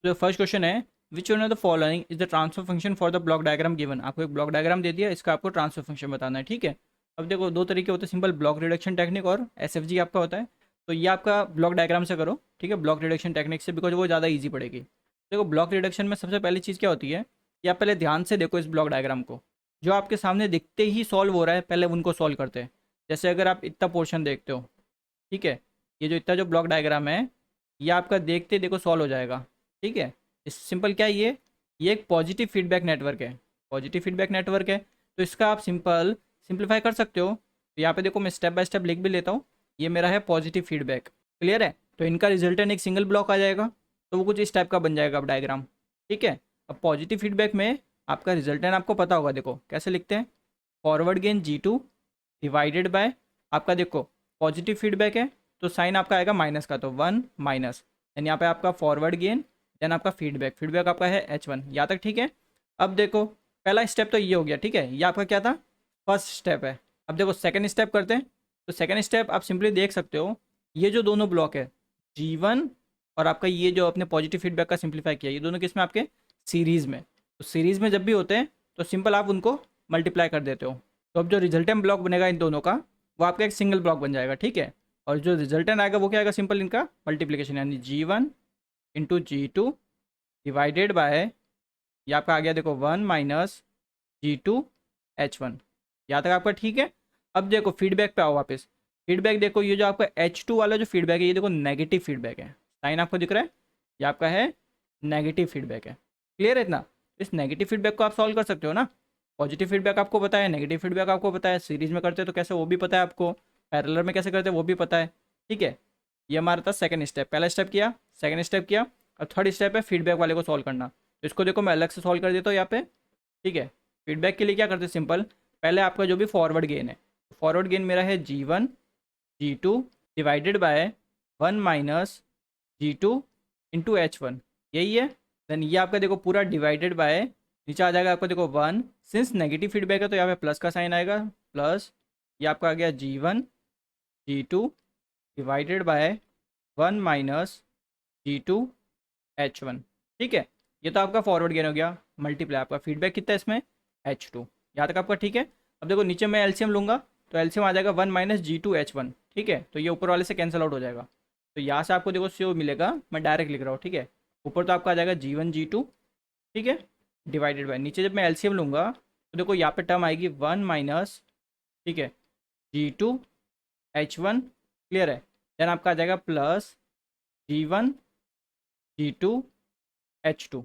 तो first question है which one of the following is the transfer function for the block diagram given. आपको एक block diagram दे दिया, इसका आपको ट्रांसफर फंक्शन बताना है, ठीक है। अब देखो दो तरीके होते हैं, सिंपल ब्लॉक रिडक्शन टेक्निक और एसएफजी आपका होता है। तो ये आपका ब्लॉक डायग्राम से करो, ठीक है, ब्लॉक रिडक्शन टेक्निक से, बिकॉज वो ज़्यादा ईजी पड़ेगी। देखो ब्लॉक रिडक्शन में सबसे पहली चीज़ क्या होती है कि आप पहले ध्यान से देखो इस ब्लॉक डायग्राम को। जो आपके सामने दिखते ही सॉल्व हो रहा है पहले उनको सॉल्व करते हैं। जैसे अगर आप इतना पोर्शन देखते हो, ठीक है, ये जो इतना जो ब्लॉक डायग्राम है ये आपका देखते देखो सॉल्व हो जाएगा, ठीक है। इस सिंपल क्या है ये एक पॉजिटिव फीडबैक नेटवर्क है, पॉजिटिव फीडबैक नेटवर्क है। तो इसका आप सिंप्लीफाई कर सकते हो। तो यहाँ पे देखो मैं स्टेप बाय स्टेप लिख भी लेता हूँ। ये मेरा है पॉजिटिव फीडबैक, क्लियर है। तो इनका रिजल्टेंट एक सिंगल ब्लॉक आ जाएगा, तो वो कुछ इस टाइप का बन जाएगा अब डायग्राम, ठीक है। अब पॉजिटिव फीडबैक में आपका रिजल्टेंट आपको पता होगा, देखो कैसे लिखते हैं, forward gain G2 divided by आपका, देखो पॉजिटिव फीडबैक है तो साइन आपका आएगा माइनस का, तो 1 माइनस, देन यहाँ पे आपका फॉरवर्ड गेन, देन आपका फीडबैक आपका है H1, यहाँ तक ठीक है। अब देखो पहला स्टेप तो ये हो गया, ठीक है, ये आपका क्या था, फर्स्ट स्टेप है। अब देखो सेकंड स्टेप करते हैं। तो सेकंड स्टेप आप सिंपली देख सकते हो, ये जो दोनों ब्लॉक है G1 और आपका ये जो अपने पॉजिटिव फीडबैक का सिंप्लीफाई किया, ये दोनों किसमें आपके सीरीज़ में। तो सीरीज़ में जब भी होते हैं तो सिंपल आप उनको मल्टीप्लाई कर देते हो। तो अब जो रिजल्टेंट ब्लॉक बनेगा इन दोनों का वो आपका एक सिंगल ब्लॉक बन जाएगा, ठीक है। और जो रिजल्टेंट आएगा वो क्या आएगा, सिंपल इनका मल्टीप्लिकेशन, यानी G1 into G2 divided by, ये आपका आ गया देखो 1 माइनस G2 H1, यहाँ तक आपका ठीक है। अब देखो फीडबैक पे आओ वापस। फीडबैक देखो ये जो आपका H2 वाला जो फीडबैक है ये देखो नेगेटिव फीडबैक है, साइन आपको दिख रहा है, ये आपका है नेगेटिव फीडबैक है, क्लियर है इतना। इस नेगेटिव फीडबैक को आप सॉल्व कर सकते हो ना। पॉजिटिव फीडबैक आपको पता है, नेगेटिव फीडबैक आपको पता है, सीरीज में करते हैं तो कैसे वो भी पता है आपको, पैरेलल में कैसे करते हैं वो भी पता है, ठीक है। ये हमारा था सेकंड स्टेप, पहला स्टेप किया, सेकंड स्टेप किया। और थर्ड स्टेप है फीडबैक वाले को सॉल्व करना। तो इसको देखो मैं अलग से सॉल्व कर देता हूँ यहाँ पे, ठीक है। फीडबैक के लिए क्या करते हैं, सिंपल पहले आपका जो भी फॉरवर्ड गेन है, फॉरवर्ड गेन मेरा है G1 G2 divided by 1 minus G2 into H1, यही है। देन ये आपका देखो पूरा डिवाइडेड बाय, नीचे आ जाएगा आपका देखो 1, सिंस नेगेटिव फीडबैक है तो यहाँ पे प्लस का साइन आएगा, प्लस ये आपका आ गया G1 G2 divided by 1 minus G2 H1, ठीक है। ये तो आपका फॉरवर्ड गेन हो गया, मल्टीप्लाई आपका फीडबैक कितना है इसमें H2, यहाँ तक आपका ठीक है। अब देखो नीचे मैं एलसीएम लूँगा तो एलसीएम आ जाएगा 1 माइनस G2 H1, ठीक है। तो ये ऊपर वाले से कैंसिल आउट हो जाएगा। तो यहाँ से आपको देखो जो मिलेगा, मैं डायरेक्ट लिख रहा हूँ, ठीक है। ऊपर तो आपका आ जाएगा G1 G2, ठीक है, डिवाइडेड बाय, नीचे जब मैं एलसीएम लूँगा तो देखो यहाँ पे टर्म आएगी 1 माइनस, ठीक है, G2 H1, क्लियर है। देन आपका आ जाएगा प्लस G1 G2 H2,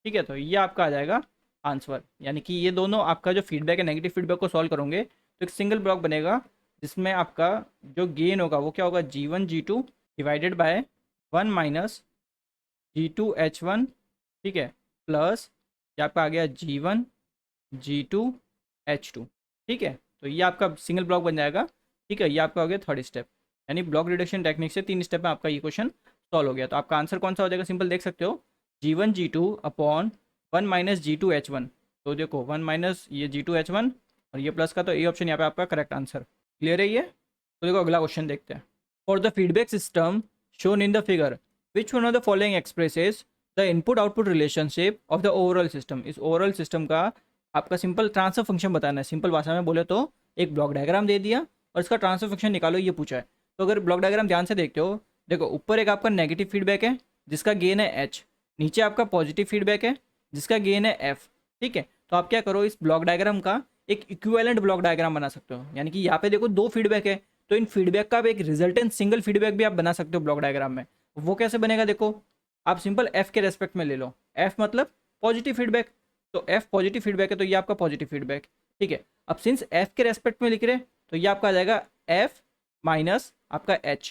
ठीक है। तो ये आपका आ जाएगा आंसर, यानी कि ये दोनों आपका जो फीडबैक है नेगेटिव फीडबैक को सॉल्व करोगे तो एक सिंगल ब्लॉक बनेगा, जिसमें आपका जो गेन होगा वो क्या होगा, G1 G2 divided by 1 minus G2 H1, ठीक है, प्लस ये आपका आ गया G1 G2 H2, ठीक है। तो ये आपका सिंगल ब्लॉक बन जाएगा, ठीक है। ये आपका हो गया थर्ड स्टेप, यानी ब्लॉक रिडक्शन टेक्निक से 3 स्टेप में आपका ये क्वेश्चन सॉल्व हो गया। तो आपका आंसर कौन सा हो जाएगा, सिंपल देख सकते हो, G1 G2 upon 1 minus G2 H1। तो देखो 1 माइनस ये G2 H1 और ये प्लस का, तो ये ऑप्शन यहाँ पे आपका करेक्ट आंसर, क्लियर है ये। तो देखो अगला क्वेश्चन देखते हैं। For the feedback system shown in the figure which one of the following expresses the input output relationship of the overall system. इस ओवरऑल सिस्टम का आपका सिंपल ट्रांसफर फंक्शन बताना है। सिंपल भाषा में बोले तो एक ब्लॉक डायग्राम दे दिया और इसका ट्रांसफर फंक्शन निकालो, ये पूछा है। तो अगर ब्लॉक डायग्राम ध्यान से देखते हो, देखो ऊपर एक आपका नेगेटिव फीडबैक है जिसका गेन है H, नीचे आपका पॉजिटिव फीडबैक है जिसका गेन है F, ठीक है। तो आप क्या करो, इस ब्लॉक डायग्राम का एक इक्विवेलेंट ब्लॉक डायग्राम बना सकते हो, यानी कि यहाँ पे देखो 2 फीडबैक है तो इन फीडबैक का एक रिजल्टेंट सिंगल फीडबैक भी आप बना सकते हो ब्लॉक डायग्राम में। वो कैसे बनेगा, देखो आप सिंपल F के रेस्पेक्ट में ले लो, F मतलब पॉजिटिव फीडबैक, तो F पॉजिटिव फीडबैक है तो ये आपका पॉजिटिव फीडबैक, ठीक है। अब सिंस F के रेस्पेक्ट में लिख रहे तो ये आपका आ जाएगा F माइनस आपका H,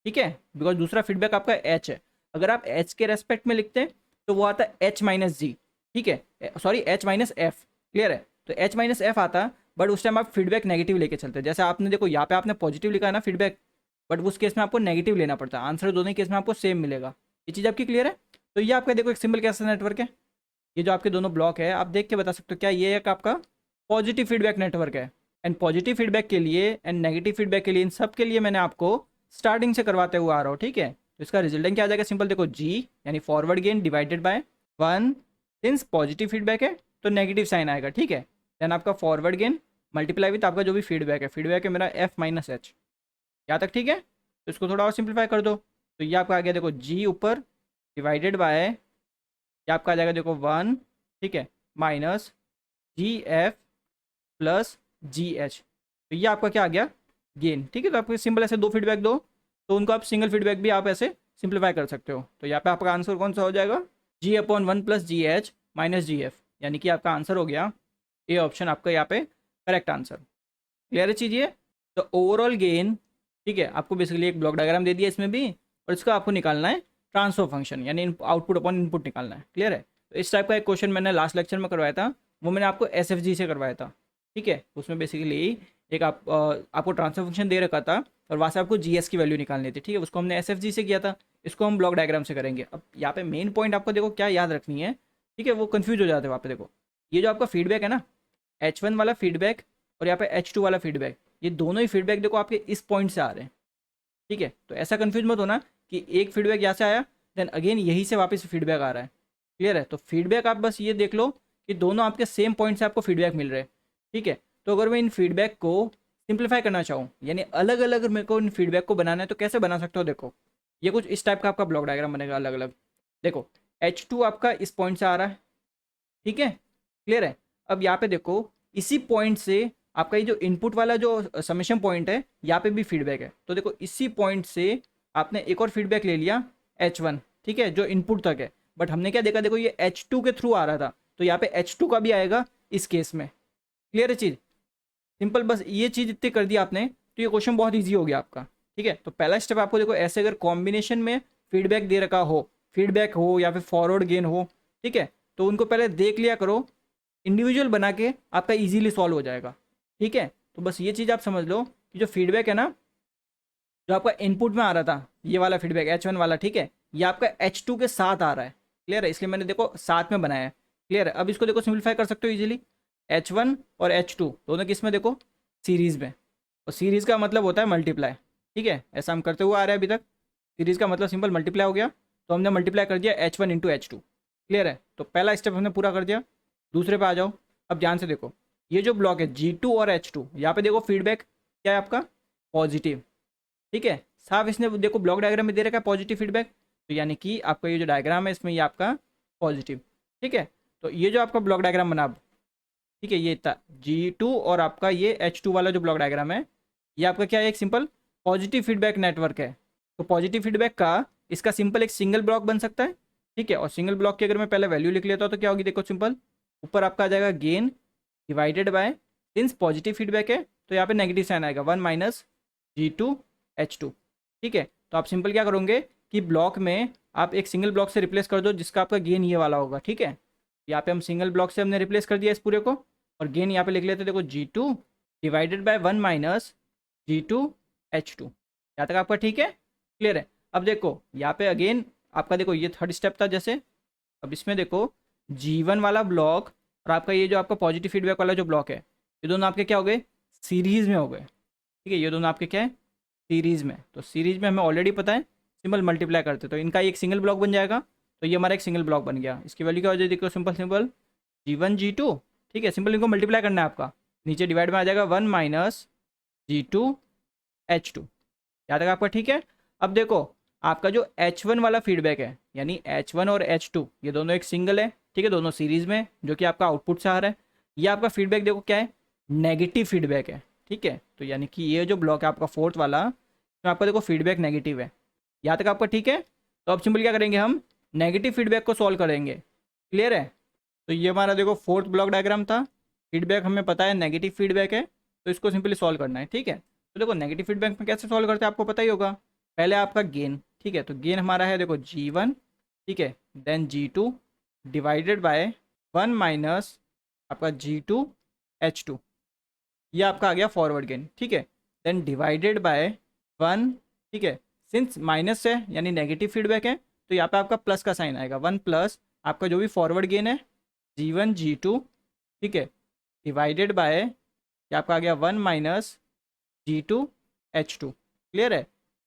ठीक है, बिकॉज दूसरा फीडबैक आपका H है। अगर आप H के रेस्पेक्ट में लिखते हैं तो वो आता है H माइनस जी, ठीक है, sorry H minus F, clear है। तो H माइनस F आता, बट उस टाइम आप फीडबैक नेगेटिव लेके चलते हैं। जैसे आपने देखो यहाँ पे आपने पॉजिटिव लिखा है ना फीडबैक, बट उस केस में आपको नेगेटिव लेना पड़ता है, आंसर दोनों केस में आपको सेम मिलेगा। ये चीज़ आपकी क्लियर है। तो ये आपका देखो एक सिंपल कैसा नेटवर्क है, ये जो आपके दोनों ब्लॉक है आप देख के बता सकते हो क्या ये एक आपका पॉजिटिव फीडबैक नेटवर्क है। एंड पॉजिटिव फीडबैक के लिए एंड नेगेटिव फीडबैक के लिए, इन सब के लिए मैंने आपको स्टार्टिंग से करवाते हुए आ रहा हूँ, ठीक है। तो इसका रिजल्टेंट क्या आ जाएगा सिंपल, देखो जी यानी forward gain divided by 1, since positive feedback है तो नेगेटिव साइन आएगा, ठीक है। देन आपका फॉरवर्ड गेन मल्टीप्लाई विथ आपका जो भी फीडबैक है मेरा एफ माइनस एच, यहाँ तक ठीक है। तो इसको थोड़ा और सिंप्लीफाई कर दो, तो ये आपका आ गया देखो जी ऊपर डिवाइडेड बाय, ये आपका आ जाएगा देखो 1, ठीक है, minus G F plus G H, तो ये आपका क्या आ गया गेन, ठीक है। तो आपको सिंपल ऐसे दो फीडबैक दो तो उनको आप सिंगल फीडबैक भी आप ऐसे सिंप्लीफाई कर सकते हो। तो यहाँ पे आपका आंसर कौन सा हो जाएगा, G upon 1 plus G H minus G F, यानी कि आपका आंसर हो गया ए ऑप्शन आपका यहाँ पे करेक्ट आंसर। क्लियर है चीज़ ये। तो ओवरऑल गेन, ठीक है, आपको बेसिकली एक ब्लॉक डायग्राम दे दिया इसमें भी, और इसका आपको निकालना है ट्रांसफर फंक्शन यानी आउटपुट अपॉन इनपुट निकालना है। क्लियर है। तो इस टाइप का एक क्वेश्चन मैंने लास्ट लेक्चर में करवाया था, वो मैंने आपको एसएफजी से करवाया था, ठीक है। उसमें बेसिकली एक आपको ट्रांसफर फंक्शन दे रखा था और वहाँ से आपको जीएस की वैल्यू निकालनी थी, ठीक है। उसको हमने एसएफजी से किया था, इसको हम ब्लॉक डायग्राम से करेंगे। अब यहाँ पे मेन पॉइंट आपको देखो क्या याद रखनी है, ठीक है, वो कंफ्यूज हो जाते हैं वहाँ पे। देखो ये जो आपका फीडबैक है ना, H1 वाला फीडबैक और यहाँ पे H2 वाला फीडबैक, ये दोनों ही फीडबैक देखो आपके इस पॉइंट से आ रहे हैं, ठीक है। तो ऐसा कंफ्यूज मत होना कि एक फीडबैक यहाँ से आया देन अगेन यहीं से वापस फीडबैक आ रहा है। क्लियर है। तो फीडबैक आप बस ये देख लो कि दोनों आपके सेम पॉइंट से आपको फीडबैक मिल रहे हैं, ठीक है। तो अगर मैं इन फीडबैक को सिंप्लीफाई करना चाहूँ यानी अलग अलग मेरे को इन फीडबैक को बनाना है तो कैसे बना सकते हो, देखो ये कुछ इस टाइप का आपका ब्लॉक डायग्राम बनेगा अलग अलग। देखो H2 आपका इस पॉइंट से आ रहा है, ठीक है, क्लियर है। अब यहाँ पे देखो इसी पॉइंट से आपका ये जो इनपुट वाला जो समेशन पॉइंट है यहाँ पे भी फीडबैक है, तो देखो इसी पॉइंट से आपने एक और फीडबैक ले लिया H1, ठीक है, जो इनपुट तक है। बट हमने क्या देखा, देखो ये H2 के थ्रू आ रहा था तो यहाँ पे H2 का भी आएगा इस केस में। क्लियर है चीज़, सिंपल, बस ये चीज़ इतनी कर दी आपने तो ये क्वेश्चन बहुत ईजी हो गया आपका, ठीक है। तो पहला स्टेप आपको देखो ऐसे अगर कॉम्बिनेशन में फीडबैक दे रखा हो, फीडबैक हो या फिर फॉरवर्ड गेन हो, ठीक है, तो उनको पहले देख लिया करो, इंडिविजुअल बना के आपका इजीली सॉल्व हो जाएगा, ठीक है। तो बस ये चीज़ आप समझ लो कि जो फीडबैक है ना, जो आपका इनपुट में आ रहा था ये वाला फीडबैक H1 वाला, ठीक है, ये आपका H2 के साथ आ रहा है। क्लियर है, इसलिए मैंने देखो साथ में बनाया है। क्लियर है। अब इसको देखो सिंप्लीफाई कर सकते हो इजीली, H1 और H2 दोनों किस में, देखो सीरीज़ में, और सीरीज़ का मतलब होता है मल्टीप्लाई, ठीक है, ऐसा हम करते हुए आ रहे हैं अभी तक। सीरीज़ का मतलब सिंपल मल्टीप्लाई हो गया, तो हमने मल्टीप्लाई कर दिया H1 इंटू H2। क्लियर है। तो पहला स्टेप हमने पूरा कर दिया, दूसरे पे आ जाओ। अब ध्यान से देखो ये जो ब्लॉक है G2 और H2, यहाँ पे देखो फीडबैक क्या है आपका पॉजिटिव, ठीक है, साफ इसने देखो ब्लॉक डायग्राम में दे रखा है पॉजिटिव फीडबैक, तो यानी कि आपका ये जो डायग्राम है इसमें ये आपका पॉजिटिव, ठीक है। तो ये जो आपका ब्लॉक डायग्राम बना, ठीक है, ये था G2 और आपका ये H2 वाला जो ब्लॉक डायग्राम है ये आपका क्या है, एक सिंपल पॉजिटिव फीडबैक नेटवर्क है। तो पॉजिटिव फीडबैक का इसका सिंपल एक सिंगल ब्लॉक बन सकता है, ठीक है। और सिंगल ब्लॉक की अगर मैं पहले वैल्यू लिख लेता हूँ तो क्या होगी, देखो सिंपल ऊपर आपका आ जाएगा gain divided by, since positive feedback है तो यहाँ पे नेगेटिव साइन आएगा 1 माइनस G2H2, ठीक है। तो आप सिंपल क्या करोगे कि ब्लॉक में आप एक सिंगल ब्लॉक से रिप्लेस कर दो जिसका आपका गेन ये वाला होगा, ठीक है। यहाँ पे हम सिंगल ब्लॉक से हमने रिप्लेस कर दिया इस पूरे को, और गेन यहाँ पे लिख लेते देखो G2 divided by 1 minus G2H2, यहाँ तक आपका ठीक है, क्लियर है। अब देखो यहाँ पे अगेन आपका देखो ये थर्ड स्टेप था जैसे, अब इसमें देखो G1 वाला ब्लॉक और आपका ये जो आपका पॉजिटिव फीडबैक वाला जो ब्लॉक है ये दोनों आपके क्या हो गए, सीरीज़ में हो गए, ठीक है। ये दोनों आपके क्या है, सीरीज़ में। तो सीरीज़ में हमें ऑलरेडी पता है सिंपल मल्टीप्लाई करते तो इनका एक सिंगल ब्लॉक बन जाएगा, तो ये हमारा एक सिंगल ब्लॉक बन गया। इसकी वैल्यू क्या हो जाएगी, देखो सिंपल सिंपल G1 G2, ठीक है, सिंपल इनको मल्टीप्लाई करना है आपका, नीचे डिवाइड में आ जाएगा 1 माइनस G2H2, यहाँ तक आपका ठीक है। अब देखो आपका जो H1 वाला फीडबैक है यानी H1 और H2 ये दोनों एक सिंगल है, ठीक है, दोनों सीरीज़ में जो कि आपका आउटपुट से आ रहा है। ये आपका फीडबैक देखो क्या है, नेगेटिव फीडबैक है, ठीक है। तो यानी कि ये जो ब्लॉक है आपका फोर्थ वाला, तो आपका देखो फीडबैक नेगेटिव है, यहाँ तक आपका ठीक है। तो अब सिंपल क्या करेंगे, हम नेगेटिव फीडबैक को सॉल्व करेंगे। क्लियर है। तो ये हमारा देखो फोर्थ ब्लॉक डायग्राम था, फीडबैक हमें पता है नेगेटिव फीडबैक है, तो इसको सिंपली सॉल्व करना है, ठीक है। तो देखो नेगेटिव फीडबैक में कैसे सॉल्व करते हैं आपको पता ही होगा, पहले आपका गेन, ठीक है, तो गेन हमारा है देखो G1, ठीक है, then G2 divided by 1 minus आपका G2H2, ये आपका आ गया फॉरवर्ड गेन, ठीक है, देन डिवाइडेड बाय 1, ठीक है, सिंस माइनस है यानी नेगेटिव फीडबैक है तो यहाँ पे आपका प्लस का साइन आएगा 1 प्लस आपका जो भी फॉरवर्ड गेन है G1 G2, ठीक है, डिवाइडेड बाय ये आपका आ गया 1 माइनस G2H2, क्लियर है,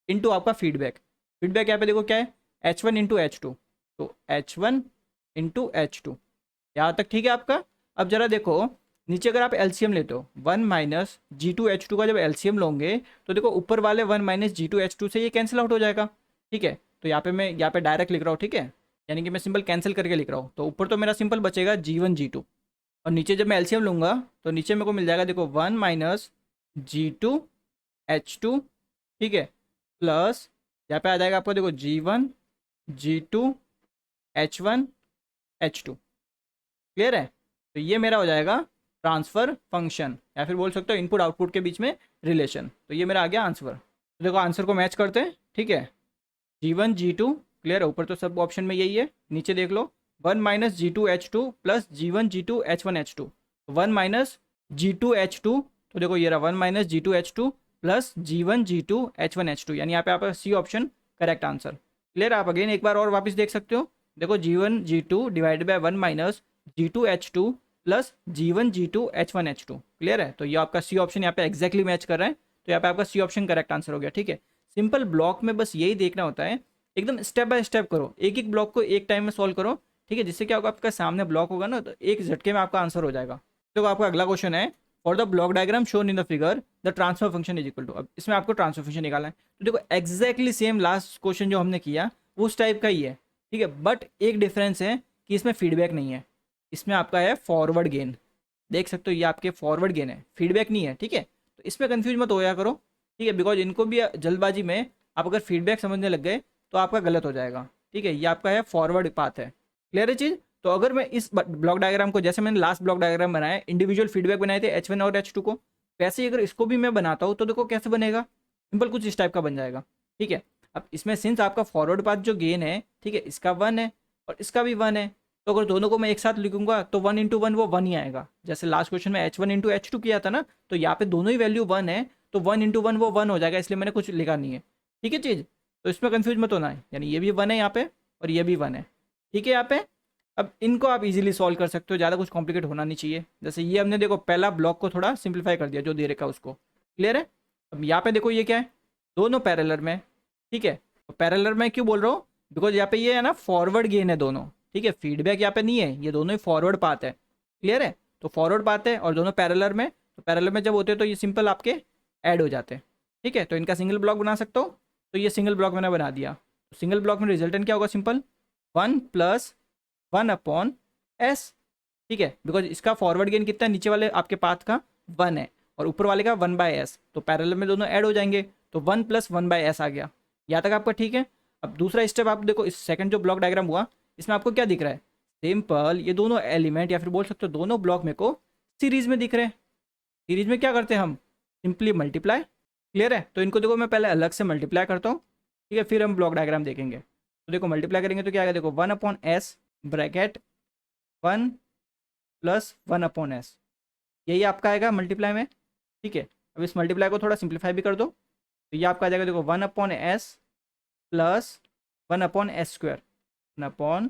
इनटू आपका फीडबैक। फीडबैक यहाँ पे देखो क्या है, H1 इंटू H2, तो H1 इंटू H2, यहाँ तक ठीक है आपका। अब जरा देखो नीचे अगर आप एलसीएम लेते हो 1 माइनस G2H2 का जब एलसीएम लोगे तो देखो ऊपर वाले 1 माइनस G2H2 से ये कैंसिल आउट हो जाएगा, ठीक है। तो यहाँ पे मैं यहाँ पे डायरेक्ट लिख रहा हूँ, ठीक है, यानी कि मैं सिंपल कैंसिल करके लिख रहा हूँ। तो ऊपर तो मेरा सिंपल बचेगा G1 G2, और नीचे जब मैं एलसीएम लूँगा तो नीचे मेरे को मिल जाएगा देखो 1 माइनस G2H2, ठीक है, प्लस यहाँ पे आ जाएगा आपको देखो G1 G2 H1 H2, clear है। तो ये मेरा हो जाएगा ट्रांसफर फंक्शन, या फिर बोल सकते हो इनपुट आउटपुट के बीच में रिलेशन। तो ये मेरा आ गया आंसर। तो देखो आंसर को मैच करते हैं, ठीक है, G1 G2, क्लियर है, ऊपर तो सब ऑप्शन में यही है, नीचे देख लो 1 minus G2H2 plus G1 G2 H1 H2, 1 minus G2H2, तो देखो ये रहा 1 minus G2H2 plus G1 G2 H1 H2, यानी यहाँ पे आपका C option correct answer. Clear, आप अगेन एक बार और वापस देख सकते हो, देखो G1 G2 divided by 1 minus G2H2 plus G1 G2 H1 H2, clear है। तो ये आपका सी ऑप्शन यहाँ पे एक्जैक्टली मैच कर रहा है, तो यहाँ पे आपका सी ऑप्शन करेक्ट आंसर हो गया, ठीक है। सिंपल ब्लॉक में बस यही देखना होता है, एकदम स्टेप बाय स्टेप करो, एक एक ब्लॉक को एक टाइम में सॉल्व करो, ठीक है, जिससे क्या होगा आपका सामने ब्लॉक होगा ना तो एक झटके में आपका आंसर हो जाएगा। तो आपका अगला क्वेश्चन है, for the block diagram shown in the figure the transfer function is equal to. अब इसमें आपको ट्रांसफर फंक्शन निकालना है, तो देखो एक्जैक्टली सेम लास्ट क्वेश्चन जो हमने किया उस टाइप का ही है, ठीक है, बट एक डिफरेंस है कि इसमें फीडबैक नहीं है, इसमें आपका है फॉरवर्ड गेन, देख सकते हो ये आपके फॉरवर्ड गेन है, फीडबैक नहीं है, ठीक है। तो इसमें कंफ्यूज मत होया करो, ठीक है, बिकॉज इनको भी जल्दबाजी में आप अगर फीडबैक समझने लग गए तो आपका गलत हो जाएगा, ठीक है। ये आपका है फॉरवर्ड पाथ है, क्लियर है चीज़। तो अगर मैं इस ब्लॉक डायग्राम को, जैसे मैंने लास्ट ब्लॉक डायग्राम बनाया इंडिविजुअल फीडबैक बनाए थे H1 और H2 को, वैसे ही अगर इसको भी मैं बनाता हूँ तो देखो कैसे बनेगा, सिंपल कुछ इस टाइप का बन जाएगा, ठीक है। अब इसमें सिंस आपका फॉरवर्ड पाथ जो गेन है, ठीक है, इसका 1 है और इसका भी 1 है, तो अगर दोनों को मैं एक साथ लिखूंगा तो 1 इंटू 1 वो 1 ही आएगा। जैसे लास्ट क्वेश्चन में H1 इंटू H2 किया था ना, तो यहाँ पे दोनों ही वैल्यू 1 है, तो 1 इंटू 1 वो 1 हो जाएगा, इसलिए मैंने कुछ लिखा नहीं है, ठीक है चीज़। तो इसमें कंफ्यूज मत होना है, यानी ये भी 1 है यहाँ पे और ये भी 1 है, ठीक है यहाँ पे। अब इनको आप इजीली सॉल्व कर सकते हो, ज़्यादा कुछ कॉम्प्लिकेट होना नहीं चाहिए। जैसे ये हमने देखो पहला ब्लॉक को थोड़ा सिंप्लीफाई कर दिया जो दे रखा उसको, क्लियर है। अब यहाँ पे देखो ये क्या है, दोनों पैरेलल में, ठीक है। तो पैरेलल में क्यों बोल रहा हूँ, बिकॉज यहाँ पे ये है ना फॉरवर्ड गेन है दोनों, ठीक है, फीडबैक यहाँ पे नहीं है, ये दोनों ही फॉरवर्ड पाथ है, क्लियर है। तो फॉरवर्ड पाथ है और दोनों पैरेलल में, तो पैरेलल में जब होते हैं तो ये सिंपल आपके ऐड हो जाते हैं, ठीक है। तो इनका सिंगल ब्लॉक बना सकते हो, तो ये सिंगल ब्लॉक मैंने बना दिया। तो सिंगल ब्लॉक में रिजल्टेंट क्या होगा, सिंपल 1 प्लस 1 अपॉन एस, ठीक है, बिकॉज इसका फॉरवर्ड गेन कितना है, नीचे वाले आपके पाथ का 1 है और ऊपर वाले का 1 बाय एस, तो पैरेलल में दोनों ऐड हो जाएंगे, तो 1 प्लस 1 बाय एस आ गया। यहाँ तक आपका ठीक है। अब दूसरा स्टेप आप देखो, इस सेकंड जो ब्लॉक डायग्राम हुआ इसमें आपको क्या दिख रहा है, सिंपल ये दोनों एलिमेंट या फिर बोल सकते हो दोनों ब्लॉक मेरे को सीरीज में दिख रहे हैं। सीरीज में क्या करते हैं हम, सिंपली मल्टीप्लाई, क्लियर है। तो इनको देखो मैं पहले अलग से मल्टीप्लाई करता हूँ, ठीक है, फिर हम ब्लॉक डायग्राम देखेंगे। तो देखो मल्टीप्लाई करेंगे तो क्या आएगा, देखो 1 upon S bracket 1 plus 1 upon S, यही आपका आएगा मल्टीप्लाई में, ठीक है। अब इस मल्टीप्लाई को थोड़ा सिंप्लीफाई भी कर दो, तो ये आपका आ जाएगा देखो 1 upon S plus 1 upon S square, 1 upon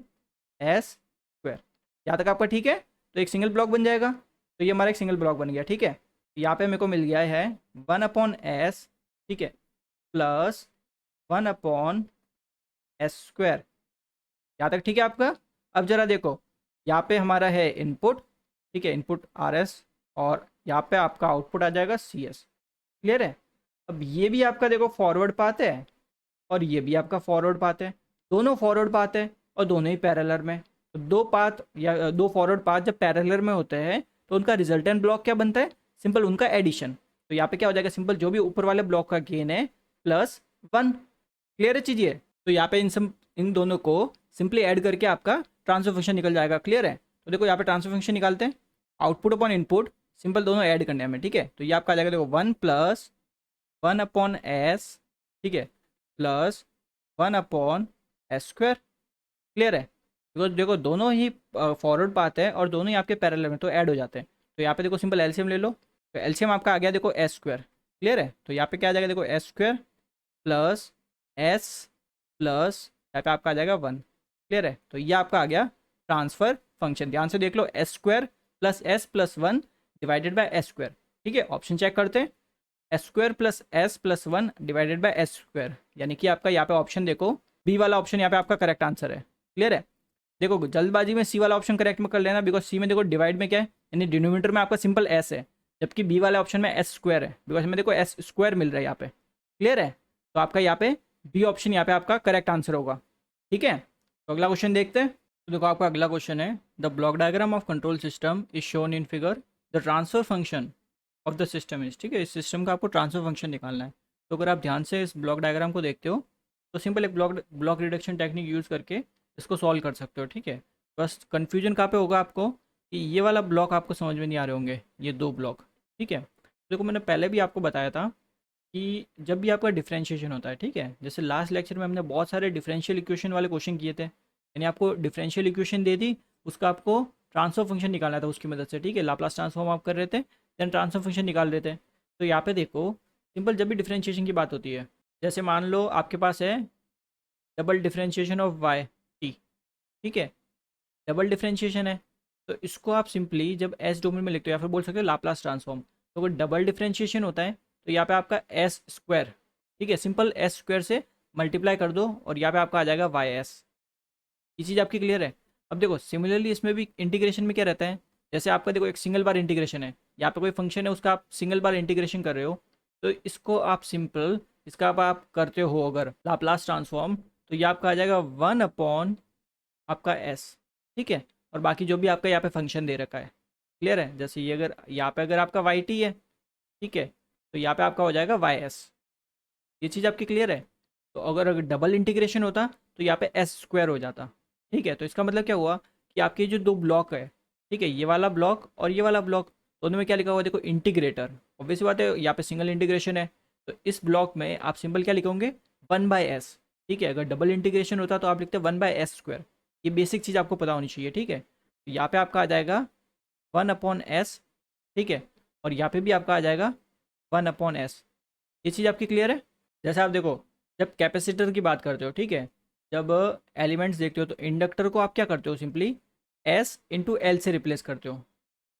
S square, यहाँ तक आपका ठीक है। तो एक सिंगल ब्लॉक बन जाएगा, तो ये हमारा एक सिंगल ब्लॉक बन गया, ठीक है। यहाँ पे मेरे को मिल गया है 1 अपॉन एस, ठीक है, प्लस 1 अपॉन एस स्क्वायर, यहाँ तक ठीक है आपका। अब जरा देखो यहाँ पे हमारा है इनपुट, ठीक है, इनपुट आर एस, और यहाँ पे आपका आउटपुट आ जाएगा सी एस, क्लियर है। अब ये भी आपका देखो फॉरवर्ड पाथ है और ये भी आपका फॉरवर्ड पाथ है, दोनों फॉरवर्ड पाथ है और दोनों ही पैरेलल में। तो दो पाथ या दो फॉरवर्ड पाथ जब पैरेलल में होते हैं तो उनका रिजल्टेंट ब्लॉक क्या बनता है, सिंपल उनका एडिशन। तो यहाँ पे क्या हो जाएगा, सिंपल जो भी ऊपर वाले ब्लॉक का गेन है प्लस 1, क्लियर है चीज़ ये। तो यहाँ पे इन दोनों को सिंपली ऐड करके आपका ट्रांसफर फंक्शन निकल जाएगा, क्लियर है। तो देखो यहाँ पे ट्रांसफर फंक्शन निकालते हैं, आउटपुट अपॉन इनपुट, सिंपल दोनों ऐड करने में, ठीक है। तो ये आपका आ जाएगा देखो 1 प्लस 1 अपॉन एस, ठीक है, plus 1 upon S square, clear है। बिकॉज देखो दोनों ही फॉरवर्ड पाथ है और दोनों ही आपके पैरेलल में, तो ऐड हो जाते हैं। तो यहाँ पे देखो सिंपल एलसीएम ले लो, तो एलसीएम आपका आ गया देखो एस स्क्वायर, क्लियर है। तो यहाँ पे क्या आ जाएगा देखो S square plus S plus यहाँ पे आपका आ जाएगा 1, क्लियर है। तो ये आपका आ गया ट्रांसफर फंक्शन, ध्यान से देख लो, S square plus S plus 1 divided by S square, ठीक है। ऑप्शन चेक करते हैं, S square plus S plus 1 divided by S square, यानी कि आपका यहाँ पे ऑप्शन देखो बी वाला ऑप्शन यहाँ पे आपका करेक्ट आंसर है। क्लियर है? देखो जल्दबाजी में सी वाला ऑप्शन करेक्ट में कर लेना, बिकॉज सी में देखो डिवाइड में क्या है, यानी डिनोमिनेटर में आपका सिंपल एस है, जबकि बी वाले ऑप्शन में एस स्क्वायर है, बिकॉज हमें देखो एस स्क्वायर मिल रहा है यहाँ पे। क्लियर है? तो आपका यहाँ पे बी ऑप्शन यहाँ पे आपका करेक्ट आंसर होगा। ठीक है, तो अगला क्वेश्चन देखते हैं। तो देखो आपका अगला क्वेश्चन है, the block diagram of control system is shown in figure, the transfer function of the system is. ठीक है, इस सिस्टम का आपको ट्रांसफर फंक्शन निकालना है। तो अगर आप ध्यान से इस ब्लॉक डायग्राम को देखते हो तो सिंपल एक ब्लॉक रिडक्शन टेक्निक यूज़ करके इसको सॉल्व कर सकते हो। ठीक है, बस कन्फ्यूजन कहाँ पे होगा आपको कि ये वाला ब्लॉक आपको समझ में नहीं आ रहे होंगे, ये दो ब्लॉक। ठीक है, देखो मैंने पहले भी आपको बताया था कि जब भी आपका डिफरेंशिएशन होता है, ठीक है, जैसे लास्ट लेक्चर में हमने बहुत सारे डिफरेंशियल इक्वेशन वाले क्वेश्चन किए थे, यानी आपको डिफरेंशियल इक्वेशन दे दी, उसका आपको ट्रांसफर फंक्शन निकालना था उसकी मदद से। ठीक है, लाप्लास ट्रांसफॉर्म आप कर रहे थे, देन ट्रांसफर फंक्शन निकाल रहे थे। तो यहाँ पे देखो सिंपल जब भी डिफरेंशिएशन की बात होती है, जैसे मान लो आपके पास है double differentiation of Y T. ठीक है, डबल डिफरेंशिएशन है, तो इसको आप सिंपली जब एस डोमेन में लिखते हो या फिर बोल सकते हो लाप्लास ट्रांसफॉर्म, तो अगर डबल डिफरेंशिएशन होता है तो यहाँ पे आपका एस स्क्वायर, ठीक है, सिंपल एस स्क्वायर से मल्टीप्लाई कर दो और यहाँ पे आपका आ जाएगा वाई एस। ये चीज़ आपकी क्लियर है? अब देखो सिमिलरली इसमें भी इंटीग्रेशन में क्या रहता है, जैसे आपका देखो एक सिंगल बार इंटीग्रेशन है, यहाँ पे कोई फंक्शन है उसका आप सिंगल बार इंटीग्रेशन कर रहे हो, तो इसको आप सिंपल इसका आप करते हो अगर लाप्लास ट्रांसफॉर्म, तो ये आपका आ जाएगा 1 अपॉन आपका एस। ठीक है, और बाकी जो भी आपका यहाँ पे फंक्शन दे रखा है। क्लियर है? जैसे ये अगर यहाँ पे अगर आपका वाई टी है, ठीक है, तो यहाँ पे आपका हो जाएगा वाई एस। ये चीज़ आपकी क्लियर है? तो अगर डबल इंटीग्रेशन होता तो यहाँ पे एस स्क्वायर हो जाता। ठीक है, तो इसका मतलब क्या हुआ कि आपके जो दो ब्लॉक है, ठीक है, ये वाला ब्लॉक और ये वाला ब्लॉक, दोनों में क्या लिखा हुआ है देखो, इंटीग्रेटर। ऑब्वियस बात है यहाँ पे सिंगल इंटीग्रेशन है, तो इस ब्लॉक में आप सिंपल क्या लिखोगे, 1/s। ठीक है, अगर डबल इंटीग्रेशन होता तो आप लिखते 1/s स्क्वायर। ये बेसिक चीज़ आपको पता होनी चाहिए। ठीक है, तो यहाँ पे आपका आ जाएगा 1/s। ठीक है, और यहाँ पे भी आपका आ जाएगा 1/s। ये चीज़ आपकी क्लियर है? जैसे आप देखो जब कैपेसिटर की बात करते हो, ठीक है, जब एलिमेंट्स देखते हो तो इंडक्टर को आप क्या करते हो, सिंपली एस इंटू एल से रिप्लेस करते हो।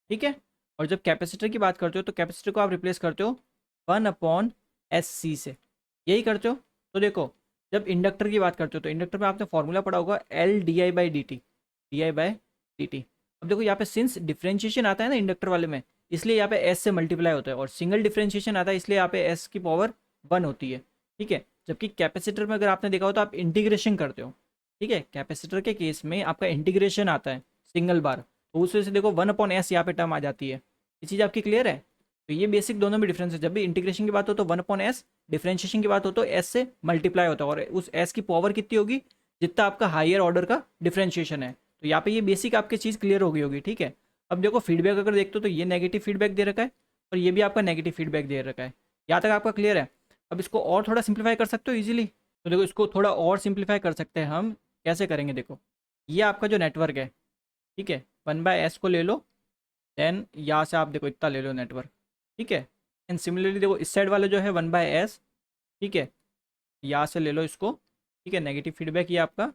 ठीक है, और जब कैपेसिटर की बात करते हो तो कैपेसिटर को आप रिप्लेस करते हो 1/SC से, यही करते हो। तो देखो जब इंडक्टर की बात करते हो तो इंडक्टर में आपने फॉर्मूला पढ़ा होगा LdI/dt, di/dt। अब देखो यहाँ पे सिंस डिफ्रेंशिएशन आता है ना इंडक्टर वाले में, इसलिए यहाँ पे एस से मल्टीप्लाई होता है, और सिंगल डिफ्रेंशिएशन आता है इसलिए यहाँ पे एस की पावर 1 होती है। ठीक है, जबकि कैपेसिटर में अगर आपने देखा हो तो आप इंटीग्रेशन करते हो। ठीक है, कैपेसिटर के केस में आपका इंटीग्रेशन आता है सिंगल बार, तो उस वजह से देखो 1/s यहाँ पे टर्म आ जाती है। ये चीज़ आपकी क्लियर है? तो ये बेसिक दोनों में डिफरेंस है, जब भी इंटीग्रेशन की बात हो तो 1/s, डिफरेंशिएशन की बात हो तो एस से मल्टीप्लाई होता है, और उस एस की पावर कितनी होगी, जितना आपका हायर ऑर्डर का डिफरेंशिएशन है। तो यहाँ पे ये बेसिक आपकी चीज़ क्लियर हो गई होगी। ठीक है, अब देखो फीडबैक अगर देखते हो तो ये नेगेटिव फीडबैक दे रखा है और ये भी आपका नेगेटिव फीडबैक दे रखा है। यहाँ तक आपका क्लियर है? अब इसको और थोड़ा सिंप्लीफाई कर सकते हो इजीली। तो देखो इसको थोड़ा और सिंप्लीफाई कर सकते हैं हम, कैसे करेंगे देखो, ये आपका जो नेटवर्क है, ठीक है, 1/s को ले लो, देन यहाँ से आप देखो इतना ले लो नेटवर्क। ठीक है, एंड सिमिलरली देखो इस साइड वाले जो है 1/s, ठीक है, यहाँ से ले लो इसको। ठीक है, नेगेटिव फीडबैक ये आपका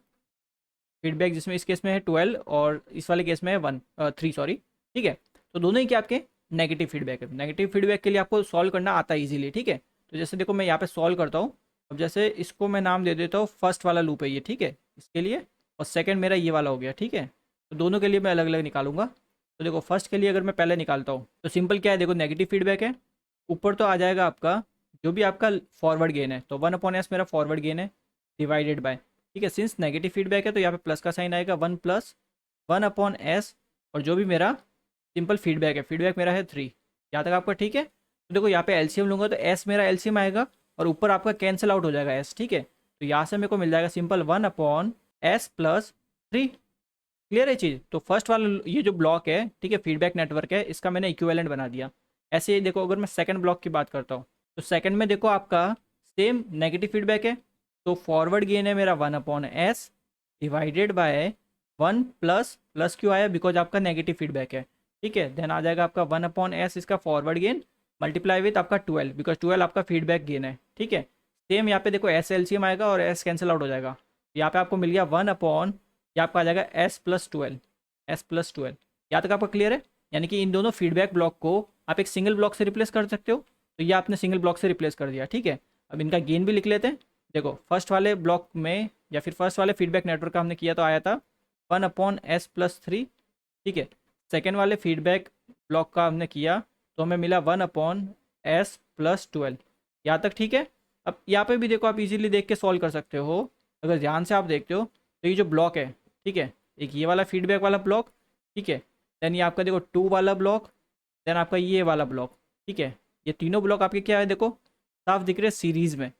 फीडबैक जिसमें इस केस में है 12 और इस वाले केस में है 3 सॉरी। ठीक है, तो दोनों ही क्या आपके नेगेटिव फीडबैक है। नेगेटिव फीडबैक के लिए आपको सॉल्व करना आता है इजीली। ठीक है, तो जैसे देखो मैं यहाँ पे सॉल्व करता हूँ। अब जैसे इसको मैं नाम दे देता हूँ फर्स्ट वाला लूप है ये, ठीक है, इसके लिए, और सेकंड मेरा ये वाला हो गया। ठीक है, तो दोनों के लिए मैं अलग अलग निकालूंगा। तो देखो फर्स्ट के लिए अगर मैं पहले निकालता हूँ तो सिंपल क्या है, देखो नेगेटिव फीडबैक है, ऊपर तो आ जाएगा आपका जो भी आपका फॉरवर्ड गेन है, तो 1/s मेरा फॉरवर्ड गेन है, डिवाइडेड बाय, ठीक है, सिंस नेगेटिव फीडबैक है तो यहाँ पे प्लस का साइन आएगा, 1 + 1/s, और जो भी मेरा सिंपल फीडबैक है, फीडबैक मेरा है 3। यहाँ तक आपका ठीक है? तो देखो यहाँ पे एलसीएम लूंगा तो s मेरा एलसीएम आएगा और ऊपर आपका कैंसिल आउट हो जाएगा s। ठीक है, तो यहाँ से मेरे को मिल जाएगा सिंपल 1/s + 3। क्लियर है चीज़? तो फर्स्ट वाला ये जो ब्लॉक है, ठीक है, फीडबैक नेटवर्क है, इसका मैंने इक्विवेलेंट बना दिया। ऐसे ही देखो अगर मैं सेकंड ब्लॉक की बात करता हूँ तो सेकंड में देखो आपका सेम नेगेटिव फीडबैक है, तो फॉरवर्ड गेन है मेरा 1/s डिवाइडेड बाय 1 प्लस क्यों आया, बिकॉज आपका नेगेटिव फीडबैक है। ठीक है, देन आ जाएगा आपका 1/s इसका फॉरवर्ड गेन मल्टीप्लाई विथ आपका 12, बिकॉज 12 आपका फीडबैक गेन है। ठीक है, सेम यहाँ पे देखो एस एलसीएम आएगा और एस कैंसिल आउट हो जाएगा, यहाँ पे आपको मिल गया 1/, ये आपका आ जाएगा s + 12। यहाँ तक आपका क्लियर है? यानी कि इन दोनों फीडबैक ब्लॉक को आप एक सिंगल ब्लॉक से रिप्लेस कर सकते हो तो ये आपने सिंगल ब्लॉक से रिप्लेस कर दिया, ठीक है। अब इनका गेन भी लिख लेते हैं। देखो फर्स्ट वाले ब्लॉक में या फिर फर्स्ट वाले फीडबैक नेटवर्क का हमने किया तो आया था 1/s+3, ठीक है। सेकेंड वाले फीडबैक ब्लॉक का हमने किया तो हमें मिला 1/s+12। यहाँ तक ठीक है। अब यहाँ पे भी देखो आप इजीली देख के सॉल्व कर सकते हो। अगर ध्यान से आप देखते हो तो ये जो ब्लॉक है, ठीक है, एक ये वाला फीडबैक वाला ब्लॉक, ठीक है, देन ये आपका देखो 2 वाला ब्लॉक, देन आपका ये वाला ब्लॉक, ठीक है। ये तीनों ब्लॉक आपके क्या है, देखो साफ दिख रहे हैं सीरीज़ में।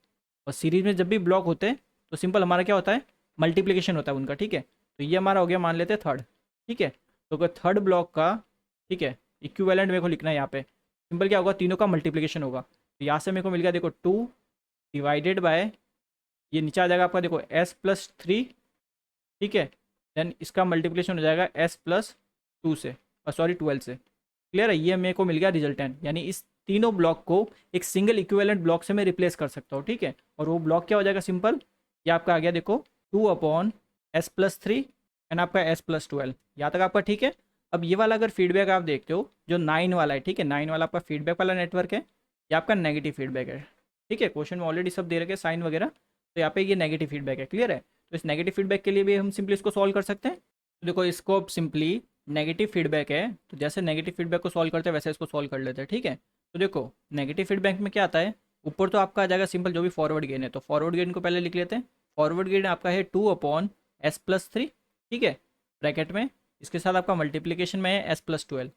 और सीरीज़ में जब भी ब्लॉक होते हैं तो सिंपल हमारा क्या होता है, मल्टीप्लिकेशन होता है उनका, ठीक है। तो ये हमारा हो गया, मान लेते हैं थर्ड, ठीक है। तो अगर थर्ड ब्लॉक का, ठीक है, इक्विवेलेंट मेरे को लिखना है यहाँ पे, सिंपल क्या होगा, तीनों का मल्टीप्लिकेशन होगा। तो यहाँ से मेरे को मिल गया देखो 2 डिवाइडेड बाय, ये नीचे आ जाएगा आपका देखो s+3, ठीक है। देन इसका मल्टीप्लिकेशन हो जाएगा s+2 से, सॉरी 12 से। क्लियर है, ये मेरे को मिल गया रिजल्टेंट। यानी इस तीनों ब्लॉक को एक सिंगल इक्विवेलेंट ब्लॉक से मैं रिप्लेस कर सकता हूँ, ठीक है। और वो ब्लॉक क्या हो जाएगा, सिंपल ये आपका आ गया देखो 2/s+3 एंड आपका s+12। यहाँ तक आपका ठीक है। अब ये वाला अगर फीडबैक आप देखते हो जो 9 वाला है, ठीक है, 9 वाला आपका फीडबैक वाला नेटवर्क है, ये आपका नेगेटिव फीडबैक है, ठीक है। क्वेश्चन में ऑलरेडी सब दे रखे साइन वगैरह, तो यहाँ पे ये नेगेटिव फीडबैक है, क्लियर है। तो इस नेगेटिव फीडबैक के लिए भी हम सिंपली इसको सॉल्व कर सकते हैं। तो देखो इसको अब सिंपली नेगेटिव फीडबैक है तो जैसे नेगेटिव फीडबैक को सॉल्व करते हैं वैसे इसको सॉल्व कर लेते हैं, ठीक है। तो देखो नेगेटिव फीडबैक में क्या आता है, ऊपर तो आपका आ जाएगा सिंपल जो भी फॉरवर्ड गेन है, तो फॉरवर्ड गेन को पहले लिख लेते हैं। फॉरवर्ड गेन आपका है 2/s+3, ठीक है, ब्रैकेट में इसके साथ आपका मल्टीप्लीकेशन में है s+12।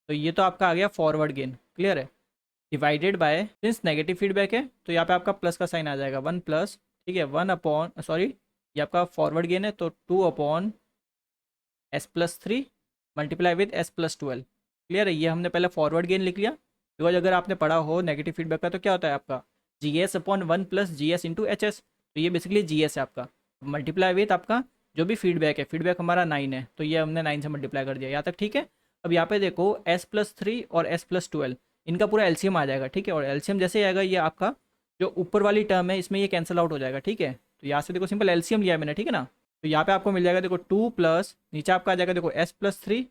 तो ये तो आपका आ गया फॉरवर्ड गेन, क्लियर है। Divided bye, since negative feedback है तो यहाँ पे आपका प्लस का साइन आ जाएगा 1 प्लस, ठीक है, 1 सॉरी ये आपका फॉरवर्ड गेन है तो 2/s+3 multiply with s+12। Clear है, ये हमने पहले फॉरवर्ड गेन लिख लिया। बिकॉज अगर आपने पढ़ा हो नेगेटिव फीडबैक का तो क्या होता है आपका GS/1 + GS × HS। तो ये बेसिकली GS है आपका, मल्टीप्लाई विथ आपका जो भी फीडबैक है, फीडबैक हमारा 9 है तो ये हमने 9 से मल्टीप्लाई कर दिया। यहाँ तक ठीक है। अब यहाँ पे देखो s+3 और s+12 इनका पूरा एलसीएम आ जाएगा, ठीक है। और एलसीएम जैसे ही आएगा ये आपका जो ऊपर वाली टर्म है इसमें ये कैंसिल आउट हो जाएगा, ठीक है। तो यहाँ से देखो सिंपल एलसीएम लिया है मैंने, ठीक है ना। तो यहाँ पे आपको मिल जाएगा देखो 2 प्लस नीचे आपका आ जाएगा देखो s+3,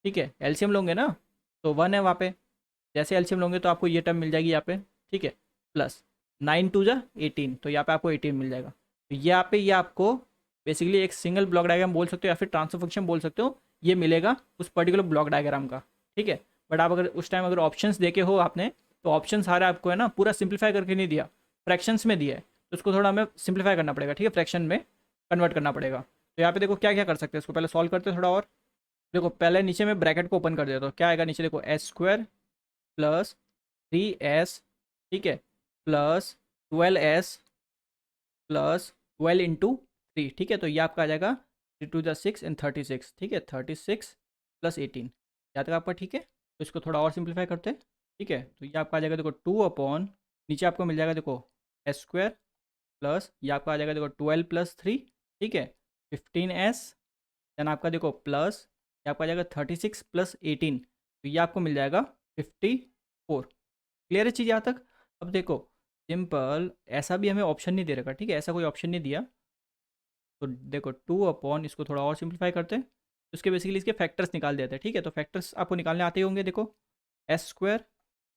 ठीक है, एलसीएम लोगे ना तो 1 है वहाँ पे, जैसे एलसीएम लोगे तो आपको ये टर्म मिल जाएगी यहाँ पे, ठीक है, प्लस 9×2 = 18, तो यहाँ पे आपको 18 मिल जाएगा। तो यहाँ पे ये आपको बेसिकली एक सिंगल ब्लॉक डायग्राम बोल सकते हो या फिर ट्रांसफर फंक्शन बोल सकते हो, ये मिलेगा उस पर्टिकुलर ब्लॉक डायग्राम का, ठीक है। बट आप अगर उस टाइम अगर ऑप्शंस देखे हो आपने तो ऑप्शन सारे आपको है ना पूरा सिंप्लीफाई करके नहीं दिया, फ्रैक्शंस में दिया है, तो उसको थोड़ा हमें सिंप्लीफाई करना पड़ेगा, ठीक है, फ्रैक्शन में कन्वर्ट करना पड़ेगा। तो यहाँ पे देखो क्या क्या कर सकते हैं, इसको पहले सॉल्व करते हैं थोड़ा और। देखो पहले नीचे में ब्रैकेट को ओपन कर देता हूँ, क्या आएगा नीचे देखो s² + 3s, ठीक है, प्लस 12s प्लस 12 × 3, ठीक है। तो ये आपका आ जाएगा 3×2 = 6 एंड 36, ठीक है, 36 + 18। यहाँ तक आपका ठीक है। तो इसको थोड़ा और सिंप्लीफाई करते हैं, ठीक है। तो ये आपका आ जाएगा देखो 2 नीचे आपको मिल जाएगा देखो s² प्लस ये आपका आ जाएगा देखो 12 + 3, ठीक है, 15s, देन आपका देखो प्लस ये आपका आ जाएगा 36 + 18, तो ये आपको मिल जाएगा 54। क्लियर है चीज़ यहाँ तक। अब देखो सिंपल ऐसा भी हमें ऑप्शन नहीं दे रखा, ठीक है, ऐसा कोई ऑप्शन नहीं दिया। तो देखो 2 इसको थोड़ा और सिंप्लीफाई करते हैं, तो इसके बेसिकली इसके फैक्टर्स निकाल देते हैं, ठीक है। तो फैक्टर्स आपको निकालने आते ही होंगे। देखो s²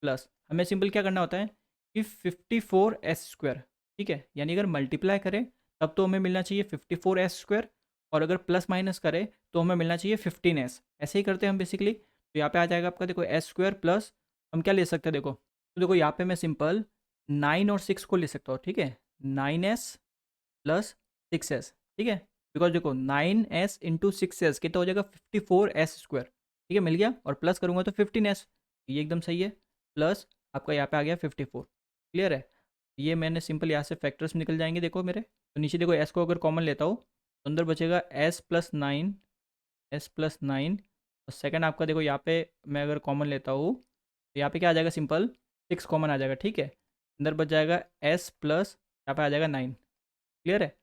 प्लस हमें सिंपल क्या करना होता है कि 54s², ठीक है, यानी अगर मल्टीप्लाई करें तब तो हमें मिलना चाहिए 54s², और अगर प्लस माइनस करें तो हमें मिलना चाहिए 15s। ऐसे ही करते हैं हम बेसिकली। तो यहाँ पे आ जाएगा आपका देखो s² प्लस हम क्या ले सकते हैं, देखो तो देखो यहाँ पे मैं सिंपल 9 और 6 को ले सकता हूँ, ठीक है, 9s प्लस 6s, ठीक है। बिकॉज देखो 9s × 6s कितना हो जाएगा 54s², ठीक है, मिल गया। और प्लस करूँगा तो 15s, ये एकदम सही है। प्लस आपका यहाँ पे आ गया 54। क्लियर है, ये मैंने सिंपल यहाँ से फैक्टर्स निकल जाएंगे देखो मेरे। तो नीचे देखो s को अगर कॉमन लेता हूँ तो अंदर बचेगा s+9 और सेकंड आपका देखो यहाँ पे मैं अगर कॉमन लेता हूँ तो यहाँ पे क्या आ जाएगा, सिंपल 6 कॉमन आ जाएगा, ठीक है। अंदर बच जाएगा s प्लस यहाँ पे आ जाएगा 9। क्लियर है,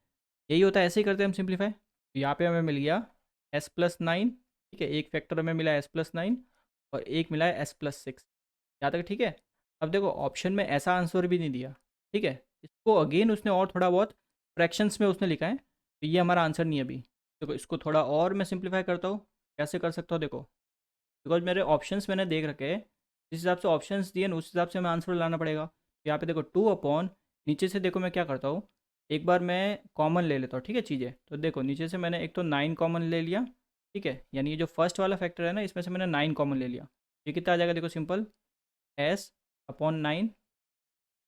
यही होता है, ऐसे ही करते हैं हम सिंप्लीफाई। तो यहाँ पे हमें मिल गया s+9, ठीक है, एक फैक्टर हमें मिला s+9 और एक मिला है s+6। यहाँ तक ठीक है। अब देखो ऑप्शन में ऐसा आंसर भी नहीं दिया, ठीक है, इसको अगेन उसने और थोड़ा बहुत फ्रैक्शंस में उसने लिखा है, तो ये हमारा आंसर नहीं है अभी। देखो इसको थोड़ा और मैं सिंप्लीफाई करता हूँ, कैसे कर सकता हूँ देखो, बिकॉज मेरे ऑप्शंस मैंने देख रखे हैं जिस हिसाब से ऑप्शंस दिए ना उस हिसाब से हमें आंसर लाना पड़ेगा। तो यहाँ पे देखो 2 अपॉन, नीचे से देखो मैं क्या करता हूँ, एक बार मैं कॉमन ले लेता हूँ, ठीक है चीज़ें। तो देखो नीचे से मैंने एक तो 9 कॉमन ले लिया, ठीक है, यानी ये जो फर्स्ट वाला फैक्टर है ना इसमें से मैंने 9 कॉमन ले लिया। ये कितना आ जाएगा देखो सिंपल, एस अपॉन 9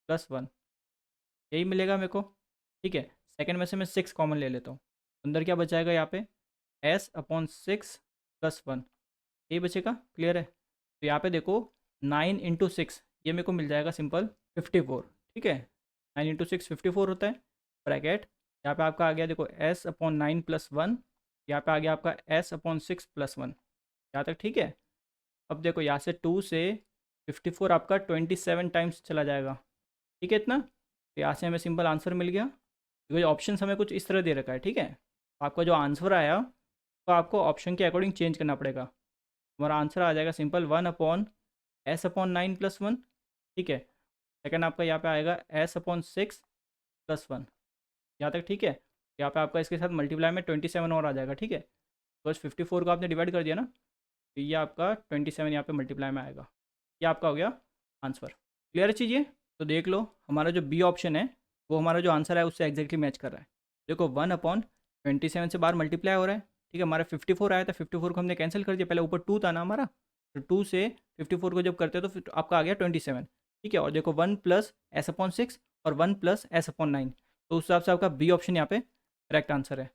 प्लस 1, यही मिलेगा मेरे को, ठीक है। सेकंड में से मैं 6 कॉमन ले लेता हूँ, अंदर क्या बचाएगा यहाँ पे, एस अपॉन 6 प्लस 1, यही बचेगा। क्लियर है। तो यहाँ पे देखो 9 × 6 ये मेरे को मिल जाएगा सिंपल 54, ठीक है। 9 × 6 54 होता है, ब्रैकेट यहाँ पे आपका आ गया देखो एस अपॉन 9 प्लस 1, यहाँ पे आ गया आपका एस अपॉन 6 प्लस 1, यहाँ तक ठीक है। अब देखो यहाँ से 2 से 54 आपका 27 टाइम्स चला जाएगा, ठीक है इतना। तो यहाँ से हमें सिंपल आंसर मिल गया, क्योंकि ऑप्शन हमें कुछ इस तरह दे रखा है, ठीक है। तो आपका जो आंसर आया तो आपको ऑप्शन के अकॉर्डिंग चेंज करना पड़ेगा। हमारा आंसर आ जाएगा simple 1 upon S upon 9 plus 1, ठीक है। सेकंड आपका यहाँ पे आएगा एस अपॉन 6 प्लस 1, यहाँ तक ठीक है। यहाँ पे आपका इसके साथ मल्टीप्लाई में 27 और आ जाएगा, ठीक है। तो 54 को आपने डिवाइड कर दिया ना, तो ये आपका 27 यहाँ पे मल्टीप्लाई में आएगा, ये आपका हो गया आंसर। क्लियर है चीज़ ये। तो देख लो हमारा जो बी ऑप्शन है वो हमारा जो आंसर है उससे एग्जैक्टली मैच कर रहा है। देखो 1/27 से बाहर मल्टीप्लाई हो रहा है, ठीक है। हमारा 54 आया था, 54 को हमने कैंसिल कर दिया, पहले ऊपर 2 था ना हमारा, तो 2 से 54 को जब करते हैं तो फिर आपका आ गया 27, ठीक है। और देखो 1 प्लस एस अपॉन 6 और 1 प्लस एस अपॉन 9, तो उस हिसाब से आपका बी ऑप्शन यहाँ पे करेक्ट आंसर है।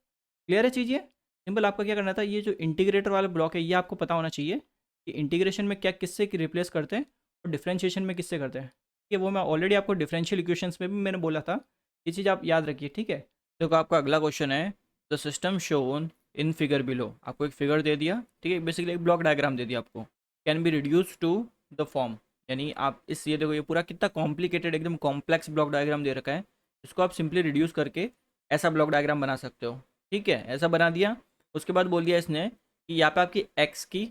क्लियर है चीज़ ये। सिंपल आपका क्या करना था, ये जो इंटीग्रेटर वाला ब्लॉक है ये आपको पता होना चाहिए कि इंटीग्रेशन में क्या किससे रिप्लेस करते हैं और डिफरेंशिएशन में किससे करते हैं, ठीक है। वो मैं ऑलरेडी आपको डिफरेंशियल इक्वेशंस में भी मैंने बोला था, ये चीज़ आप याद रखिए, ठीक है। देखो आपका अगला क्वेश्चन है, the system shown in figure below, आपको एक फिगर दे दिया, ठीक है, बेसिकली एक ब्लॉक डायग्राम दे दिया आपको, can be reduce to the form, यानी आप इस, ये देखो ये पूरा कितना कॉम्प्लिकेटेड एकदम कॉम्प्लेक्स ब्लॉक डायग्राम दे रखा है, इसको आप सिंपली रिड्यूस करके ऐसा ब्लॉक डायग्राम बना सकते हो, ठीक है। ऐसा बना दिया, उसके बाद बोल दिया इसने कि यहाँ पे आपकी एक्स की,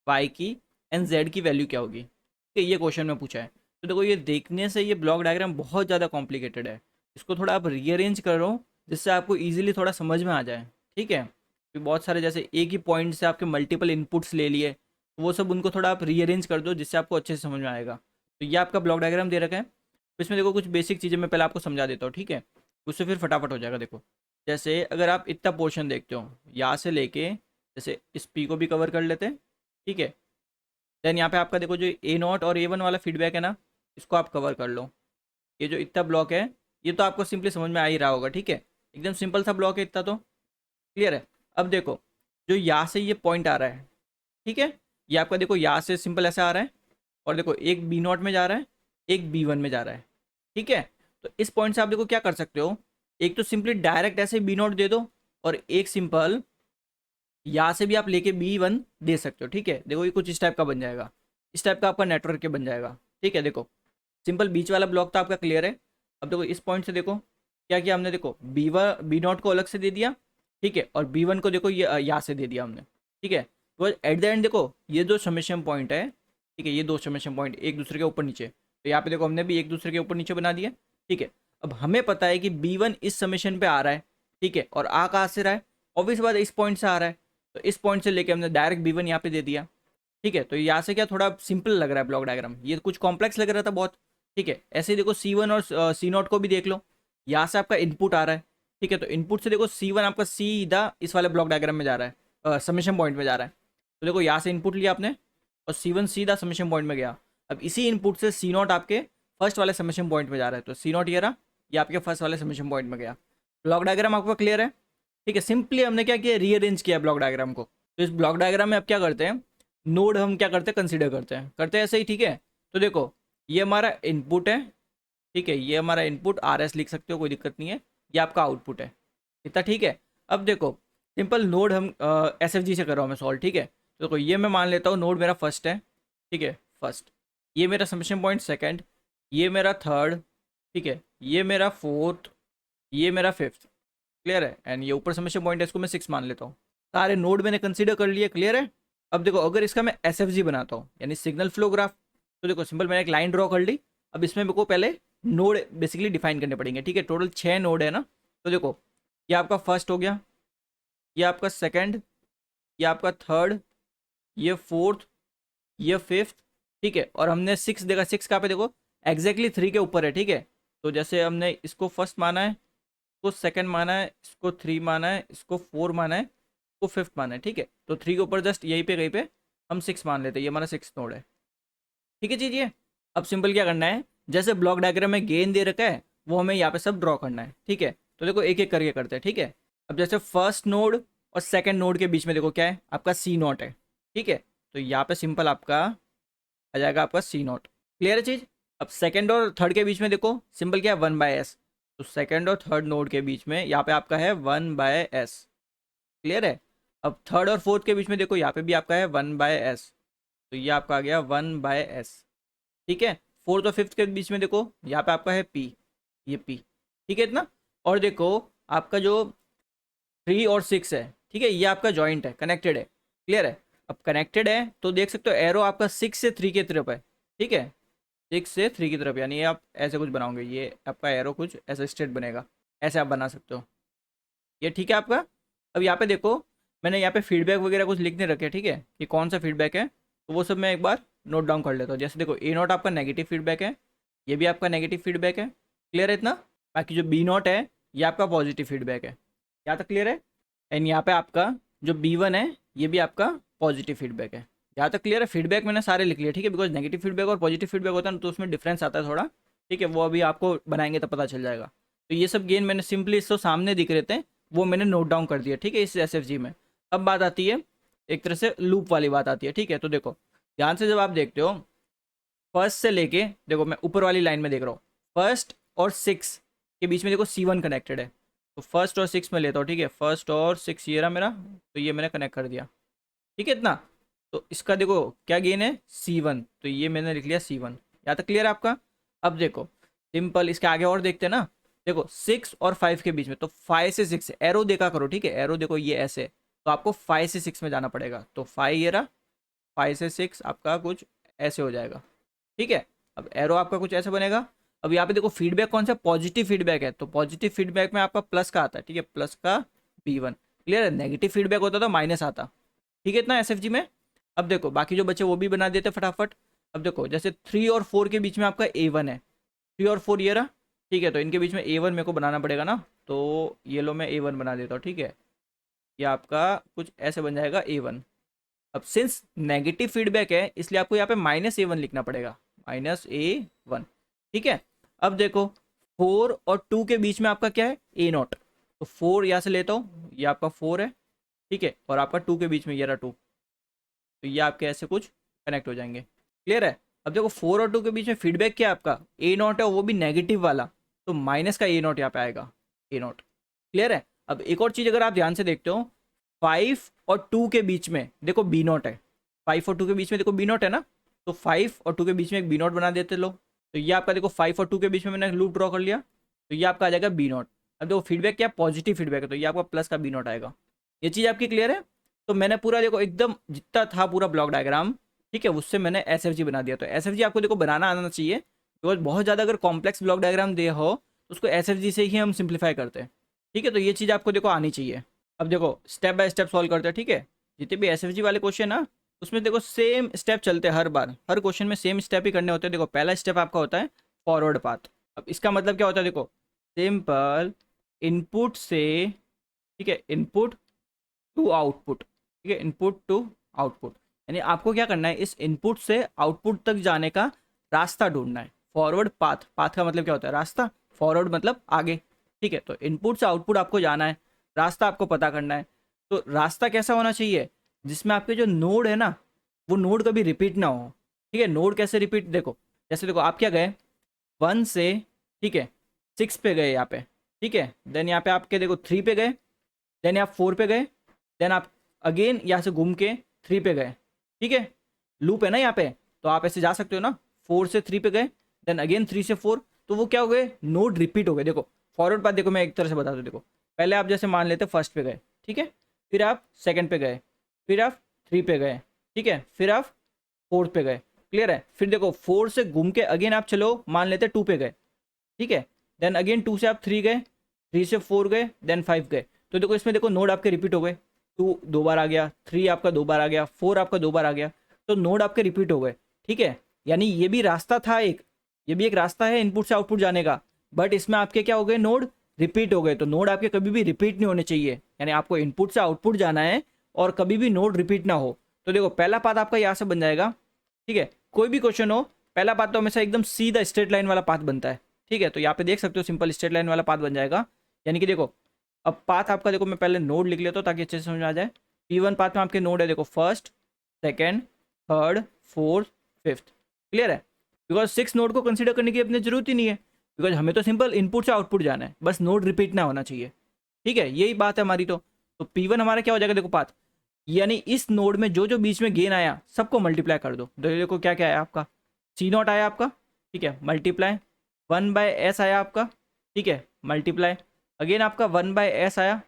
वाई की एंड जेड की वैल्यू क्या होगी, ठीक है, ये क्वेश्चन में पूछा है। तो देखो ये देखने से ये ब्लॉक डायग्राम बहुत ज़्यादा कॉम्प्लिकेटेड है, इसको थोड़ा आप रीअरेंज करो जिससे आपको ईजिली थोड़ा समझ में आ जाए, ठीक है। फिर बहुत सारे जैसे एक ही पॉइंट से आपके मल्टीपल इनपुट्स ले लिए, वो सब उनको थोड़ा आप रीअरेंज कर दो जिससे आपको अच्छे से समझ में आएगा। तो ये आपका ब्लॉक डायग्राम दे रखा है, तो इसमें देखो कुछ बेसिक चीज़ें मैं पहले आपको समझा देता हूँ, ठीक है, उससे फिर फटाफट हो जाएगा। देखो जैसे अगर आप इतना पोर्शन देखते हो यहाँ से लेके, जैसे इस पी को भी कवर कर लेते हैं, ठीक है। देन यहाँ पे आपका देखो जो A0 और A1 वाला फीडबैक है ना, इसको आप कवर कर लो। ये जो इतना ब्लॉक है ये तो आपको सिंपली समझ में आ ही रहा होगा, ठीक है, एकदम सिंपल सा ब्लॉक है इतना, तो क्लियर है। अब देखो जो यहाँ से ये पॉइंट आ रहा है, ठीक है, ये आपका देखो यहाँ से सिंपल ऐसा आ रहा है, और देखो एक B0 में जा रहा है, एक B1 में जा रहा है, ठीक है। तो इस पॉइंट से आप देखो क्या कर सकते हो, एक तो सिंपली डायरेक्ट ऐसे B0 दे दो, और एक सिंपल यहाँ से भी आप लेके B1 दे सकते हो, ठीक है। देखो ये कुछ इस टाइप का बन जाएगा, इस टाइप का आपका नेटवर्क के बन जाएगा, ठीक है। देखो सिंपल बीच वाला ब्लॉक तो आपका क्लियर है। अब देखो इस पॉइंट से देखो क्या किया हमने, देखो B0 को अलग से दे दिया, ठीक है, और B1 को देखो ये यहाँ से दे दिया हमने, ठीक है। तो एट द एंड देखो ये दो समेशन पॉइंट है, ठीक है, ये दो समेशन पॉइंट एक दूसरे के ऊपर नीचे, तो यहाँ पे देखो हमने भी एक दूसरे के ऊपर नीचे बना दिया, ठीक है। अब हमें पता है कि B1 इस समेशन पे आ रहा है, ठीक है, और आ कहाँ से रहा है, ऑब्वियस बात इस पॉइंट से आ रहा है, तो इस पॉइंट से लेके हमने डायरेक्ट B1 यहाँ पे दे दिया, ठीक है। तो यहाँ से क्या थोड़ा सिंपल लग रहा है ब्लॉक डायग्राम, ये कुछ कॉम्प्लेक्स लग रहा था बहुत, ठीक है। ऐसे ही देखो C1 और C0 को भी देख लो, यहाँ से आपका इनपुट आ रहा है, ठीक है, तो इनपुट से देखो C1 आपका सीधा इस वाले ब्लॉक डायग्राम में जा रहा है, समेशन पॉइंट में जा रहा है। तो देखो यहाँ से इनपुट लिया आपने और C1 सीधा समेशन पॉइंट में गया। अब इसी इनपुट से C0 आपके फर्स्ट वाले समेशन पॉइंट में जा रहा है, तो C0 ये रहा, ये आपके फर्स्ट वाले समेशन पॉइंट में गया। ब्लॉक डायग्राम आपको क्लियर है, ठीक है। सिंपली हमने क्या किया, रीअरेंज किया ब्लॉक डायग्राम को। तो इस ब्लॉक डायग्राम में आप क्या करते हैं, नोड हम क्या करते हैं, कंसिडर करते हैं ऐसे ही, ठीक है। तो देखो ये हमारा इनपुट है, ठीक है, ये हमारा इनपुट RS लिख सकते हो, कोई दिक्कत नहीं है, ये आपका आउटपुट है, इतना ठीक है। अब देखो सिंपल नोड हम SFG से कर रहा हूँ मैं सॉल्व, ठीक है। तो देखो ये मैं मान लेता हूँ नोड मेरा फर्स्ट है, ठीक है, फर्स्ट, ये मेरा समेशन पॉइंट सेकंड, ये मेरा थर्ड, ठीक है, ये मेरा फोर्थ, ये मेरा फिफ्थ, क्लियर है। एंड ये ऊपर समेशन पॉइंट है, इसको मैं 6 मान लेता हूँ। सारे नोड मैंने कंसीडर कर लिए, क्लियर है। अब देखो अगर इसका मैं SFG बनाता हूँ यानी सिग्नल फ्लो ग्राफ, तो देखो सिंपल मैंने एक लाइन ड्रॉ कर ली। अब इसमें मेरे को पहले नोड बेसिकली डिफाइन करने पड़ेंगे, ठीक है। टोटल 6 नोड है ना, तो देखो ये आपका फर्स्ट हो गया, ये आपका सेकंड, ये आपका थर्ड, ये फोर्थ, ये फिफ्थ ठीक है, और हमने 6 देखा, 6 कहाँ पे देखो एग्जैक्टली 3 के ऊपर है, ठीक है। तो जैसे हमने इसको फर्स्ट माना है, इसको सेकंड माना है, इसको 3 माना है, इसको 4 माना है, इसको 5th माना है, ठीक है। तो 3 के ऊपर जस्ट यहीं पे कहीं पे हम 6 मान लेते हैं, ये हमारा 6 नोड है, ठीक है चीज ये। अब सिंपल क्या करना है, जैसे ब्लॉक डायग्राम में गेन दे रखा है वो हमें यहाँ पे सब ड्रॉ करना है, ठीक है। तो देखो एक एक करके करते हैं, ठीक है। अब जैसे फर्स्ट नोड और सेकंड नोड के बीच में देखो क्या है, आपका सी नॉट है, ठीक है। तो यहाँ पे सिंपल आपका आ जाएगा आपका सी नॉट, क्लियर है चीज। अब सेकंड और थर्ड के बीच में देखो सिंपल क्या है, 1/s। तो सेकंड और थर्ड नोड के बीच में यहाँ पे आपका है 1/s, क्लियर है। अब थर्ड और फोर्थ के बीच में देखो यहाँ पे भी आपका है 1/s, तो ये आपका आ गया 1/s, ठीक है। फोर्थ और फिफ्थ के बीच में देखो यहाँ पे आपका है पी, ये पी, ठीक है इतना। और देखो आपका जो 3 और 6 है, ठीक है, ये आपका जॉइंट है, कनेक्टेड है, क्लियर है। अब कनेक्टेड है तो देख सकते हो एरो आपका 6 से 3 की तरफ है, ठीक है, 6 से 3 की तरफ, यानी ये आप ऐसे कुछ बनाओगे, ये आपका एरो कुछ ऐसा स्ट्रेट बनेगा, ऐसे आप बना सकते हो, ये ठीक है आपका। अब यहाँ पे देखो मैंने यहाँ पे फीडबैक वगैरह कुछ लिखने रखे, ठीक है, कि कौन सा फीडबैक है, तो वो सब मैं एक बार नोट डाउन कर लेता हूँ। जैसे देखो ए नॉट आपका नेगेटिव फीडबैक है, ये भी आपका नेगेटिव फीडबैक है, क्लियर है इतना। बाकी जो बी नॉट है ये आपका पॉजिटिव फीडबैक है, यहाँ तक क्लियर है। एंड यहाँ पे आपका जो B1 है ये भी आपका पॉजिटिव फीडबैक है, यहाँ तक क्लियर है। फीडबैक मैंने सारे लिख लिए, ठीक है, बिकॉज नेगेटिव फीडबैक और पॉजिटिव फीडबैक होता है ना तो उसमें डिफरेंस आता है थोड़ा, ठीक है, वो अभी आपको बनाएंगे तो पता चल जाएगा। तो ये सब गेन मैंने सिंपली इसको सामने दिख रहे थे, वो मैंने नोट डाउन कर दिया, ठीक है, इस SFG में। अब बात आती है एक तरह से लूप वाली बात आती है, ठीक है। तो देखो ध्यान से जब आप देखते हो फर्स्ट से लेके, देखो मैं ऊपर वाली लाइन में देख रहा हूँ, फर्स्ट और 6 के बीच में देखो C1 कनेक्टेड है, तो फर्स्ट और 6 में लेता हूँ, ठीक है, फर्स्ट और 6 ये रहा मेरा, तो ये मैंने कनेक्ट कर दिया, ठीक है इतना। तो इसका देखो क्या गेन है C1, तो ये मैंने लिख लिया C1, यहाँ तक क्लियर है आपका। अब देखो सिंपल इसके आगे और देखते हैं ना, देखो 6 और 5 के बीच में, तो 5 से 6 एरो देखा करो, ठीक है, एरो देखो ये ऐसे, तो आपको 5 से 6 में जाना पड़ेगा, तो 5 ये रहा, 5 से 6 आपका कुछ ऐसे हो जाएगा, ठीक है। अब एरो आपका कुछ ऐसे बनेगा। अब यहाँ पे देखो फीडबैक कौन सा पॉजिटिव फीडबैक है, तो पॉजिटिव फीडबैक में आपका प्लस का आता है, ठीक है, प्लस का B1, क्लियर है। नेगेटिव फीडबैक होता तो माइनस आता, ठीक है इतना SFG में। अब देखो बाकी जो बच्चे वो भी बना देते फटाफट। अब देखो जैसे 3 और 4 के बीच में आपका A1 है, 3 और 4 ये रहा, ठीक है, तो इनके बीच में A1 मेरे को बनाना पड़ेगा ना, तो ये लो मैं A1 बना देता हूँ, ठीक है, ये आपका कुछ ऐसे बन जाएगा A1। अब सिंस नेगेटिव फीडबैक है इसलिए आपको यहाँ पे -A1 लिखना पड़ेगा, -A1, ठीक है। अब देखो 4 और 2 के बीच में आपका क्या है A0, तो 4 यहाँ से लेता हूँ, ये आपका 4 है, ठीक है, और आपका 2 के बीच में ये रहा 2, तो ये आपके ऐसे कुछ कनेक्ट हो जाएंगे, क्लियर है। अब देखो 4 और 2 के बीच में फीडबैक क्या है आपका A0 है, वो भी नेगेटिव वाला, तो माइनस का A0 यहाँ पे आएगा, A0, क्लियर है। अब एक और चीज़ अगर आप ध्यान से देखते हो 5 और 2 के बीच में देखो B0 है, 5 और 2 के बीच में देखो B0 है ना, तो 5 और 2 के बीच में एक B0 बना देते लोग, तो ये आपका देखो 5 और 2 के बीच में मैंने लूप ड्रॉ कर लिया, तो ये आपका आ जाएगा B0। अब देखो फीडबैक क्या पॉजिटिव फीडबैक है, तो ये आपका प्लस का B0 आएगा। ये चीज़ आपकी क्लियर है। तो मैंने पूरा देखो एकदम जितना था पूरा ब्लॉक डायग्राम, ठीक है, उससे मैंने SFG बना दिया। तो SFG आपको देखो बनाना आना चाहिए, बिकॉज बहुत ज़्यादा अगर कॉम्प्लेक्स ब्लॉक डायग्राम दे हो तो उसको SFG से ही हम सिंप्लीफाई करते हैं, ठीक है। तो ये चीज़ आपको देखो आनी चाहिए। अब देखो स्टेप बाय स्टेप सॉल्व करते हैं, ठीक है। जितने भी SFG वाले क्वेश्चन ना उसमें देखो सेम स्टेप चलते हैं, हर बार हर क्वेश्चन में सेम स्टेप ही करने होते हैं। देखो पहला स्टेप आपका होता है फॉरवर्ड पाथ। अब इसका मतलब क्या होता है, देखो सिंपल इनपुट से, ठीक है, इनपुट टू आउटपुट, ठीक है, इनपुट टू आउटपुट, यानी आपको क्या करना है इस इनपुट से आउटपुट तक जाने का रास्ता ढूंढना है। फॉरवर्ड पाथ, पाथ का मतलब क्या होता है रास्ता, फॉरवर्ड मतलब आगे, ठीक है। तो इनपुट से आउटपुट आपको जाना है, रास्ता आपको पता करना है। तो रास्ता कैसा होना चाहिए जिसमें आपके जो नोड है ना वो नोड कभी रिपीट ना हो, ठीक है। नोड कैसे रिपीट, देखो जैसे देखो आप क्या गए 1 से, ठीक है, 6 पे गए यहाँ पे, ठीक है, देन यहाँ पे आपके देखो 3 पे गए, देन आप 4 पे गए, देन आप अगेन यहाँ से घूम के 3 पे गए, ठीक है, लूप है ना यहाँ पे, तो आप ऐसे जा सकते हो ना, 4 से 3 पे गए, देन अगेन 3 से 4, तो वो क्या हो गए नोड रिपीट हो गए। देखो फॉरवर्ड पाथ देखो मैं एक तरह से बता दूँ, देखो पहले आप जैसे मान लेते फर्स्ट पे गए, ठीक है, फिर आप सेकंड पे गए, फिर आप 3 पे गए, ठीक है, फिर आप 4 पे गए, क्लियर है। फिर देखो 4 से घूम के अगेन आप चलो मान लेते 2 पे गए, ठीक है, देन अगेन 2 से आप 3 गए, 3 से 4 गए, देन 5 गए। तो देखो इसमें देखो नोड आपके रिपीट हो गए, 2 2 बार आ गया, 3 आपका 2 बार आ गया, 4 आपका 2 बार आ गया, तो नोड आपके रिपीट हो गए, ठीक है। यानी ये भी रास्ता था एक, ये भी एक रास्ता है इनपुट से आउटपुट जाने का, बट इसमें आपके क्या हो गए, नोड रिपीट हो गए। तो नोड आपके कभी भी रिपीट नहीं होने चाहिए, यानी आपको इनपुट से आउटपुट जाना है और कभी भी नोड रिपीट ना हो। तो देखो पहला पाथ आपका यहाँ से बन जाएगा, ठीक है। कोई भी क्वेश्चन हो, पहला पाथ तो हमेशा एकदम सीधा स्ट्रेट लाइन वाला पाथ बनता है, ठीक है। तो यहाँ पे देख सकते हो सिंपल स्ट्रेट लाइन वाला पाथ बन जाएगा। यानी कि देखो अब पाथ आपका, देखो मैं पहले नोड लिख लेता हूँ ताकि अच्छे से समझ में आ जाए। P1 पाथ में आपके नोड है, देखो first, second, third, fourth, fifth, clear है। बिकॉज 6 नोड को कंसीडर करने की अपनी जरूरत ही नहीं है, बिकॉज हमें तो सिंपल इनपुट से आउटपुट जाना है, बस नोड रिपीट ना होना चाहिए, ठीक है। यही बात है हमारी। तो P1 हमारा क्या हो जाएगा, देखो पाथ, यानी इस नोड में जो जो बीच में गेन आया सबको मल्टीप्लाई कर दो। तो देखो क्या क्या आया आपका, C0 आया आपका, ठीक है, मल्टीप्लाई 1/s आया आपका, ठीक है, मल्टीप्लाई अगेन आपका 1/s आया,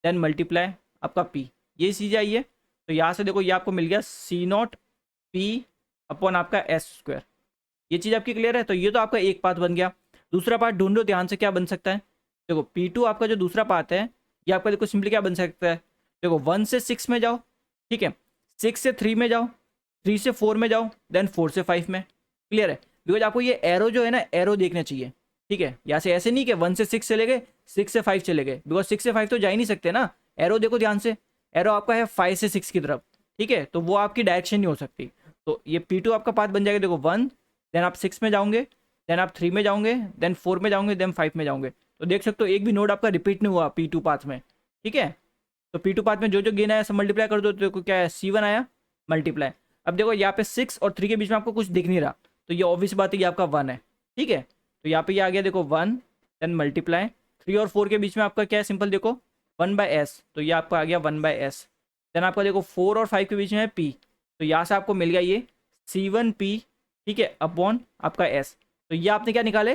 देन मल्टीप्लाई आपका P, ये चीज़ आई है। तो यहाँ से देखो ये आपको मिल गया C0 P अपॉन आपका S²। ये चीज़ आपकी क्लियर है। तो ये तो आपका एक पाथ बन गया। दूसरा पार्ट ढूंढो ध्यान से, क्या बन सकता है। देखो P2 आपका जो दूसरा पार्ट है, ये आपका देखो सिंपली क्या बन सकता है, देखो 1 से 6 में जाओ, ठीक है, 6 से 3 में जाओ, 3 से 4 में जाओ, देन 4 से 5 में, क्लियर है। बिकॉज आपको ये एरो जो है ना, एरो देखना चाहिए, ठीक है। यहाँ से ऐसे नहीं कि 1 से 6 चले गए, 6 से 5 चले गए, बिकॉज 6 से 5 तो जा ही नहीं सकते ना। एरो देखो ध्यान से, एरो आपका है 5 से 6 की तरफ, ठीक है, तो वो आपकी डायरेक्शन नहीं हो सकती। तो ये P2 आपका पाथ बन जाएगा, देखो 1, देन आप 6 में जाओगे, देन आप 3 में जाओगे, देन 4 में जाओगे, देन 5 में जाओगे। तो देख सकते हो एक भी नोड आपका रिपीट नहीं हुआ P2 पाथ में, ठीक है। तो P2 पाथ में जो जो गेन आया सब मल्टीप्लाई कर दो, तो देखो क्या है, C1 आया, मल्टीप्लाई। अब देखो यहाँ पे 6 और 3 के बीच में आपको कुछ दिख नहीं रहा, तो ये ऑब्वियस बात है कि आपका 1 है, ठीक है। तो यहाँ पे ये आ गया देखो 1, देन मल्टीप्लाई 3 और 4 के बीच में आपका क्या है, सिंपल देखो 1/s, तो ये आपका आ गया 1/s। देन आपका देखो 4 और 5 के बीच में है P, तो यहाँ से आपको मिल गया ये C1P, ठीक है, अपॉन आपका S। तो ये आपने क्या निकाले,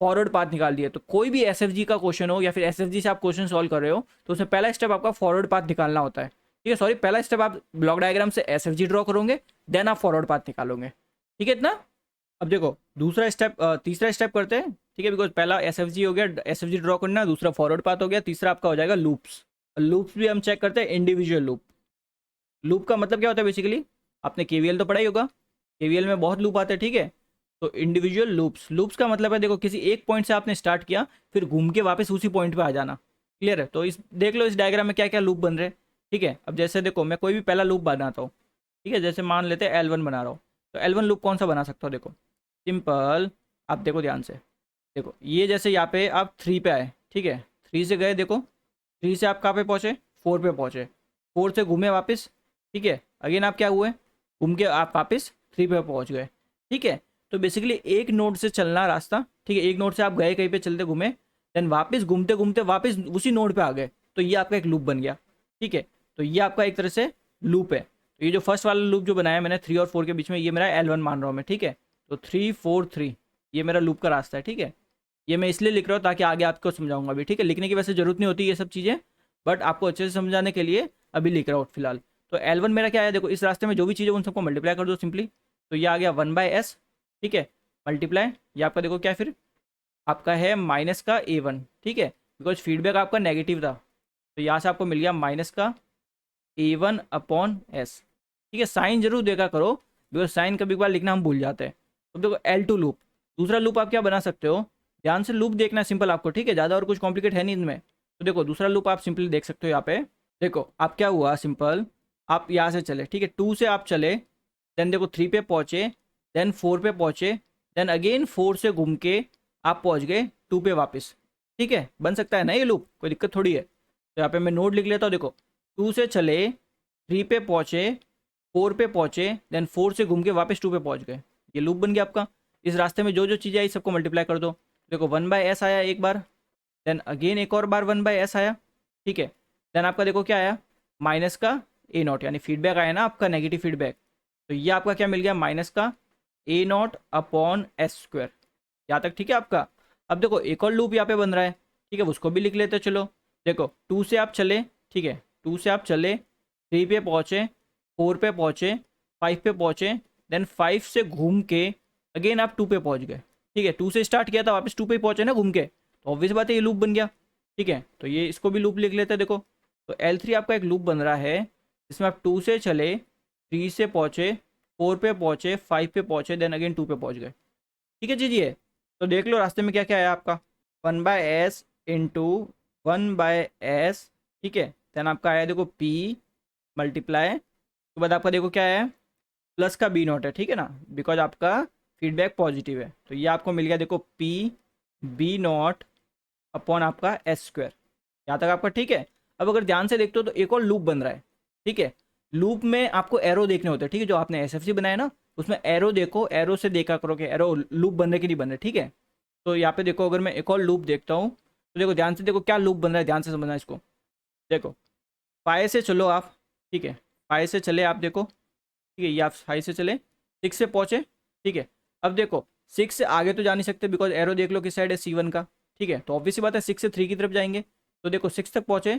फॉरवर्ड पाथ निकाल दिया। तो कोई भी SFG का क्वेश्चन हो या फिर SFG से आप क्वेश्चन सॉल्व कर रहे हो, तो उसमें पहला स्टेप आपका फॉरवर्ड पाथ निकालना होता है, ठीक है। सॉरी, पहला स्टेप आप ब्लॉक डायग्राम से SFG ड्रॉ करोगे, देन आप फॉरवर्ड पाथ निकालोगे, ठीक है इतना। अब देखो दूसरा स्टेप, तीसरा स्टेप करते हैं, ठीक है। बिकॉज पहला SFG हो गया, SFG ड्रॉ करना, दूसरा फॉरवर्ड पाथ हो गया, तीसरा आपका हो जाएगा लूप्स। लूप्स भी हम चेक करते हैं, इंडिविजुअल लूप। लूप का मतलब क्या होता है बेसिकली, आपने KVL तो पढ़ा ही होगा, KVL में बहुत लूप आते हैं, ठीक है। तो इंडिविजुअल लूप्स, लूप्स का मतलब है देखो किसी एक पॉइंट से आपने स्टार्ट किया, फिर घूम के वापस उसी पॉइंट पे आ जाना, क्लियर है। तो इस देख लो इस डायग्राम में क्या क्या लूप बन रहे हैं, ठीक है। अब जैसे देखो मैं कोई भी पहला लूप बनाता हूँ, ठीक है, जैसे मान लेते हैं L1 बना रहा हूँ, तो L1 लूप कौन सा बना सकता हूँ, देखो सिंपल, आप देखो ध्यान से, देखो ये जैसे यहाँ पे आप 3 पे आए, ठीक है, 3 से गए, देखो 3 से आप कहाँ पे पहुँचे, 4 पे पहुँचे, 4 से घूमे वापस, ठीक है, अगेन आप क्या हुए, घूम के आप वापस 3 पे पहुँच गए, ठीक है। तो बेसिकली एक नोड से चलना रास्ता, ठीक है, एक नोड से आप गए कहीं पे चलते घूमे, देन वापस घूमते घूमते वापस उसी नोड पे आ गए, तो ये आपका एक लूप बन गया, ठीक है। तो ये आपका एक तरह से लूप है। तो ये जो फर्स्ट वाला लूप जो बनाया मैंने 3 और 4 के बीच में, ये मेरा L1 मान रहा हूँ मैं, ठीक है। तो 3 4 3 ये मेरा लूप का रास्ता है, ठीक है। ये मैं इसलिए लिख रहा हूँ ताकि आगे आपको समझाऊंगा अभी, ठीक है। लिखने की वैसे जरूरत नहीं होती ये सब चीज़ें, बट आपको अच्छे से समझाने के लिए अभी लिख रहा हूँ फिलहाल। तो L1 मेरा क्या है, देखो इस रास्ते में जो भी चीज़ें उन सबको मल्टीप्लाई कर दो सिंपली, तो ये आ गया 1/s, ठीक है, मल्टीप्लाई ये आपका देखो क्या है, फिर आपका है माइनस का A1, ठीक है, बिकॉज फीडबैक आपका नेगेटिव था, तो यहाँ से आपको मिल गया माइनस का A1 अपॉन S, ठीक है। साइन जरूर देखा करो, बिकॉज साइन कभी कभार लिखना हम भूल जाते हैं। तो देखो L2 लूप, दूसरा लूप आप क्या बना सकते हो, ध्यान से लूप देखना है सिंपल आपको, ठीक है, ज़्यादा और कुछ कॉम्प्लिकेट है नहीं इनमें। तो देखो दूसरा लूप आप सिंपली देख सकते हो यहाँ पे, देखो आप क्या हुआ, सिंपल आप यहाँ से चले, ठीक है, 2 से आप चले, देन देखो 3 पे पहुँचे, देन 4 पे पहुँचे, देन अगेन 4 से घूम के आप पहुँच गए 2 पे वापस, ठीक है। बन सकता है ना ये लूप, कोई दिक्कत थोड़ी है। तो यहाँ पे मैं नोट लिख लेता हूँ, देखो 2 से चले, 3 पे पहुँचे, 4 पे पहुँचे, देन 4 से घूम के वापस 2 पे पहुँच गए, ये लूप बन गया आपका। इस रास्ते में जो जो चीज़ें आई सबको मल्टीप्लाई कर दो, देखो 1/s आया एक बार, देन अगेन एक और बार 1/s आया, ठीक है। देन आपका देखो क्या आया, माइनस का A0, यानी फीडबैक आया ना आपका, नेगेटिव फीडबैक। तो ये आपका क्या मिल गया, माइनस का A0 अपॉन S², यहाँ तक ठीक है आपका। अब देखो एक और लूप यहाँ पे बन रहा है, ठीक है, उसको भी लिख लेते चलो। देखो 2 से आप चले, ठीक है, 2 से आप चले, 3 पे पहुँचे, 4 पे पहुँचे, 5 पे पहुँचे, देन 5 से घूम के अगेन आप 2 पे पहुँच गए, ठीक है। 2 से स्टार्ट किया था, वापस 2 पे पहुँचे ना घूम के, तो ऑब्वियस बात है ये लूप बन गया, ठीक है। तो ये इसको भी लूप लिख लेते हैं, देखो तो L3 आपका एक लूप बन रहा है जिसमें आप 2 से चले, 3 से पहुँचे, 4 पे पहुँचे, 5 पे पहुँचे, देन अगेन 2 पे पहुँच गए। ठीक है जी। तो देख लो रास्ते में क्या क्या आया आपका, 1/s इंटू 1/s, ठीक है। देन आपका आया देखो p मल्टीप्लाई, उसके बाद आपका देखो क्या है, प्लस का b नॉट है, ठीक है ना, बिकॉज आपका फीडबैक पॉजिटिव है। तो ये आपको मिल गया देखो p b नॉट अपॉन आपका s स्क्वायर। यहाँ तक आपका ठीक है। अब अगर ध्यान से देखते हो तो एक और लूप बन रहा है, ठीक है। लूप में आपको एरो देखने होते हैं, ठीक है, जो आपने एसएफसी बनाया ना उसमें एरो देखो, एरो से देखा करो कि एरो लूप बन रहे कि नहीं बन रहे, ठीक है। तो यहाँ पे देखो अगर मैं एक और लूप देखता हूँ तो देखो ध्यान से देखो क्या लूप बन रहा है, ध्यान से समझना इसको। देखो 5 से चलो आप, ठीक है, 5 से चले आप, देखो ठीक है, ये आप 5 से चले 6 से पहुँचे, ठीक है। अब देखो 6 से आगे तो जा नहीं सकते बिकॉज एरो देख लो किस साइड है, C1 का, ठीक है। तो ऑब्वियस सी बात है 6 से 3 की तरफ जाएंगे। तो देखो 6 तक पहुँचे,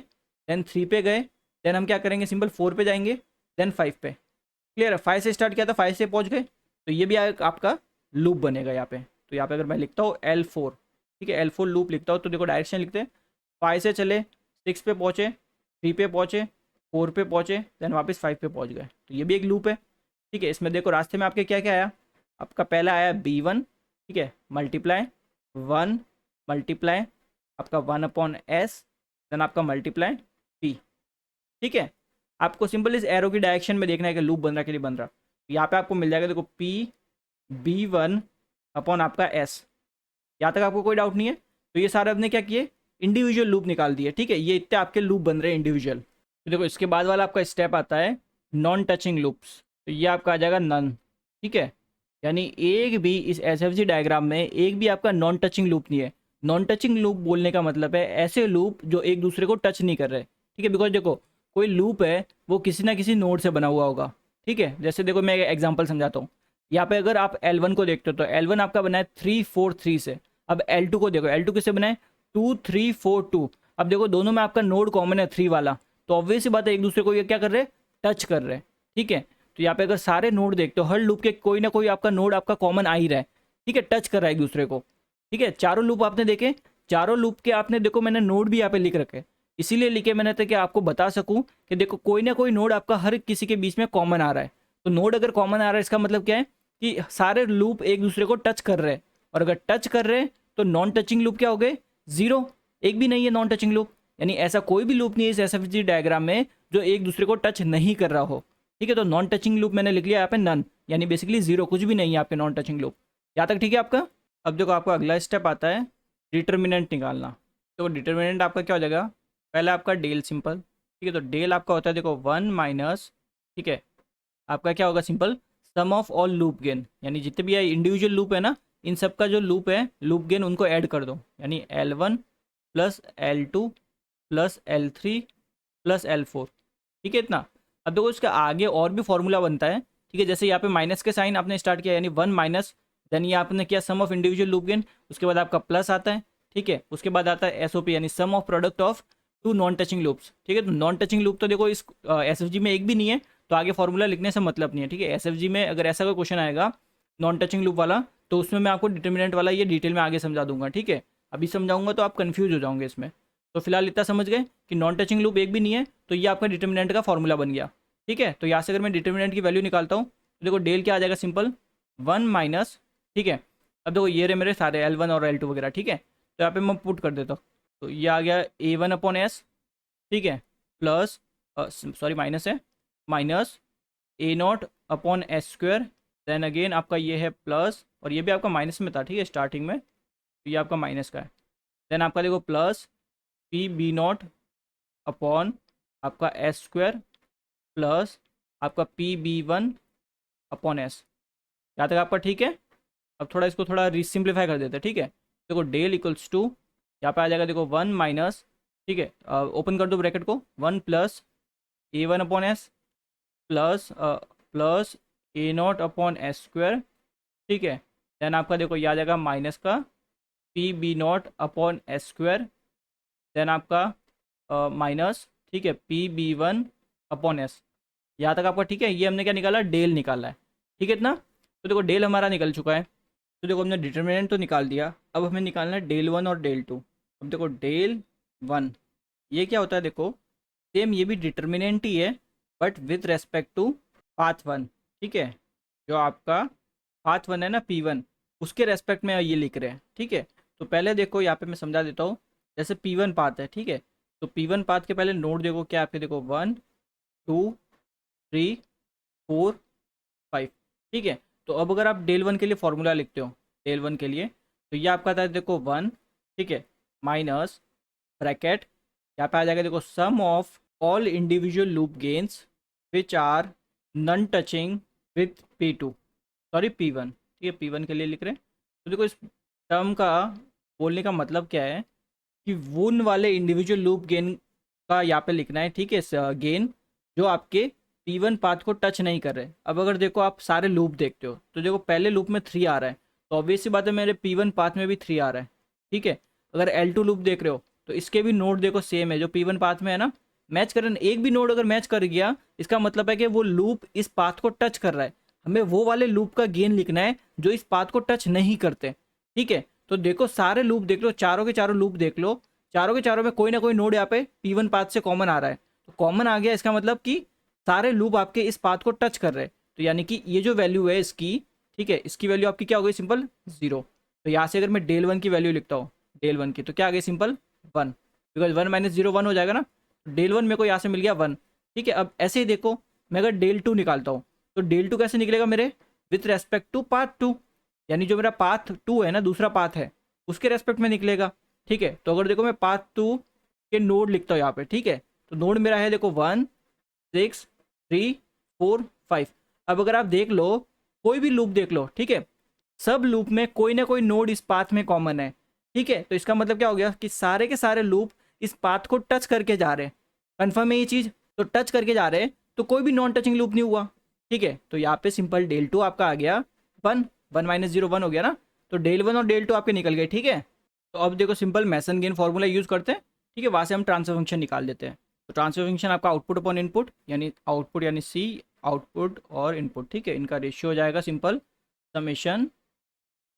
देन 3 पे गए, देन हम क्या करेंगे, सिंपल 4 पे जाएंगे, देन 5 पे। क्लियर है, 5 से स्टार्ट किया था, 5 से पहुँच गए, तो ये भी आपका लूप बनेगा यहाँ पे। तो यहाँ पे अगर मैं लिखता हूँ L4, ठीक है, L4 लूप लिखता हूँ, तो देखो डायरेक्शन लिखते हैं, 5 से चले 6 पे पहुँचे, 3 पे पहुँचे, 4 पे पहुँचे, देन वापस 5 पे पहुँच गए। तो ये भी एक लूप है, ठीक है। इसमें देखो रास्ते में आपके क्या क्या आया, आपका पहला आया B1, ठीक है, मल्टीप्लाई 1 मल्टीप्लाई आपका 1/s, देन आपका मल्टीप्लाई p, ठीक है। आपको सिंपल इस एरो की डायरेक्शन में देखना है कि लूप बन रहा है कि नहीं बन रहा। यहाँ पे आपको मिल जाएगा देखो p b1 अपॉन आपका s। यहाँ तक आपको कोई डाउट नहीं है। तो ये सारे आपने क्या किए, इंडिविजुअल लूप निकाल दिए, ठीक है। ये इतने आपके लूप बन रहे हैं इंडिविजुअल। तो देखो इसके बाद वाला आपका स्टेप आता है नॉन टचिंग लूप्स। तो ये आपका आ जाएगा नन, ठीक है। यानी एक भी इस एसएफजी डायग्राम में एक भी आपका नॉन टचिंग लूप नहीं है। नॉन टचिंग लूप बोलने का मतलब है ऐसे लूप जो एक दूसरे को टच नहीं कर रहे, ठीक है। बिकॉज देखो कोई लूप है वो किसी ना किसी नोड से बना हुआ होगा, ठीक है। जैसे देखो मैं एग्जांपल समझाता हूँ। यहाँ पे अगर आप L1 को देखते हो तो L1 आपका बना है 3 4 3 से। अब L2 को देखो, L2 किससे बना है, 2 3 4 2। अब देखो दोनों में आपका नोड कॉमन है 3 वाला, तो ऑब्वियस सी बात है एक दूसरे को ये क्या कर रहे हैं, टच कर रहे हैं, ठीक है। तो यहाँ पे अगर सारे नोड देखते हो हर लूप के कोई ना कोई आपका नोड आपका कॉमन आ ही रहा है, ठीक है, टच कर रहा है एक दूसरे को, ठीक है। चारों लूप आपने देखे, चारों लूप के आपने देखो मैंने नोड भी यहाँ पे लिख रखे, इसीलिए लिखे मैंने ताकि आपको बता सकूं कि देखो कोई ना कोई नोड आपका हर किसी के बीच में कॉमन आ रहा है। तो नोड अगर कॉमन आ रहा है इसका मतलब क्या है कि सारे लूप एक दूसरे को टच कर रहे हैं, और अगर टच कर रहे हैं तो नॉन टचिंग लूप क्या हो गए, जीरो, एक भी नहीं है नॉन टचिंग लूप। यानी ऐसा कोई भी लूप नहीं है इस एसएफजी डायग्राम में जो एक दूसरे को टच नहीं कर रहा हो, ठीक है। तो नॉन टचिंग लूप मैंने लिख लिया यहाँ पे नन, यानी बेसिकली जीरो, कुछ भी नहीं है आपके नॉन टचिंग लूप। यहाँ तक ठीक है आपका। अब देखो आपका अगला स्टेप आता है डिटर्मिनेंट निकालना। तो डिटर्मिनेंट आपका क्या हो जाएगा, पहला आपका डेल सिंपल, ठीक है। तो डेल आपका होता है देखो 1 माइनस, ठीक है, आपका क्या होगा simple some of all loop gain, यानी जितने भी इंडिविजुअल लूप है ना इन सब का जो लूप है लूप गेन उनको ऐड कर दो, यानी L1 plus L2 plus L3 plus L4, ठीक है इतना। अब देखो इसके आगे और भी फॉर्मूला बनता है, ठीक है। जैसे यहाँ पे माइनस के साइन आपने स्टार्ट किया यानी 1 माइनस, देन ये आपने किया सम ऑफ इंडिविजुअल लूप गेन, उसके बाद आपका प्लस आता है, ठीक है। उसके बाद आता है SOP यानी sum of product of two non touching loops, ठीक है। तो नॉन टचिंग लूप तो देखो इस SFG में एक भी नहीं है, तो आगे फॉर्मूला लिखने से मतलब नहीं है, ठीक है। SFG में अगर ऐसा कोई क्वेश्चन आएगा नॉन टचिंग लूप वाला तो उसमें मैं आपको डिटर्मिनेंट वाला ये डिटेल में आगे समझा दूंगा, ठीक है। अभी समझाऊंगा तो आप कंफ्यूज हो जाओगे इसमें। तो फिलहाल इतना समझ गए कि नॉन टचिंग लूप एक भी नहीं है, तो ये आपका डिटर्मिनेंट का फॉर्मूला बन गया, ठीक है। तो यहाँ से अगर मैं डिटर्मिनेंट की वैल्यू निकालता हूँ तो देखो डेल क्या आ जाएगा सिंपल 1 माइनस, ठीक है। अब देखो ये रहे मेरे सारे L1 और L2 वगैरह, ठीक है। तो यहाँ पे मैं पुट कर देता हूँ, तो ये आ गया A1/S, ठीक है, प्लस सॉरी माइनस है, minus A0/S square, then again आपका ये है प्लस, और ये भी आपका माइनस में था, ठीक है, स्टार्टिंग में, तो ये आपका माइनस का है। देन आपका देखो प्लस PB0 आपका S स्क्वायर प्लस आपका PB1/S। यहाँ तक आपका ठीक है। अब थोड़ा इसको थोड़ा रिसिम्प्लीफाई कर देते हैं, ठीक है। देखो डेल इक्वल्स टू यहाँ पे आ जाएगा देखो 1 माइनस, ठीक है, ओपन कर दो ब्रैकेट को, 1 plus A1/S plus plus A0/S square, ठीक है। देन आपका देखो ये आ जाएगा माइनस का PB0/S स्क्वायर, देन आपका माइनस, ठीक है, PB1/S। यहाँ तक आपका ठीक है। ये हमने क्या निकाला, डेल निकाला है, ठीक है इतना। तो देखो डेल हमारा निकल चुका है। तो देखो हमने डिटर्मिनेंट तो निकाल दिया, अब हमें निकालना है डेल 1 और डेल 2। अब देखो डेल 1 ये क्या होता है, देखो सेम ये भी डिटर्मिनेंट ही है but with respect to path 1, ठीक है। जो आपका पाथ 1 है ना P1, उसके रेस्पेक्ट में ये लिख रहे हैं, ठीक है। तो पहले देखो यहाँ पे मैं समझा देता हूँ। जैसे P1 पाथ है, ठीक है, तो P1 पाथ के पहले नोड देखो क्या आपके, देखो 1 2 3 4 5, ठीक है। तो अब अगर आप डेल वन के लिए फॉर्मूला लिखते हो, डेल वन के लिए, तो ये आपका था देखो 1, ठीक है, माइनस ब्रैकेट, यहाँ पे आ जाएगा देखो sum of all individual loop gains which are non touching with P2, sorry P1, ठीक है, P1 के लिए लिख रहे हैं। तो देखो इस टर्म का बोलने का मतलब क्या है कि वुन वाले इंडिविजुअल लूप गेन का यहाँ पे लिखना है, ठीक है, गेन जो आपके P1 पाथ को टच नहीं कर रहे। अब अगर देखो आप सारे लूप देखते हो तो देखो पहले लूप में 3 आ रहा है, तो ऑब्वियस सी बात है मेरे P1 पाथ में भी 3 आ रहा है, ठीक है। अगर L2 लूप देख रहे हो तो इसके भी नोड देखो सेम है, जो P1 पाथ में है ना, मैच कर रहे हैं। एक भी नोड अगर मैच कर गया इसका मतलब है कि वो लूप इस पाथ को टच कर रहा है। हमें वो वाले लूप का गेन लिखना है जो इस पाथ को टच नहीं करते, ठीक है। तो देखो सारे लूप देख लो, चारों के चारों लूप देख लो, चारों के चारों में कोई ना कोई नोड यहाँ पे P1 पाथ से कॉमन आ रहा है। तो कॉमन आ गया, इसका मतलब कि सारे लूप आपके इस पाथ को टच कर रहे हैं। तो यानी कि ये जो वैल्यू है इसकी, ठीक है, इसकी वैल्यू आपकी क्या हो गई, सिंपल 0। तो यहाँ से अगर मैं डेल वन की वैल्यू लिखता हूँ, डेल वन की, तो क्या आ गई, सिंपल 1, बिकॉज 1 माइनस 0 1 हो जाएगा ना। डेल वन मेरे को यहाँ से मिल गया 1, ठीक है। अब ऐसे ही देखो मैं अगर डेल टू निकालता हूँ तो डेल टू कैसे निकलेगा मेरे, विथ रेस्पेक्ट टू पाथ 2, यानी जो मेरा पाथ 2 है ना, दूसरा पाथ है, उसके रेस्पेक्ट में निकलेगा, ठीक है। तो अगर देखो मैं पाथ 2 के नोड लिखता हूँ यहाँ पे, ठीक है, तो नोड मेरा है देखो 1 6 3 4 5। अब अगर आप देख लो कोई भी लूप देख लो, ठीक है, सब लूप में कोई ना कोई नोड इस पाथ में कॉमन है, ठीक है। तो इसका मतलब क्या हो गया कि सारे के सारे लूप इस पाथ को टच करके जा रहे हैं। कन्फर्म है ये चीज़, तो टच करके जा रहे हैं तो कोई भी नॉन टचिंग लूप नहीं हुआ, ठीक है। तो यहाँ पे सिंपल डेल टू आपका आ गया 1, 1 माइनस 0 1 हो गया ना। तो डेल वन और डेल टू आपके निकल गए, ठीक है। तो अब देखो सिंपल मैसन गेन फॉर्मूला यूज़ करते हैं, ठीक है, वहाँ से हम ट्रांसफर फंक्शन निकाल देते हैं। तो ट्रांसफर फंक्शन आपका आउटपुट अपॉन इनपुट, यानी आउटपुट यानी सी, आउटपुट और इनपुट, ठीक है, इनका रेशियो हो जाएगा सिंपल समेशन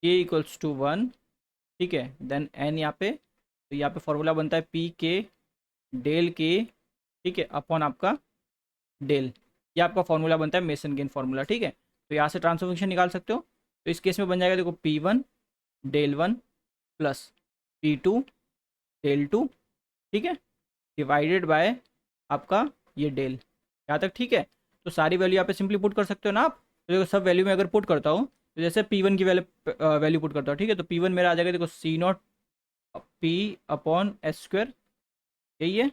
के इक्वल्स टू 1, ठीक है, देन एन यहाँ पे, तो यहाँ पे फॉर्मूला बनता है पी के डेल के, ठीक है, अपॉन आपका डेल, ये आपका फॉर्मूला बनता है मेसन गेन फॉर्मूला, ठीक है। तो यहाँ से ट्रांसफर फंक्शन निकाल सकते हो। तो इस केस में बन जाएगा देखो P1 del one plus P2 del two, ठीक है, डिवाइडेड बाय आपका ये डेल, यहाँ तक ठीक है। तो सारी वैल्यू यहाँ पे सिंपली पुट कर सकते हो ना आप। तो देखो सब वैल्यू में अगर पुट करता हूँ, तो जैसे P1 की वैल्यू पुट करता हूँ, ठीक है, तो P1 मेरा आ जाएगा देखो C naught P upon S square, यही है,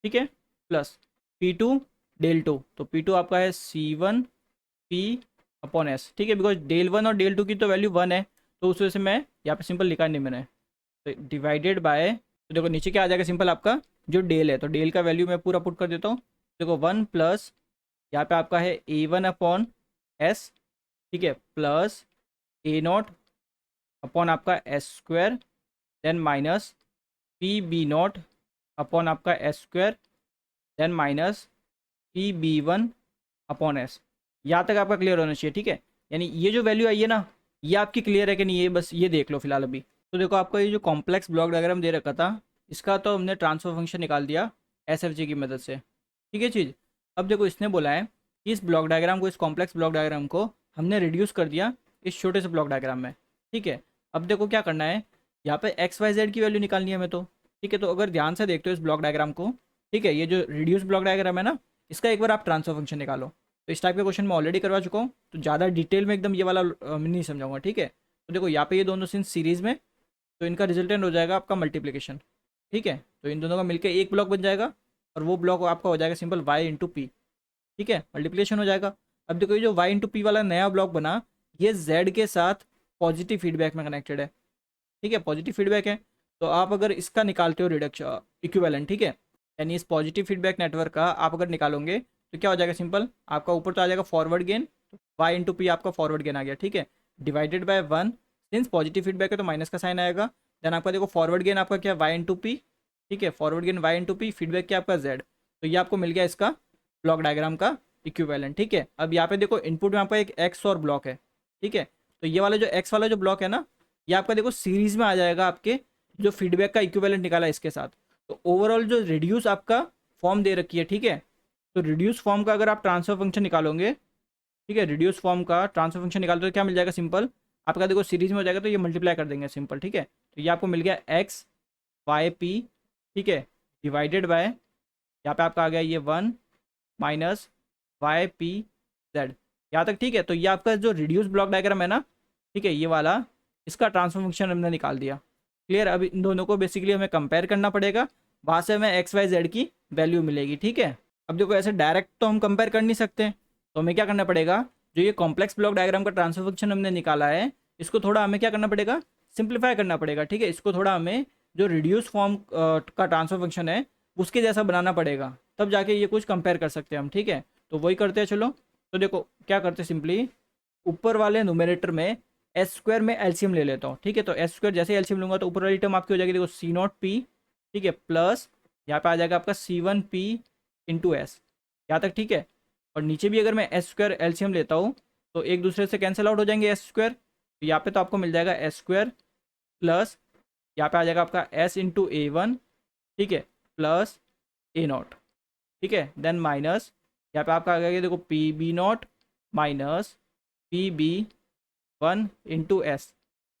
ठीक है, प्लस P2 डेल टू, तो P2 आपका है C1 P अपॉन एस, ठीक है, बिकॉज डेल वन और डेल टू की तो वैल्यू 1 है, तो उस वजह से मैं यहाँ पे सिंपल लिखा नहीं मैंने। तो डिवाइडेड बाय, तो देखो नीचे क्या आ जाएगा सिंपल आपका जो डेल है, तो डेल का वैल्यू मैं पूरा पुट कर देता हूँ। देखो 1 प्लस यहाँ पे आपका है A1 अपॉन एस, ठीक है, प्लस A नॉट अपॉन आपका S square, then minus PB naught upon आपका S square, then minus PB1 upon S. यहाँ तक आपका क्लियर होना चाहिए, ठीक है। यानी ये जो वैल्यू आई है ना, ये आपकी क्लियर है कि नहीं, ये बस ये देख लो फिलहाल अभी। तो देखो आपका ये जो कॉम्प्लेक्स ब्लॉक डायग्राम दे रखा था, इसका तो हमने ट्रांसफर फंक्शन निकाल दिया SFG की मदद से, ठीक है चीज़। अब देखो इसने बोला है कि इस ब्लॉक डायग्राम को, इस कॉम्प्लेक्स ब्लॉक डायग्राम को हमने रिड्यूस कर दिया इस छोटे से ब्लॉक डायग्राम में, ठीक है। अब देखो क्या करना है, यहाँ पे XYZ की वैल्यू निकालनी है हमें, तो ठीक है। तो अगर ध्यान से देखते हो इस ब्लॉक डायग्राम को, ठीक है, ये जो रिड्यूस ब्लॉक डायग्राम है ना, इसका एक बार आप ट्रांसफर फंक्शन निकालो। तो इस टाइप के क्वेश्चन मैं ऑलरेडी करवा चुका हूँ, तो ज़्यादा डिटेल में एकदम ये वाला मैं नहीं समझाऊंगा, ठीक है। तो देखो यहाँ पे ये दोनों सीन सीरीज़ में, तो इनका रिजल्टेंट हो जाएगा आपका मल्टीप्लिकेशन, ठीक है। तो इन दोनों का मिलकर एक ब्लॉक बन जाएगा, और वो ब्लॉक आपका हो जाएगा सिंपल y इंटू पी, ठीक है, मल्टीप्लिकेशन हो जाएगा। अब देखो ये जो y इंटू पी वाला नया ब्लॉक बना, ये z के साथ पॉजिटिव फीडबैक में कनेक्टेड है, ठीक है, पॉजिटिव फीडबैक है। तो आप अगर इसका निकालते हो रिडक्शन इक्विवेलेंट, ठीक है, यानी इस पॉजिटिव फीडबैक नेटवर्क का आप अगर निकालोगे तो क्या हो जाएगा सिंपल, आपका ऊपर तो आ जाएगा forward gain, Y into P आपका फॉरवर्ड गेन आ गया, ठीक है, divided by 1, since positive feedback है तो माइनस का साइन आएगा। देन आपका देखो फॉरवर्ड गेन आपका क्या, वाई इंटू पी, ठीक है, forward gain Y into P, feedback क्या आपका जेड। तो ये आपको मिल गया इसका ब्लॉक डायग्राम का इक्विवेलेंट, ठीक है। अब यहाँ पे देखो इनपुट में आपका एक एक्स और ब्लॉक है, ठीक है। तो ये वाला जो एक्स वाला जो ब्लॉक है ना, ये आपका देखो सीरीज में आ जाएगा आपके जो फीडबैक का इक्विवेलेंट निकाला इसके साथ। तो ओवरऑल जो रिड्यूस आपका फॉर्म दे रखी है, ठीक है, तो रिड्यूस फॉर्म का अगर आप ट्रांसफर फंक्शन निकालोगे ठीक है, रिड्यूस फॉर्म का ट्रांसफर फंक्शन निकालते हो तो क्या मिल जाएगा सिंपल, आपका देखो सीरीज में हो जाएगा तो ये मल्टीप्लाई कर देंगे सिंपल, ठीक है। तो ये आपको मिल गया एक्स वाई पी, ठीक है, डिवाइडेड बाय यहाँ पे आपका आ गया ये 1 माइनस वाई पी जेड, यहाँ तक ठीक है। तो ये आपका जो रिड्यूस ब्लॉक डायग्राम है ना, ठीक है, ये वाला, इसका ट्रांसफर फंक्शन हमने निकाल दिया। क्लियर। अब इन दोनों को बेसिकली हमें कंपेयर करना पड़ेगा, वहाँ से हमें एक्स वाई जेड की वैल्यू मिलेगी, ठीक है। अब देखो ऐसे डायरेक्ट तो हम कंपेयर कर नहीं सकते, तो हमें क्या करना पड़ेगा, जो ये कॉम्प्लेक्स ब्लॉक डायग्राम का ट्रांसफर फंक्शन हमने निकाला है, इसको थोड़ा हमें क्या करना पड़ेगा, सिंप्लीफाई करना पड़ेगा, ठीक है। इसको थोड़ा हमें जो रिड्यूस फॉर्म का ट्रांसफर फंक्शन है उसके जैसा बनाना पड़ेगा, तब जाके ये कुछ कंपेयर कर सकते हैं हम, ठीक है। तो वही करते हैं चलो। तो देखो क्या करते हैं, सिंपली ऊपर वाले न्यूमरेटर में एस स्क्वायर में एलसीएम ले लेता हूँ, ठीक है। तो एस स्क्वायर जैसे एलसीएम लूंगा तो ऊपर वाली टर्म आपकी हो जाएगी देखो सी नॉट पी, ठीक है, प्लस यहाँ पे आ जाएगा आपका सी वन पी इंटू एस, यहाँ तक ठीक है। और नीचे भी अगर मैं एस स्क्वायर एलसीएम लेता हूँ तो एक दूसरे से कैंसिल आउट हो जाएंगे एस स्क्वायर, तो यहाँ पे तो आपको मिल जाएगा एस स्क्वायर प्लस यहाँ पे आ जाएगा आपका एस इंटू ए वन, ठीक है, प्लस ए नॉट, ठीक है, देन माइनस यहाँ पे आपका आ गया देखो P B not minus P B one into S,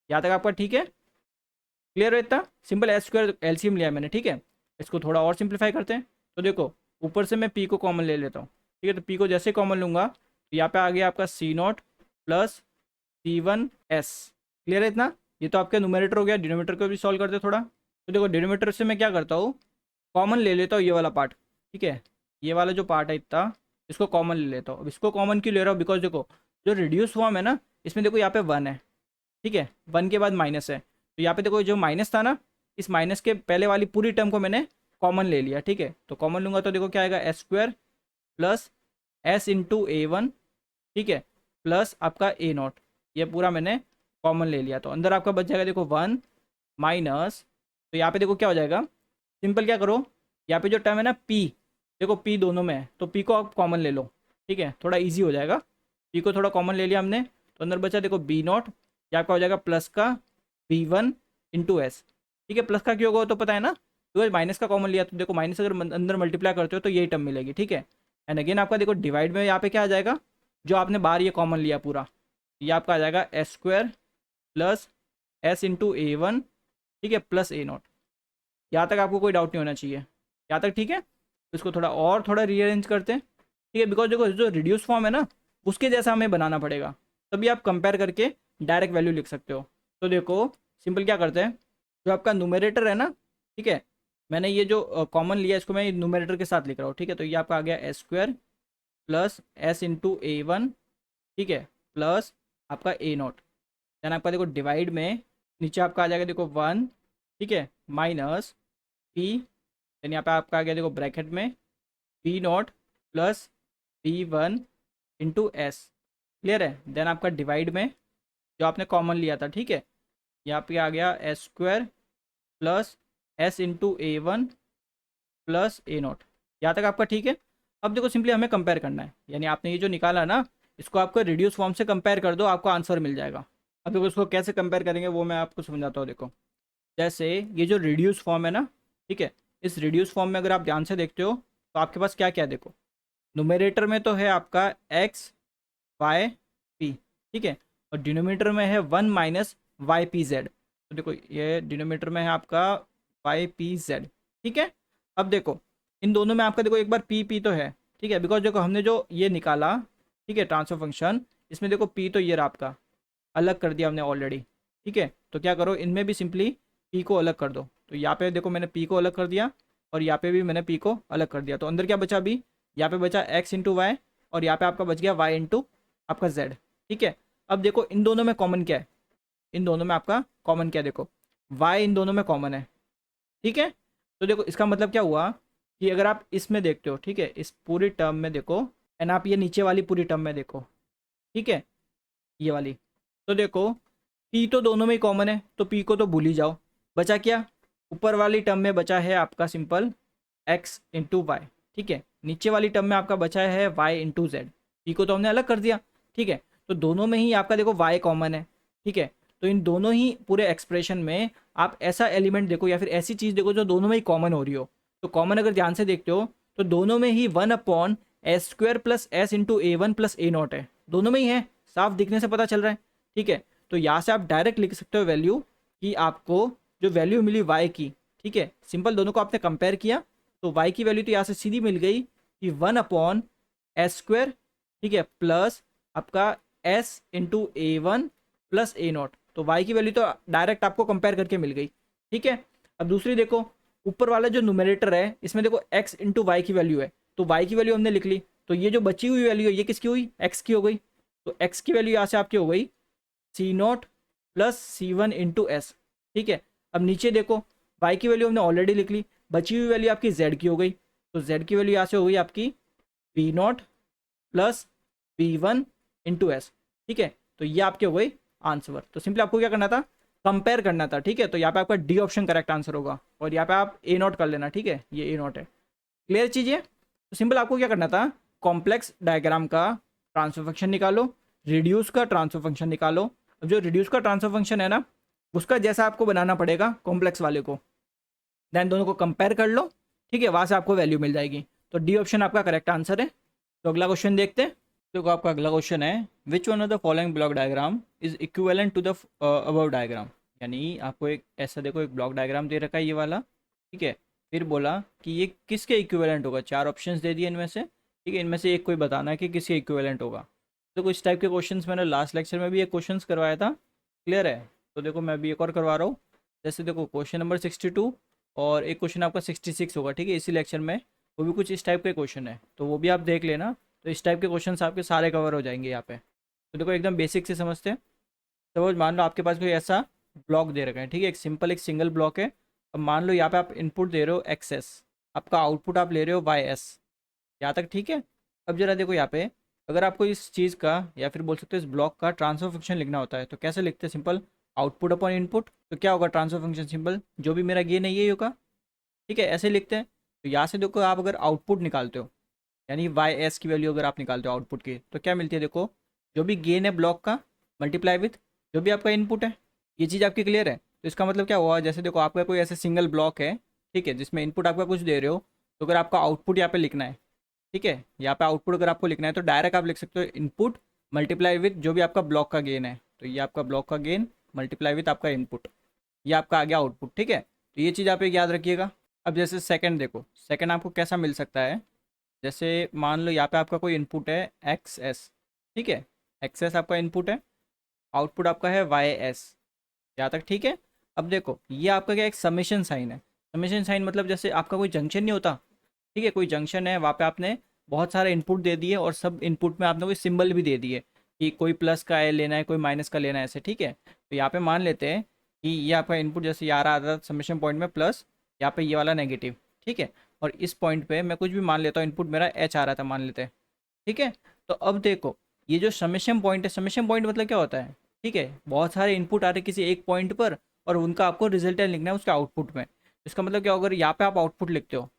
यहाँ तक आपका ठीक है। क्लियर है इतना सिंपल, एस स्क्वायर एलसीएम लिया है मैंने, ठीक है। इसको थोड़ा और सिंप्लीफाई करते हैं। तो देखो ऊपर से मैं पी को कॉमन ले लेता हूँ, ठीक है। तो पी को जैसे कॉमन लूँगा तो यहाँ पे आ गया आपका C naught plus C one S. Clear है इतना, ये तो आपका न्यूमरेटर हो गया। डिनोमीटर को भी सॉल्व करते थोड़ा। तो देखो डिनोमीटर से मैं क्या करता हूँ, कॉमन ले लेता हूँ ये वाला पार्ट, ठीक है। ये वाला जो पार्ट है इतना, इसको कॉमन ले लेता हूँ। अब इसको कॉमन क्यों ले रहा हूँ, बिकॉज देखो जो रिड्यूस फॉर्म है ना, इसमें देखो यहाँ पे 1 है, ठीक है, 1 के बाद माइनस है। तो यहाँ पे देखो जो माइनस था ना, इस माइनस के पहले वाली पूरी टर्म को मैंने कॉमन ले लिया, ठीक है। तो कॉमन लूँगा तो देखो क्या आएगा, S square plus S into A one, ठीक है, प्लस आपका ए नॉट, ये पूरा मैंने कॉमन ले लिया। तो अंदर आपका बच जाएगा देखो 1 माइनस, तो यहाँ पे देखो क्या हो जाएगा, सिंपल क्या करो, यहाँ पे जो टर्म है ना पी, देखो पी दोनों में है तो पी को आप कॉमन ले लो, ठीक है, थोड़ा इजी हो जाएगा। पी को थोड़ा कॉमन ले लिया हमने, तो अंदर बचा देखो बी नॉट, ये आपका हो जाएगा प्लस का बी वन इंटू एस, ठीक है। प्लस का क्यों होगा तो पता है ना, तो माइनस का कॉमन लिया तो देखो माइनस अगर अंदर मल्टीप्लाई करते हो तो यही टर्म मिलेगी, ठीक है। एंड अगेन आपका देखो डिवाइड में यहाँ पे क्या आ जाएगा, जो आपने बाहर ये कॉमन लिया पूरा, ये आपका आ जाएगा S square plus S into A one, ठीक है, प्लस ए नॉट। यहाँ तक आपको कोई डाउट नहीं होना चाहिए, यहाँ तक ठीक है। तो इसको थोड़ा रीअरेंज करते हैं, ठीक है, बिकॉज देखो जो रिड्यूस फॉर्म है ना उसके जैसा हमें बनाना पड़ेगा, तभी आप कंपेयर करके डायरेक्ट वैल्यू लिख सकते हो। तो देखो सिंपल क्या करते हैं, जो आपका न्यूमरेटर है ना, ठीक है, मैंने ये जो कॉमन लिया इसको मैं न्यूमरेटर के साथ लिख रहा हूँ, ठीक है। तो ये आपका आ गया S square plus S into A one, ठीक है, प्लस आपका ए नॉट, देन आपका देखो डिवाइड में नीचे आपका आ जाएगा देखो 1, ठीक है, माइनस पी, देन यहाँ पे आपका आ गया देखो ब्रैकेट में P not plus P one into S. Clear है, देन आपका डिवाइड में जो आपने कॉमन लिया था, ठीक है, यहाँ पे आ गया S square plus S into A one plus A not, यहाँ तक आपका ठीक है। अब देखो सिंपली हमें कंपेयर करना है, यानी आपने ये जो निकाला ना इसको आपको रिड्यूस फॉर्म से कंपेयर कर दो, आपको आंसर मिल जाएगा। अब देखो इसको कैसे कंपेयर करेंगे वो मैं आपको समझाता हूँ। देखो जैसे ये जो रिड्यूस फॉर्म है ना, ठीक है, इस रिड्यूस फॉर्म में अगर आप ध्यान से देखते हो तो आपके पास क्या क्या, देखो न्यूमरेटर में तो है आपका एक्स वाई पी, ठीक है, और डिनोमीटर में है 1 माइनस वाई पी जेड। तो देखो ये डिनोमीटर में है आपका वाई पी जेड, ठीक है। अब देखो इन दोनों में आपका देखो एक बार पी तो है, ठीक है, बिकॉज देखो हमने जो ये निकाला, ठीक है, ट्रांसफर फंक्शन, इसमें देखो पी तो ये रहा आपका, अलग कर दिया हमने ऑलरेडी, ठीक है। तो क्या करो इनमें भी सिंपली पी को अलग कर दो। तो यहाँ पे देखो मैंने पी को अलग कर दिया और यहाँ पे भी मैंने पी को अलग कर दिया। तो अंदर क्या बचा अभी, यहाँ पे बचा एक्स इंटू वाई और यहाँ पे आपका बच गया वाई इंटू आपका जेड, ठीक है। अब देखो इन दोनों में कॉमन क्या है, इन दोनों में आपका कॉमन क्या है, देखो वाई इन दोनों में कॉमन है, ठीक है। तो देखो इसका मतलब क्या हुआ कि अगर आप इसमें देखते हो, ठीक है, इस पूरी टर्म में देखो एंड आप ये नीचे वाली पूरी टर्म में देखो, ठीक है, ये वाली, तो देखो पी तो दोनों में ही कॉमन है तो पी को तो भूल ही जाओ। बचा क्या, ऊपर वाली टर्म में बचा है आपका सिंपल एक्स इंटू वाई, ठीक है, नीचे वाली टर्म में आपका बचा है वाई इंटू जेड। पी को तो हमने अलग कर दिया, ठीक है। तो दोनों में ही आपका देखो वाई कॉमन है, ठीक है। तो इन दोनों ही पूरे एक्सप्रेशन में आप ऐसा एलिमेंट देखो या फिर ऐसी चीज़ देखो जो दोनों में ही कॉमन हो रही हो। तो कॉमन अगर ध्यान से देखते हो तो दोनों में ही 1 upon S square plus S into A one plus A not है, दोनों में ही है, साफ दिखने से पता चल रहा है, ठीक है। तो यहाँ से आप डायरेक्ट लिख सकते हो वैल्यू कि आपको जो वैल्यू मिली y की, ठीक है, सिंपल दोनों को आपने कंपेयर किया तो y की वैल्यू तो यहाँ से सीधी मिल गई कि 1/s², ठीक है, प्लस आपका s into A1 plus A0। तो y की वैल्यू तो डायरेक्ट आपको कंपेयर करके मिल गई, ठीक है। अब दूसरी देखो, ऊपर वाला जो न्यूमरेटर है इसमें देखो x इंटू वाई की वैल्यू है, तो y की वैल्यू हमने लिख ली, तो ये जो बची हुई वैल्यू है ये किसकी हुई, x की हो गई। तो x की वैल्यू यहाँ से आपकी हो गई C0 plus C1 into S, ठीक है। अब नीचे देखो y की वैल्यू हमने ऑलरेडी लिख ली, बची हुई वैल्यू आपकी z की हो गई, तो z की वैल्यू यहाँ से हो गई आपकी V0 plus V1 into S, ठीक है। तो ये आपके हो गई आंसर। तो सिंपली आपको क्या करना था, कंपेयर करना था, ठीक है। तो यहाँ पे आपका डी ऑप्शन करेक्ट आंसर होगा और यहाँ पे आप A0 कर लेना, ठीक है, ये A0 है। क्लियर चीज़ है। तो सिंपल आपको क्या करना था, कॉम्प्लेक्स डायग्राम का ट्रांसफर फंक्शन निकालो, रिड्यूस का ट्रांसफर फंक्शन निकालो। अब जो रिड्यूस का ट्रांसफर फंक्शन है ना, उसका जैसा आपको बनाना पड़ेगा कॉम्प्लेक्स वाले को, देन दोनों को कंपेयर कर लो, ठीक है, वहाँ से आपको वैल्यू मिल जाएगी। तो डी ऑप्शन आपका करेक्ट आंसर है। तो अगला क्वेश्चन देखते हैं। देखो आपका अगला क्वेश्चन है, which one of the following block diagram is equivalent to the above diagram. यानी आपको एक ऐसा देखो एक ब्लॉक डायग्राम दे रखा है ये वाला, ठीक है। फिर बोला कि ये किसके इक्विवेलेंट होगा, चार ऑप्शंस दे दिए इनमें से, ठीक है, इनमें से एक कोई बताना है कि किसके इक्विवेलेंट होगा। तो कुछ टाइप के क्वेश्चंस मैंने लास्ट लेक्चर में भी एक क्वेश्चंस करवाया था, क्लियर है। तो देखो मैं भी एक और करवा रहा हूँ। जैसे देखो क्वेश्चन नंबर 62 और एक क्वेश्चन आपका 66 होगा, ठीक है, इसी लेक्चर में वो भी कुछ इस टाइप के क्वेश्चन है, तो वो भी आप देख लेना। तो इस टाइप के क्वेश्चंस आपके सारे कवर हो जाएंगे यहाँ पे। तो देखो एकदम बेसिक से समझते हैं। तो मान लो आपके पास कोई ऐसा ब्लॉक दे रखा है, ठीक है, एक सिंपल एक सिंगल ब्लॉक है। अब मान लो यहाँ पे आप इनपुट दे रहे हो XS, आपका आउटपुट आप ले रहे हो YS, यहाँ तक ठीक है। अब जरा देखो यहाँ पे, अगर आपको इस चीज़ का या फिर बोल सकते हो इस ब्लॉक का ट्रांसफर फंक्शन लिखना होता है तो कैसे लिखते हैं, सिंपल आउटपुट अपॉन इनपुट। तो क्या होगा ट्रांसफर फंक्शन, सिंपल जो भी मेरा गेन है ये होगा, ठीक है, ऐसे लिखते हैं। तो यहाँ से देखो आप अगर आउटपुट निकालते हो, यानी YS की वैल्यू अगर आप निकालते हो आउटपुट की, तो क्या मिलती है, देखो जो भी गेन है ब्लॉक का मल्टीप्लाई विथ जो भी आपका इनपुट है। ये चीज़ आपकी क्लियर है। तो इसका मतलब क्या हुआ, जैसे देखो आपका कोई ऐसे सिंगल ब्लॉक है, ठीक है, जिसमें इनपुट आपका कुछ दे रहे हो, तो अगर आपका आउटपुट यहाँ पे लिखना है, ठीक है, यहाँ पे आउटपुट अगर आपको लिखना है तो डायरेक्ट आप लिख सकते हो इनपुट मल्टीप्लाई विथ जो भी आपका ब्लॉक का गेन है। तो ये आपका ब्लॉक का गेन मल्टीप्लाई विथ आपका इनपुट, ये आपका आ गया आउटपुट, ठीक है। तो ये चीज़ आप एक याद रखिएगा। अब जैसे सेकंड देखो, सेकंड आपको कैसा मिल सकता है, जैसे मान लो यहाँ पे आपका कोई इनपुट है XS, ठीक है, XS आपका इनपुट है, आउटपुट आपका है YS, यहाँ तक ठीक है। अब देखो ये आपका क्या एक समेशन साइन है। समेशन साइन मतलब जैसे आपका कोई जंक्शन नहीं होता, ठीक है, कोई जंक्शन है, वहाँ पे आपने बहुत सारे इनपुट दे दिए और सब इनपुट में आपने कोई सिंबल भी दे दिए कि कोई प्लस का है लेना है, कोई माइनस का लेना है, ऐसे, ठीक है। तो यहाँ पे मान लेते हैं कि ये आपका इनपुट जैसे यहाँ आ रहा था समेशन पॉइंट में प्लस, यहाँ पे ये वाला नेगेटिव, ठीक है, और इस पॉइंट पे मैं कुछ भी मान लेता हूँ, इनपुट मेरा H आ रहा था मान लेते हैं, ठीक है। तो अब देखो ये जो समेशन पॉइंट है, समेशन पॉइंट मतलब क्या होता है, ठीक है, बहुत सारे इनपुट आ रहे हैं किसी एक पॉइंट पर और उनका आपको रिजल्टेंट लिखना है उसके आउटपुट में। इसका मतलब क्या होगा, अगर यहाँ पे आप आउटपुट लिखते हो,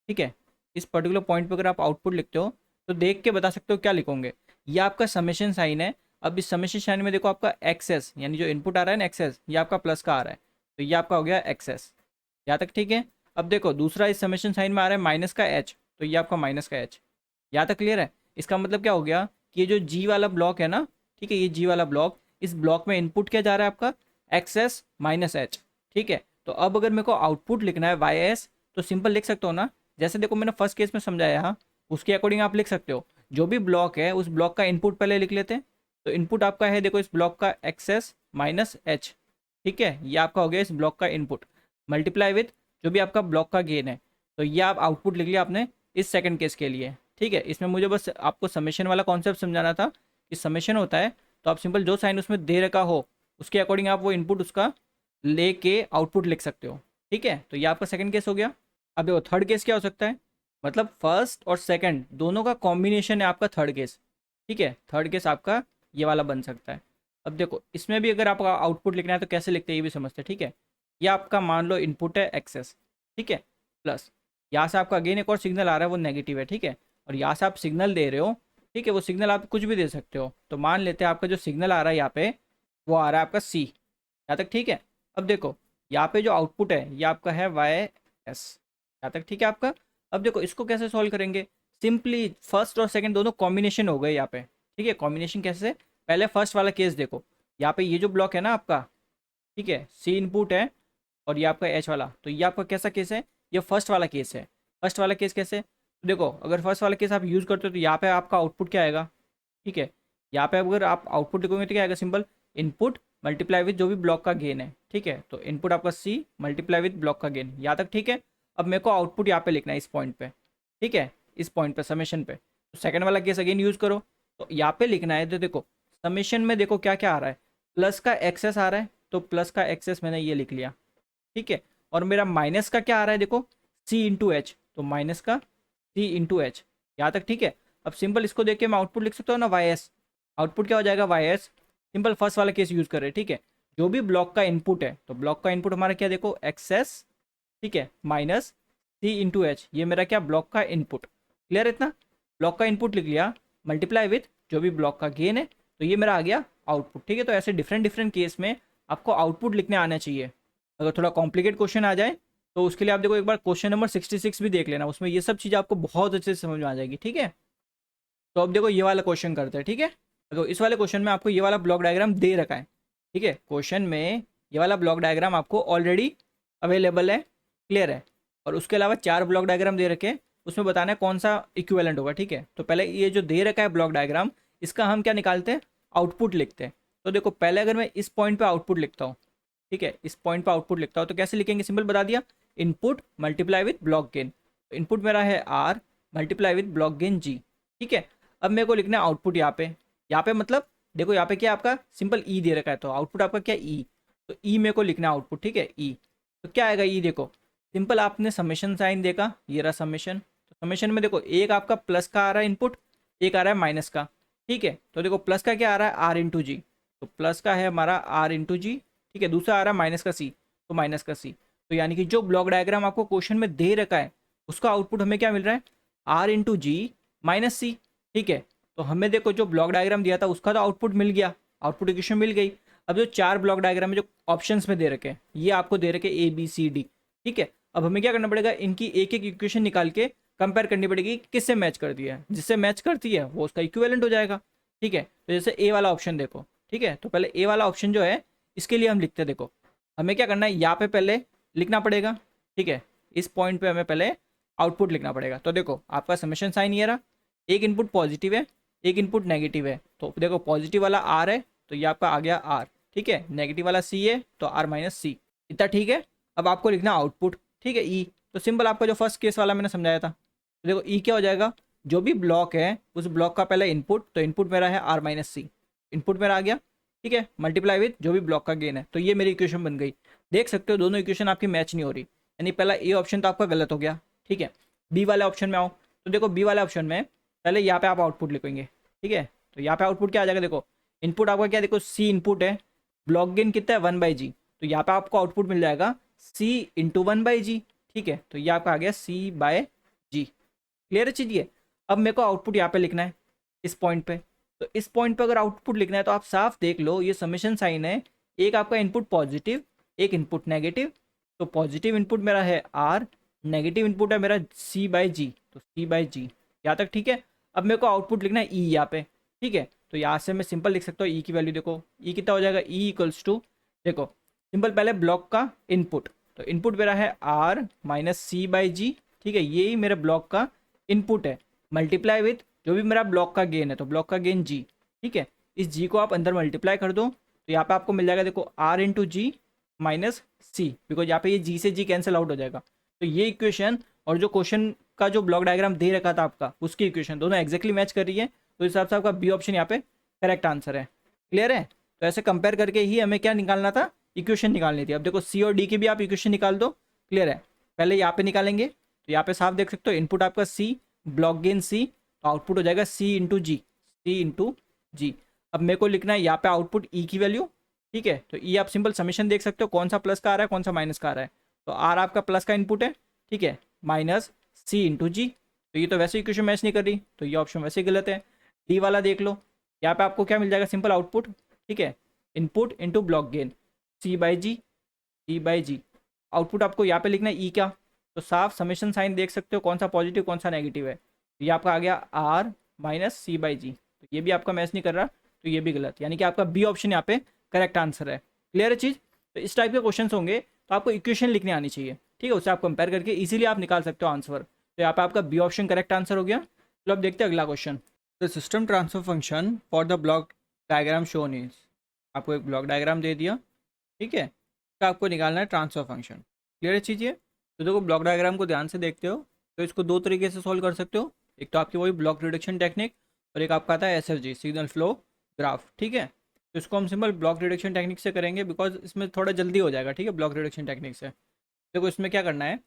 ठीक है, इस पर्टिकुलर पॉइंट पे अगर आप आउटपुट लिखते हो तो देख के बता सकते हो क्या लिखोगे। ये आपका समेशन साइन है। अब इस समेशन साइन में देखो आपका XS यानी जो इनपुट आ रहा है ना XS, ये आपका प्लस का आ रहा है, तो ये आपका हो गया XS, यहाँ तक ठीक है। अब देखो दूसरा इस समेशन साइन में आ रहा है माइनस का H, तो ये आपका माइनस का H, यहाँ तक क्लियर है। इसका मतलब क्या हो गया कि ये जो G वाला ब्लॉक है ना, ठीक है, ये G वाला ब्लॉक, इस ब्लॉक में इनपुट क्या जा रहा है आपका XS माइनस H, ठीक है। तो अब अगर मेरे को आउटपुट लिखना है YS तो सिंपल लिख सकते हो ना, जैसे देखो मैंने फर्स्ट केस में समझाया, उसके अकॉर्डिंग आप लिख सकते हो। जो भी ब्लॉक है उस ब्लॉक का इनपुट पहले लिख लेते हैं। तो इनपुट आपका है देखो इस ब्लॉक का XS माइनस H, ठीक है, ये आपका हो गया इस ब्लॉक का इनपुट मल्टीप्लाई विथ जो भी आपका ब्लॉक का गेन है। तो ये आप आउटपुट लिख लिया आपने इस सेकंड केस के लिए, ठीक है। इसमें मुझे बस आपको समेशन वाला कॉन्सेप्ट समझाना था कि समेशन होता है तो आप सिंपल जो साइन उसमें दे रखा हो उसके अकॉर्डिंग आप वो इनपुट उसका लेके आउटपुट लिख सकते हो, ठीक है। तो ये आपका सेकंड केस हो गया। अब देखो थर्ड केस क्या हो सकता है, मतलब फर्स्ट और सेकंड दोनों का कॉम्बिनेशन है आपका थर्ड केस, ठीक है। थर्ड केस आपका ये वाला बन सकता है। अब देखो इसमें भी अगर आपका आउटपुट लिखना है तो कैसे लिखते हैं ये भी समझते हैं, ठीक है। ये आपका मान लो इनपुट है XS, ठीक है, प्लस यहाँ से आपका अगेन एक और सिग्नल आ रहा है वो नेगेटिव है, ठीक है, और यहाँ से आप सिग्नल दे रहे हो, ठीक है, वो सिग्नल आप कुछ भी दे सकते हो। तो मान लेते हैं आपका जो सिग्नल आ रहा है यहाँ पे वो आ रहा है आपका C, यहाँ तक ठीक है। अब देखो यहाँ पे जो आउटपुट है ये आपका है YS, यहाँ तक ठीक है आपका। अब देखो इसको कैसे सॉल्व करेंगे, सिंपली फर्स्ट और सेकंड दोनों कॉम्बिनेशन हो गए यहाँ पे, ठीक है। कॉम्बिनेशन कैसे? पहले फर्स्ट वाला केस देखो, यहाँ पे ये जो ब्लॉक है ना आपका, ठीक है, सी इनपुट है और ये आपका एच वाला, तो ये आपका कैसा केस है? ये फर्स्ट वाला केस है। फर्स्ट वाला केस कैसे? तो देखो, अगर फर्स्ट वाला केस आप यूज़ करते हो तो यहाँ पे आपका आउटपुट क्या आएगा? ठीक है, यहाँ पे अगर आप आउटपुट लिखोगे तो क्या आएगा? सिंपल इनपुट मल्टीप्लाई विद जो भी ब्लॉक का गेन है। ठीक है, तो इनपुट आपका सी मल्टीप्लाई विद ब्लॉक का गेन, यहाँ तक ठीक है। अब मेरे को आउटपुट यहाँ पे लिखना है इस पॉइंट पे, ठीक है, इस पॉइंट पे समेशन पे। तो सेकंड वाला केस अगेन यूज़ करो, तो यहाँ पे लिखना है। तो देखो समेशन में देखो क्या क्या आ रहा है, प्लस का एक्सेस आ रहा है, तो प्लस का एक्सेस मैंने ये लिख लिया, ठीक है। और मेरा माइनस का क्या आ रहा है? देखो सी इंटू एच, तो माइनस का सी इंटू एच, यहाँ तक ठीक है। अब सिंपल इसको देख के मैं आउटपुट लिख सकता हूँ ना, वाई एस। आउटपुट क्या हो जाएगा? Y S. सिंपल फर्स्ट वाला केस यूज़ कर रहे हैं, ठीक है। जो भी ब्लॉक का इनपुट है, तो ब्लॉक का इनपुट हमारा क्या? देखो एक्सेस, ठीक है, माइनस सी इंटू एच, ये मेरा क्या? ब्लॉक का इनपुट। क्लियर इतना? ब्लॉक का इनपुट लिख लिया, मल्टीप्लाई विथ जो भी ब्लॉक का गेन है, तो ये मेरा आ गया आउटपुट, ठीक है। तो ऐसे डिफरेंट डिफरेंट केस में आपको आउटपुट लिखने आना चाहिए। अगर थोड़ा कॉम्प्लिकेट क्वेश्चन आ जाए तो उसके लिए आप देखो एक बार क्वेश्चन नंबर 66 भी देख लेना, उसमें ये सब चीज़ आपको बहुत अच्छे से समझ में आ जाएगी, ठीक है। तो अब देखो ये वाला क्वेश्चन करते हैं, ठीक है। तो इस वाले क्वेश्चन में आपको ये वाला ब्लॉक डायग्राम दे रखा है, ठीक है। क्वेश्चन में ये वाला ब्लॉक डायग्राम आपको ऑलरेडी अवेलेबल है, क्लियर है। और उसके अलावा 4 ब्लॉक डायग्राम दे रखे हैं, उसमें बताना है कौन सा इक्विवेलेंट होगा, ठीक है। तो पहले ये जो दे रखा है ब्लॉक डायग्राम, इसका हम क्या निकालते हैं? आउटपुट लिखते हैं। तो देखो पहले अगर मैं इस पॉइंट पे आउटपुट लिखता हूँ, ठीक है, इस पॉइंट पे आउटपुट लिखता हूँ, तो कैसे लिखेंगे? सिंपल बता दिया, input multiply with block gain. Input मेरा है R multiply with block gain G, ठीक है। अब मेरे को लिखना है आउटपुट यहाँ पे मतलब देखो यहाँ पे क्या आपका सिंपल ई दे रखा है, तो आउटपुट आपका क्या? ई। तो ई मेरे को लिखना है आउटपुट, ठीक है, ई। तो क्या आएगा? ई देखो सिंपल आपने समेशन साइन देखा, ये रहा समेशन। तो समेशन में देखो एक आपका प्लस का आ रहा है इनपुट, एक आ रहा है माइनस का, ठीक है। तो देखो प्लस का क्या आ रहा है? आर इंटू जी, तो प्लस का है हमारा आर इंटू जी, ठीक है। दूसरा आ रहा है माइनस का सी, तो माइनस का सी। तो यानी कि जो ब्लॉक डायग्राम आपको क्वेश्चन में दे रखा है, उसका आउटपुट हमें क्या मिल रहा है? आर इंटू जी माइनस सी, ठीक है। तो हमें देखो जो ब्लॉक डायग्राम दिया था उसका तो आउटपुट मिल गया, आउटपुट इक्वेशन मिल गई। अब जो 4 ब्लॉक डायग्राम है जो ऑप्शंस में दे रखे हैं, ये आपको दे रखे ए बी सी डी, ठीक है। अब हमें क्या करना पड़ेगा? इनकी एक एक इक्वेशन निकाल के कंपेयर करनी पड़ेगी कि किससे मैच करती है। जिससे मैच करती है वो उसका इक्विवेलेंट हो जाएगा, ठीक है। तो जैसे ए वाला ऑप्शन देखो, ठीक है। तो पहले ए वाला ऑप्शन जो है इसके लिए हम लिखते हैं, देखो हमें क्या करना है, यहाँ पे पहले लिखना पड़ेगा, ठीक है। इस पॉइंट पे हमें पहले आउटपुट लिखना पड़ेगा। तो देखो आपका समेशन साइन ये रहा, एक इनपुट पॉजिटिव है, एक इनपुट नेगेटिव है। तो देखो पॉजिटिव वाला आर है, तो ये आपका आ गया आर, ठीक है। नेगेटिव वाला सी है, तो आर माइनस सी, इतना ठीक है। अब आपको लिखना आउटपुट, ठीक है, ई। तो सिंपल आपका जो फर्स्ट केस वाला मैंने समझाया था, तो देखो ई क्या हो जाएगा? जो भी ब्लॉक है उस ब्लॉक का पहले इनपुट, तो इनपुट मेरा है आर माइनस सी, इनपुट मेरा आ गया, ठीक है, मल्टीप्लाई विथ जो भी ब्लॉक का गेन है। तो ये मेरी इक्वेशन बन गई। देख सकते हो दोनों इक्वेशन आपकी मैच नहीं हो रही, यानी पहला ए ऑप्शन तो आपका गलत हो गया, ठीक है। बी वाले ऑप्शन में आओ, तो देखो बी वाले ऑप्शन में पहले यहाँ पे आप आउटपुट लिखेंगे, ठीक है। तो यहाँ पे आउटपुट क्या आ जाएगा? देखो इनपुट आपका क्या? देखो सी इनपुट है, ब्लॉक गेन कितना है? 1/g। तो यहाँ पे आपको आउटपुट मिल जाएगा सी इंटू 1/g, ठीक है। तो ये आपका आ गया सी बाय जी। क्लियर है चीज़ ये? अब मेरे को आउटपुट यहाँ पे लिखना है इस पॉइंट पे। तो इस पॉइंट पे अगर आउटपुट लिखना है तो आप साफ देख लो, ये समेशन साइन है, एक आपका इनपुट पॉजिटिव, एक इनपुट नेगेटिव। तो पॉजिटिव इनपुट मेरा है आर, नेगेटिव इनपुट है मेरा सी बाय जी, तो सी बाय जी, यहाँ तक ठीक है। अब मेरे को आउटपुट लिखना है ई यहाँ पे, ठीक है। तो यहाँ से मैं सिंपल लिख सकता हूँ ई की वैल्यू, देखो ई कितना हो जाएगा? ई इक्वल्स टू, देखो सिंपल पहले ब्लॉक का इनपुट, तो इनपुट मेरा है आर माइनस सी बाई जी, ठीक है, ये ही मेरे ब्लॉक का इनपुट है, मल्टीप्लाई विथ जो भी मेरा ब्लॉक का गेन है, तो ब्लॉक का गेन जी, ठीक है। इस जी को आप अंदर मल्टीप्लाई कर दो, तो यहाँ पे आपको मिल जाएगा, देखो R into G minus C, because यहाँ पे ये जी से जी कैंसिल आउट हो जाएगा। तो ये इक्वेशन और जो क्वेश्चन का जो ब्लॉक डायग्राम दे रखा था आपका, उसकी इक्वेशन दोनों एक्जैक्टली मैच कर रही है। तो इस हिसाब से आपका बी ऑप्शन यहाँ पे करेक्ट आंसर है। क्लियर है? तो ऐसे कंपेयर करके ही हमें क्या निकालना था? इक्वेशन निकालनी थी। अब देखो सी और डी की भी आप इक्वेशन निकाल दो। क्लियर है? पहले यहाँ पे निकालेंगे, तो यहाँ पे साफ देख सकते हो, इनपुट आपका सी, ब्लॉक गेन सी, तो आउटपुट हो जाएगा सी इंटू जी, सी इंटू जी। अब मेरे को लिखना है यहाँ पे आउटपुट ई की वैल्यू, ठीक है। तो ई आप सिंपल समेशन देख सकते हो, कौन सा प्लस का आ रहा है, कौन सा माइनस का आ रहा है। तो आर आपका प्लस का इनपुट है, ठीक है, माइनस सी इंटू जी। तो ये तो वैसे इक्वेशन मैच नहीं कर रही, तो ये ऑप्शन वैसे ही गलत है। डी वाला देख लो, यहाँ पे आपको क्या मिल जाएगा? सिंपल आउटपुट, ठीक है, input into block gain, C by G, C by G. Output आपको यहाँ पे लिखना है ई क्या, तो साफ समेशन साइन देख सकते हो, कौन सा पॉजिटिव कौन सा नेगेटिव है। तो ये आपका आ गया आर माइनस सी बाई जी। तो ये भी आपका मैच नहीं कर रहा, तो ये भी गलत, यानी कि आपका बी ऑप्शन यहाँ पे करेक्ट आंसर है। क्लियर है चीज़? तो इस टाइप के क्वेश्चन होंगे तो आपको इक्वेशन लिखनी आनी चाहिए, ठीक है, उससे आप कंपेयर करके इजीली आप निकाल सकते हो आंसर। तो यहाँ पे आपका बी ऑप्शन करेक्ट आंसर हो गया। तो अब देखते हैं अगला question. The system transfer function for the block diagram shown is, आपको एक ब्लॉक डायग्राम दे दिया, ठीक है, तो आपको निकालना है ट्रांसफर फंक्शन। क्लियर है चीज़ ये? तो देखो ब्लॉक डायग्राम को ध्यान से देखते हो तो इसको दो तरीके से सॉल्व कर सकते हो, एक तो आपकी वही ब्लॉक रिडक्शन टेक्निक, और एक आपका आता है एसएफजी, सिग्नल फ्लो ग्राफ, ठीक है। तो इसको हम सिंपल ब्लॉक रिडक्शन टेक्निक से करेंगे बिकॉज इसमें थोड़ा जल्दी हो जाएगा, ठीक है, ब्लॉक रिडक्शन टेक्निक से। देखो इसमें क्या करना है,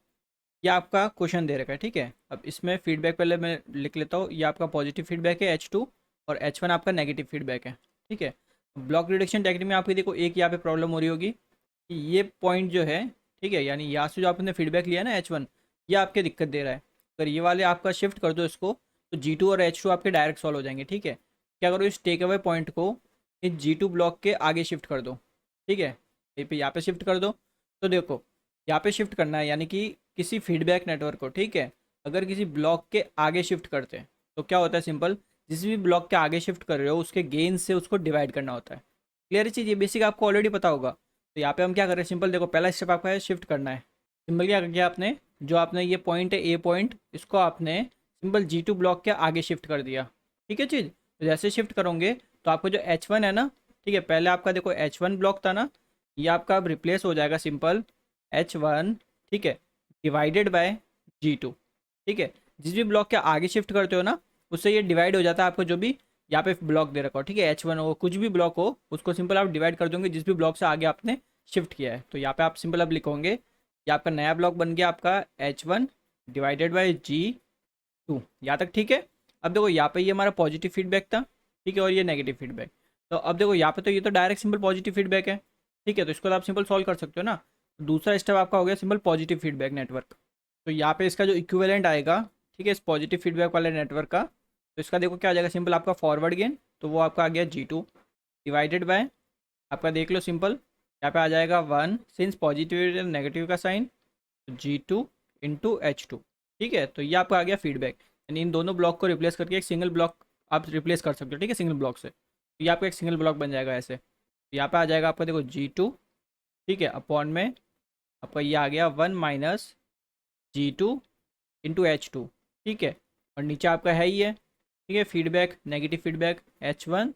ये आपका क्वेश्चन दे रखा है, ठीक है। अब इसमें फीडबैक पहले मैं लिख लेता हूँ, ये आपका पॉजिटिव फीडबैक है H2 और H1 आपका नेगेटिव फीडबैक है, ठीक है। ब्लॉक रिडक्शन टेक्निक में आपकी देखो एक यहाँ पे प्रॉब्लम हो रही होगी कि ये पॉइंट जो है, ठीक है, यानी यहाँ से जो आपने फीडबैक लिया ना H1, ये आपके दिक्कत दे रहा है। अगर ये वाले आपका शिफ्ट कर दो इसको, तो G2 और H2 आपके डायरेक्ट सॉल्व हो जाएंगे, ठीक है। क्या करो, इस टेक अवे पॉइंट को इस G2 ब्लॉक के आगे शिफ्ट कर दो, ठीक है, यहाँ पे शिफ्ट कर दो। तो देखो यहाँ पे शिफ्ट करना है, यानी कि किसी फीडबैक नेटवर्क को, ठीक है, अगर किसी ब्लॉक के आगे शिफ्ट करते हैं तो क्या होता है, सिंपल जिस भी ब्लॉक के आगे शिफ्ट कर रहे हो उसके गेन से उसको डिवाइड करना होता है। क्लियर चीज़, ये बेसिक आपको ऑलरेडी पता होगा। तो यहाँ पे हम क्या कर रहे हैं, सिंपल देखो पहला स्टेप आपका है शिफ्ट करना है। सिंपल क्या किया आपने, जो आपने ये पॉइंट है ए पॉइंट, इसको आपने सिंपल G2 ब्लॉक के आगे शिफ्ट कर दिया, ठीक है चीज़। तो जैसे शिफ्ट करोगे तो आपको जो H1 है ना, ठीक है, पहले आपका देखो H1 ब्लॉक था ना, ये आपका अब रिप्लेस हो जाएगा सिंपल H1, ठीक है, डिवाइडेड बाय G2, ठीक है। जिस भी ब्लॉक के आगे शिफ्ट करते हो ना, उससे ये डिवाइड हो जाता है आपको जो भी यहाँ पे ब्लॉक दे रखा हो, ठीक है, H1 हो कुछ भी ब्लॉक हो, उसको सिंपल आप डिवाइड कर दोगे जिस भी ब्लॉक से आगे आपने शिफ्ट किया है। तो यहाँ पे आप सिंपल अब लिखोगे, ये आपका नया ब्लॉक बन गया आपका H1 डिवाइडेड बाई G2, यहाँ तक ठीक है। अब देखो यहाँ पे ये हमारा पॉजिटिव फीडबैक था, ठीक है, और ये नेगेटिव फीडबैक। तो अब देखो यहाँ पे तो ये तो डायरेक्ट सिंपल पॉजिटिव फीडबैक है, ठीक है, तो इसको तो आप सिंपल सॉल्व कर सकते हो ना। दूसरा स्टेप आपका हो गया सिंपल पॉजिटिव फीडबैक नेटवर्क। तो यहाँ पे इसका जो इक्विवेलेंट आएगा, ठीक है, इस पॉजिटिव फीडबैक वाले नेटवर्क का, तो इसका देखो क्या आ जाएगा, सिंपल आपका फॉरवर्ड गेन, तो वो आपका आ गया G2 डिवाइडेड बाय, आपका देख लो सिंपल यहाँ पे आ जाएगा 1, सिंस पॉजिटिव नेगेटिव का साइन, G2 इंटू H2, ठीक है। तो ये आपका आ गया फीडबैक, यानी इन दोनों ब्लॉक को रिप्लेस करके एक सिंगल ब्लॉक आप रिप्लेस कर सकते हो, ठीक है, सिंगल ब्लॉक से। तो ये आपका एक सिंगल ब्लॉक बन जाएगा ऐसे। तो यहाँ पे आ जाएगा आपका देखो G2, ठीक है, अपॉन में आपका ये आ गया 1 माइनस G2 इंटू H2, ठीक है, और नीचे आपका है ही है, ठीक है, feedback negative feedback H1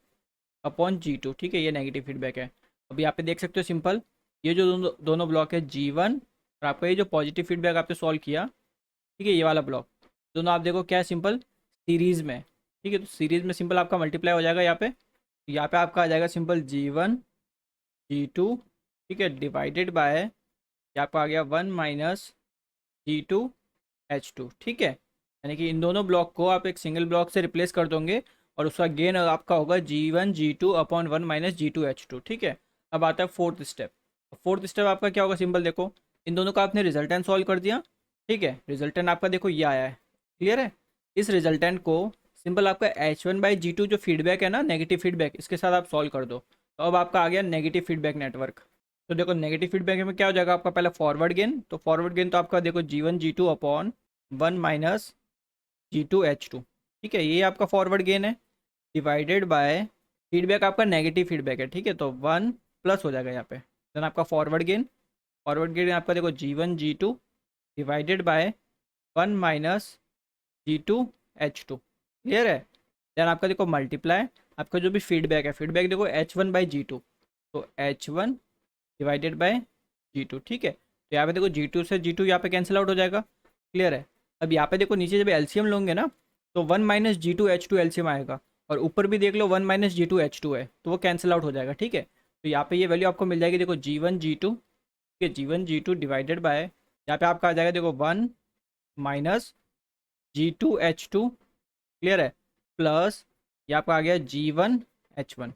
upon G2, ठीक है, ये नेगेटिव फीडबैक है। अभी यहाँ पे देख सकते हो सिंपल ये जो दोनों ब्लॉक है G1 और आपका ये जो पॉजिटिव फीडबैक आपने सॉल्व किया, ठीक है, ये वाला ब्लॉक, दोनों आप देखो क्या है, सिंपल सीरीज़ में, ठीक है। तो सीरीज़ में सिंपल आपका मल्टीप्लाई हो जाएगा यहाँ पे, तो यहाँ पे आपका आ जाएगा सिंपल G1 G2, ठीक है, डिवाइडेड बाय यहाँ पे आ गया 1 माइनस G2 H2, ठीक है, यानी कि इन दोनों ब्लॉक को आप एक सिंगल ब्लॉक से रिप्लेस कर दोगे और उसका गेन आपका होगा G1 G2 upon 1 minus G2 H2, ठीक है। अब आता है फोर्थ स्टेप। फोर्थ स्टेप आपका क्या होगा, सिंपल देखो इन दोनों का आपने रिजल्टेंट सॉल्व कर दिया, ठीक है, रिजल्टेंट आपका देखो ये आया है, क्लियर है। इस रिजल्टेंट को सिंपल आपका H1 बाई G2 जो फीडबैक है ना, नेगेटिव फीडबैक, इसके साथ आप सॉल्व कर दो, तो अब आपका आ गया नेगेटिव फीडबैक नेटवर्क। तो देखो नेगेटिव फीडबैक में क्या हो जाएगा आपका, पहले फॉरवर्ड गेन, तो फॉरवर्ड गेन तो आपका देखो G1 G2 upon 1 minus G2 H2, ठीक है, ये आपका फॉरवर्ड गेन है, डिवाइडेड बाय फीडबैक आपका नेगेटिव फीडबैक है, ठीक है, तो 1 प्लस हो जाएगा यहाँ पे, देन आपका फॉरवर्ड गेन आपका देखो G1 G2 divided by 1 minus G2 H2, clear है। देन आपका देखो मल्टीप्लाई, आपका जो भी फीडबैक है, फीडबैक देखो H1 बाई G2, तो H1 डिवाइडेड बाय G2, ठीक है। तो यहाँ पे देखो G2 से G2 यहाँ पे कैंसिल आउट हो जाएगा, क्लियर है। अब यहाँ पे देखो नीचे जब एलसीएम लोगे ना, तो 1 माइनस G2 H2 एलसीएम आएगा, और ऊपर भी देख लो 1 माइनस G2 H2 है, तो वो कैंसिल आउट हो जाएगा, ठीक है। तो यहाँ पे ये वैल्यू आपको मिल जाएगी देखो G1 G2, ठीक है, G1 G2 डिवाइडेड बाय यहाँ पे आपका आ जाएगा देखो 1 माइनस G2 H2, क्लियर है, प्लस ये आपका आ गया G1 H1,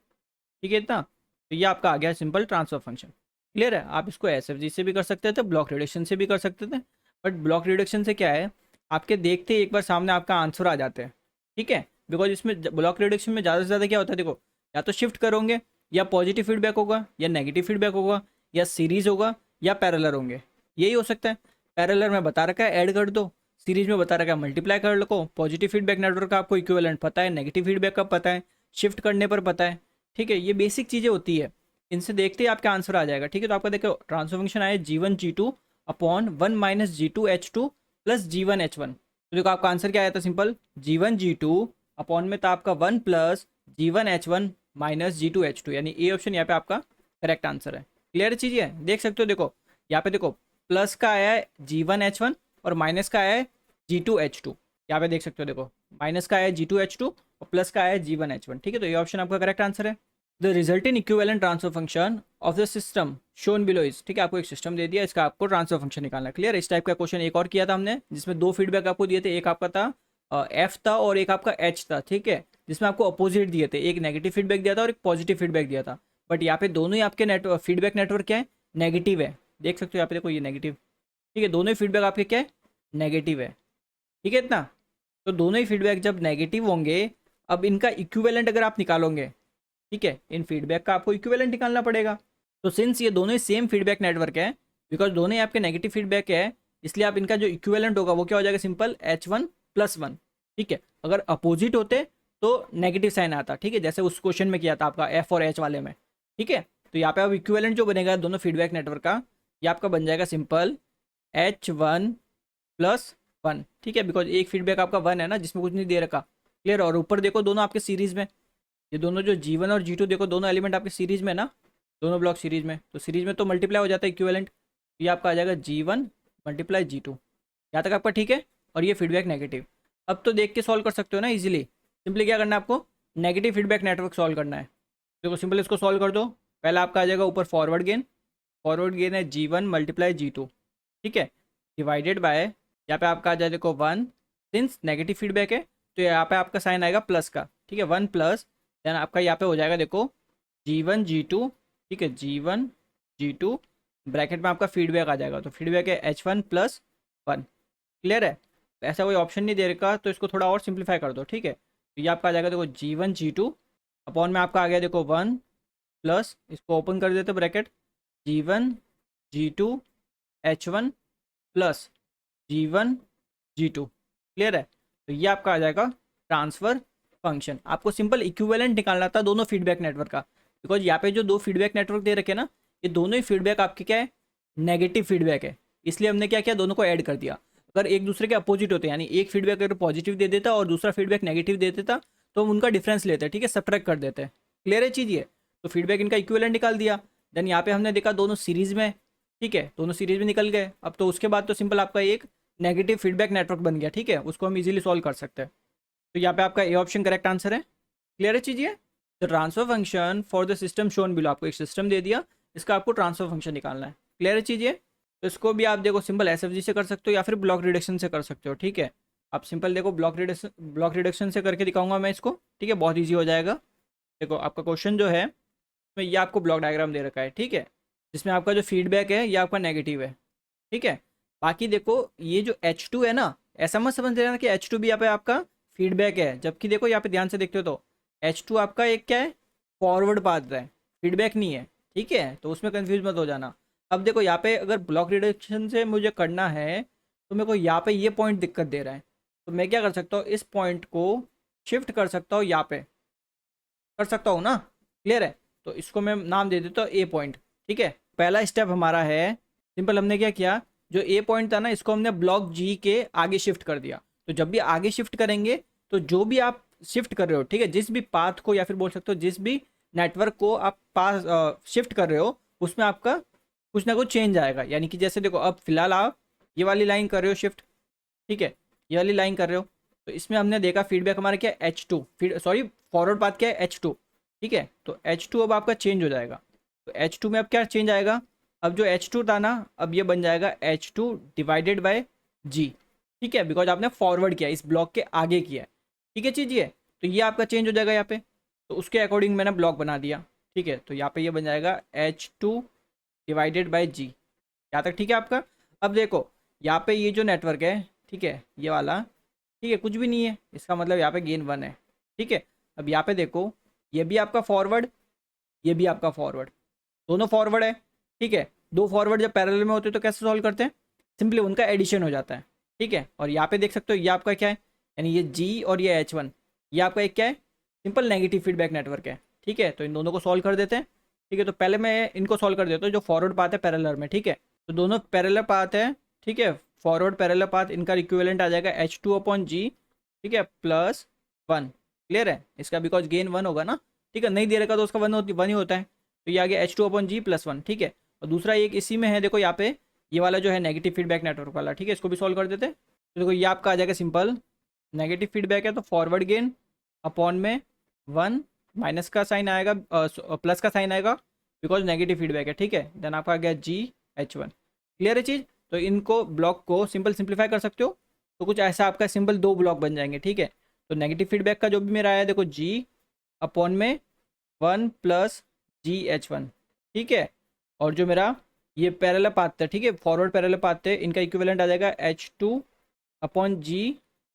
ठीक है इतना। तो ये आपका आ गया सिंपल ट्रांसफर फंक्शन, क्लियर है। आप इसको एसएफजी से भी कर सकते थे, ब्लॉक रिडक्शन से भी कर सकते थे, बट ब्लॉक रिडक्शन से क्या है, आपके देखते ही एक बार सामने आपका आंसर आ जाते हैं, ठीक है। बिकॉज इसमें ब्लॉक रिडक्शन में ज़्यादा से ज़्यादा क्या होता है, देखो या तो शिफ्ट करोगे, या पॉजिटिव फीडबैक होगा, या नेगेटिव फीडबैक होगा, या सीरीज होगा, या पैरेलल होंगे, यही हो सकता है। पैरेलल में बता रखा है ऐड कर दो, सीरीज में बता रखा है मल्टीप्लाई कर लो, पॉजिटिव फीडबैक नेटवर्क का आपको इक्विवेलेंट पता है, नेगेटिव फीडबैक का पता है, शिफ्ट करने पर पता है, ठीक है। ये बेसिक चीज़ें होती है, इनसे देखते ही आपका आंसर आ जाएगा, ठीक है। तो आपका देखो ट्रांसफर फंक्शन आया G1 G2 upon 1 - G2 H2 plus G1 H1। तो देखो आपका आंसर क्या आया था, सिंपल G1 G2 अपॉन में था आपका 1 plus G1 H1 minus G2 H2, यानी ए ऑप्शन यहाँ पे आपका करेक्ट आंसर है। क्लियर चीज़ है, देख सकते हो, देखो यहाँ पे देखो प्लस का आया है G1 H1 और माइनस का आया है G2 H2। यहाँ पे देख सकते हो, देखो माइनस का आया है G2 H2 और प्लस का आया है G1 H1, ठीक है। तो ये ऑप्शन आपका करेक्ट आंसर है। The result in equivalent transfer function of the system shown below is, ठीक है। आपको एक सिस्टम दे दिया, इसका आपको ट्रांसफर फंक्शन निकालना है। क्लियर, इस टाइप का क्वेश्चन एक और किया था हमने, जिसमें दो फीडबैक आपको दिए थे, एक आपका था एफ था और एक आपका एच था, ठीक है। जिसमें आपको अपोजिट दिए थे, एक नेगेटिव फीडबैक दिया था और एक पॉजिटिव फीडबैक दिया था। बट यहाँ पे दोनों ही आपके फीडबैक नेटवर्क क्या है, नेगेटिव है। देख सकते हो यहाँ पे, देखो ये नेगेटिव, ठीक है। दोनों ही फीडबैक आपके क्या है, नेगेटिव है, ठीक है इतना। तो दोनों ही फीडबैक जब नेगेटिव होंगे, अब इनका इक्विवेलेंट अगर आप निकालोगे, ठीक है, इन फीडबैक का आपको इक्विवेलेंट निकालना पड़ेगा। तो सिंस ये दोनों ही सेम फीडबैक नेटवर्क है, बिकॉज दोनों ही आपके नेगेटिव फीडबैक है, इसलिए आप इनका जो इक्विवेलेंट होगा वो क्या हो जाएगा, सिंपल H1+1, ठीक है। अगर अपोजिट होते तो नेगेटिव साइन आता, ठीक है, जैसे उस क्वेश्चन में किया था आपका एफ और एच वाले में, ठीक है। तो यहाँ पे अब इक्विवेलेंट जो बनेगा दोनों फीडबैक नेटवर्क का, ये आपका बन जाएगा सिंपल H1+1, ठीक है। बिकॉज एक फीडबैक आपका 1 है ना, जिसमें कुछ नहीं दे रखा। क्लियर, और ऊपर देखो दोनों आपके सीरीज में, ये दोनों जो G1 और G2 देखो दोनों एलिमेंट आपके सीरीज में ना, दोनों ब्लॉक सीरीज में, तो सीरीज में तो मल्टीप्लाई हो जाता है इक्विवेलेंट। ये आपका आ जाएगा G1 × G2, यहाँ तक आपका ठीक है। और ये फीडबैक नेगेटिव, अब तो देख के सॉल्व कर सकते हो ना इजीली। सिंपली क्या करना है आपको, नेगेटिव फीडबैक नेटवर्क सॉल्व करना है। देखो सिंपल इसको सॉल्व कर दो। पहला आपका आ जाएगा ऊपर फॉरवर्ड गेन है G1 × G2, ठीक है, डिवाइडेड बाय, यहाँ पे आपका आ जाए देखो 1, सिंस नेगेटिव फीडबैक है तो यहाँ पे आपका साइन आएगा प्लस का, ठीक है, 1 प्लस देन आपका यहाँ पे हो जाएगा देखो G1 G2, ठीक है, G1 G2 ब्रैकेट में आपका फीडबैक आ जाएगा, तो फीडबैक है H1+1। क्लियर है, ऐसा कोई ऑप्शन नहीं दे रखा, तो इसको थोड़ा और सिंप्लीफाई कर दो, ठीक है। तो ये आपका आ जाएगा देखो G1 G2 अपॉन में आपका आ गया देखो 1 प्लस, इसको ओपन कर देते bracket, G1 G2 H1 plus G1 G2। Clear है, तो ये आपका आ जाएगा ट्रांसफर फंक्शन। आपको सिंपल इक्विवेलेंट निकालना था दोनों फीडबैक नेटवर्क का, बिकॉज यहाँ पे जो दो फीडबैक नेटवर्क दे रखे ना, ये दोनों ही फीडबैक आपके क्या है, नेगेटिव फीडबैक है। इसलिए हमने क्या किया, दोनों को ऐड कर दिया। अगर एक दूसरे के अपोजिट होते, यानी एक फीडबैक अगर पॉजिटिव दे देता और दूसरा फीडबैक नेगेटिव दे देता, तो हम उनका डिफरेंस लेते हैं, ठीक है, सब्ट्रैक्ट कर देते हैं। क्लियर है चीज़ ये, तो फीडबैक इनका इक्विवेलेंट निकाल दिया। देन यहाँ पे हमने देखा दोनों सीरीज में, ठीक है, दोनों सीरीज में निकल गए। अब तो उसके बाद तो सिंपल आपका एक नेगेटिव फीडबैक नेटवर्क बन गया, ठीक है, उसको हम इजीली सॉल्व कर सकते हैं। तो यहाँ पे आपका ए ऑप्शन करेक्ट आंसर है। क्लियर है चीज़ ये, तो transfer function for the system shown below, आपको एक सिस्टम दे दिया, इसका आपको ट्रांसफर फंक्शन निकालना है। क्लियर है चीज़ ये, तो इसको भी आप देखो सिंपल एसएफजी से कर सकते हो या फिर ब्लॉक रिडक्शन से कर सकते हो, ठीक है। आप सिंपल देखो ब्लॉक रिडक्शन से करके दिखाऊंगा मैं इसको, ठीक है, बहुत ईजी हो जाएगा। देखो आपका क्वेश्चन जो है तो ये आपको ब्लॉक डायग्राम दे रखा है, ठीक है, जिसमें आपका जो फीडबैक है ये आपका नेगेटिव है, ठीक है। बाकी देखो ये जो H2 है ना, ऐसा मत समझ लेना कि H2 भी यहाँ पे आपका फीडबैक है, जबकि देखो यहाँ पे ध्यान से देखते हो तो H2 आपका एक क्या है, फॉरवर्ड पाथ है, फीडबैक नहीं है, ठीक है, तो उसमें कंफ्यूज मत हो जाना। अब देखो यहाँ पे अगर ब्लॉक रिडक्शन से मुझे करना है, तो मेरे को यहाँ पे ये पॉइंट दिक्कत दे रहा है, तो मैं क्या कर सकता हूँ, इस पॉइंट को शिफ्ट कर सकता हूँ, यहाँ पे कर सकता हूँ ना। क्लियर है, तो इसको मैं नाम दे देता हूँ ए पॉइंट, ठीक है। पहला स्टेप हमारा है सिंपल, हमने क्या किया, जो ए पॉइंट था ना, इसको हमने ब्लॉक जी के आगे शिफ्ट कर दिया। तो जब भी आगे शिफ्ट करेंगे, तो जो भी आप शिफ्ट कर रहे हो, ठीक है, जिस भी पाथ को या फिर बोल सकते हो जिस भी नेटवर्क को आप पास शिफ्ट कर रहे हो, उसमें आपका कुछ ना कुछ चेंज आएगा। यानी कि जैसे देखो अब फिलहाल आप ये वाली लाइन कर रहे हो शिफ्ट, ठीक है, ये वाली लाइन कर रहे हो, तो इसमें हमने देखा फीडबैक हमारा क्या है, H2 फॉरवर्ड पाथ क्या है, H2, ठीक है। तो H2 अब आपका चेंज हो जाएगा, तो H2 में अब क्या चेंज आएगा, अब जो H2 था ना, अब ये बन जाएगा H2 डिवाइडेड बाय G, ठीक है, बिकॉज आपने फॉरवर्ड किया, इस ब्लॉक के आगे किया है, ठीक है चीज़ ये। तो ये आपका चेंज हो जाएगा यहाँ पे, तो उसके अकॉर्डिंग मैंने ब्लॉक बना दिया, ठीक है। तो यहाँ पे ये बन जाएगा H2 डिवाइडेड बाय G, यहाँ तक ठीक है आपका। अब देखो यहाँ पे ये जो नेटवर्क है, ठीक है, ये वाला, ठीक है, कुछ भी नहीं है, इसका मतलब यहाँ पे गेन 1 है, ठीक है। अब यहाँ पे देखो ये भी आपका फॉरवर्ड, ये भी आपका फॉरवर्ड, दोनों फॉरवर्ड है, ठीक है। दो फॉरवर्ड जब पैरेलल में होते हैं तो कैसे सॉल्व करते हैं, सिंपली उनका एडिशन हो जाता है, ठीक है। और यहाँ पे देख सकते हो ये आपका क्या है, यानी ये G और ये H1, ये आपका एक क्या है, सिंपल नेगेटिव फीडबैक नेटवर्क है, ठीक है। तो इन दोनों को सॉल्व कर देते हैं, ठीक है। तो पहले मैं इनको सॉल्व कर देता हूँ, जो फॉरवर्ड पाथ है पैरेलल में, ठीक है। तो दोनों पैरेलल पाथ है, ठीक है। फॉरवर्ड पैरेलल पाथ, इनका इक्विवेलेंट आ जाएगा H2/G, ठीक है, प्लस 1। क्लियर है इसका, बिकॉज गेन 1 होगा ना, ठीक है। नहीं दे रखा तो उसका 1 ही होता है। तो ये आ गया H2/G प्लस 1, ठीक है। और दूसरा एक इसी में है, देखो यहाँ पे ये वाला जो है नेगेटिव फीडबैक नेटवर्क वाला, ठीक है। इसको भी सॉल्व कर देते हैं। तो देखो ये आपका आ जाएगा सिंपल, नेगेटिव फीडबैक है तो फॉरवर्ड गेन अपॉन में 1, माइनस का साइन आएगा, प्लस का साइन आएगा, बिकॉज नेगेटिव फीडबैक है, ठीक है। देन आपका आ गया GH1। क्लियर है चीज़। तो इनको ब्लॉक को सिंपल सिंप्लीफाई कर सकते हो, तो कुछ ऐसा आपका सिंपल 2 ब्लॉक बन जाएंगे, ठीक है। तो नेगेटिव फीडबैक का जो भी मेरा आया देखो G अपॉन में 1 प्लस GH1, ठीक है। और जो मेरा ये पैरेलल पाथ है, ठीक है, फॉरवर्ड पैरेलल पाथ है, इनका इक्विवेलेंट आ जाएगा H2/G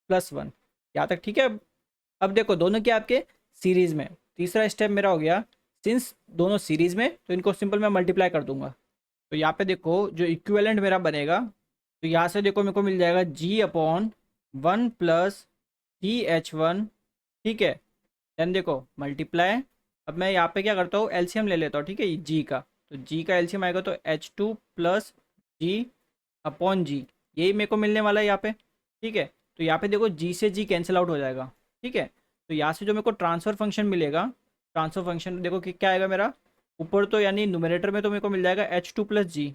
प्लस 1। यहाँ तक ठीक है। अब देखो दोनों क्या आपके सीरीज़ में। तीसरा स्टेप मेरा हो गया, सिंस दोनों सीरीज़ में तो इनको सिंपल मैं मल्टीप्लाई कर दूंगा। तो यहाँ पे देखो जो इक्विवेलेंट मेरा बनेगा, तो यहाँ से देखो मेरे को मिल जाएगा G/1 प्लस GH1, ठीक है। देन देखो मल्टीप्लाई, अब मैं यहाँ पे क्या करता हूँ, एलसीएम ले लेता हूँ, ठीक है, जी का। तो जी का एलसीएम आएगा तो H2 प्लस G/G, यही मेरे को मिलने वाला है यहाँ पे, ठीक है। तो यहाँ पे देखो जी से जी कैंसिल आउट हो जाएगा, ठीक है। तो यहाँ से जो मेरे को ट्रांसफ़र फंक्शन मिलेगा, ट्रांसफ़र फंक्शन देखो कि क्या आएगा मेरा, ऊपर तो यानी न्यूमरेटर में तो मेरे को मिल जाएगा H2 प्लस G,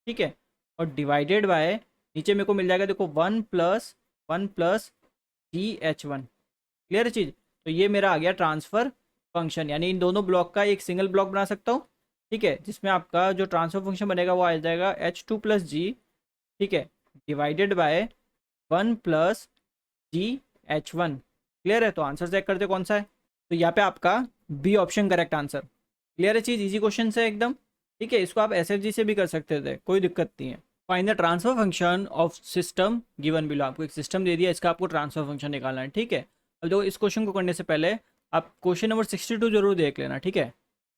ठीक है। और डिवाइडेड बाय नीचे मेरे को मिल जाएगा देखो 1 प्लस GH1। क्लियर है चीज़। तो ये मेरा आ गया ट्रांसफ़र फंक्शन, यानी इन दोनों ब्लॉक का एक सिंगल ब्लॉक बना सकता हूँ, ठीक है, जिसमें आपका जो ट्रांसफ़र फंक्शन बनेगा वो आ जाएगा H2 प्लस G, ठीक है, divided by 1 plus GH1। Clear है। तो आंसर चेक करते कौन सा है, तो यहाँ पे आपका B option correct answer. Clear है चीज़, इजी क्वेश्चन है एकदम, ठीक है। इसको आप SFG से भी कर सकते थे, कोई दिक्कत नहीं है। Find the transfer function of system given below. आपको एक सिस्टम दे दिया, इसका आपको ट्रांसफर फंक्शन निकालना है, ठीक है। अब जो इस क्वेश्चन को करने से पहले आप क्वेश्चन नंबर 62 जरूर देख लेना, ठीक है।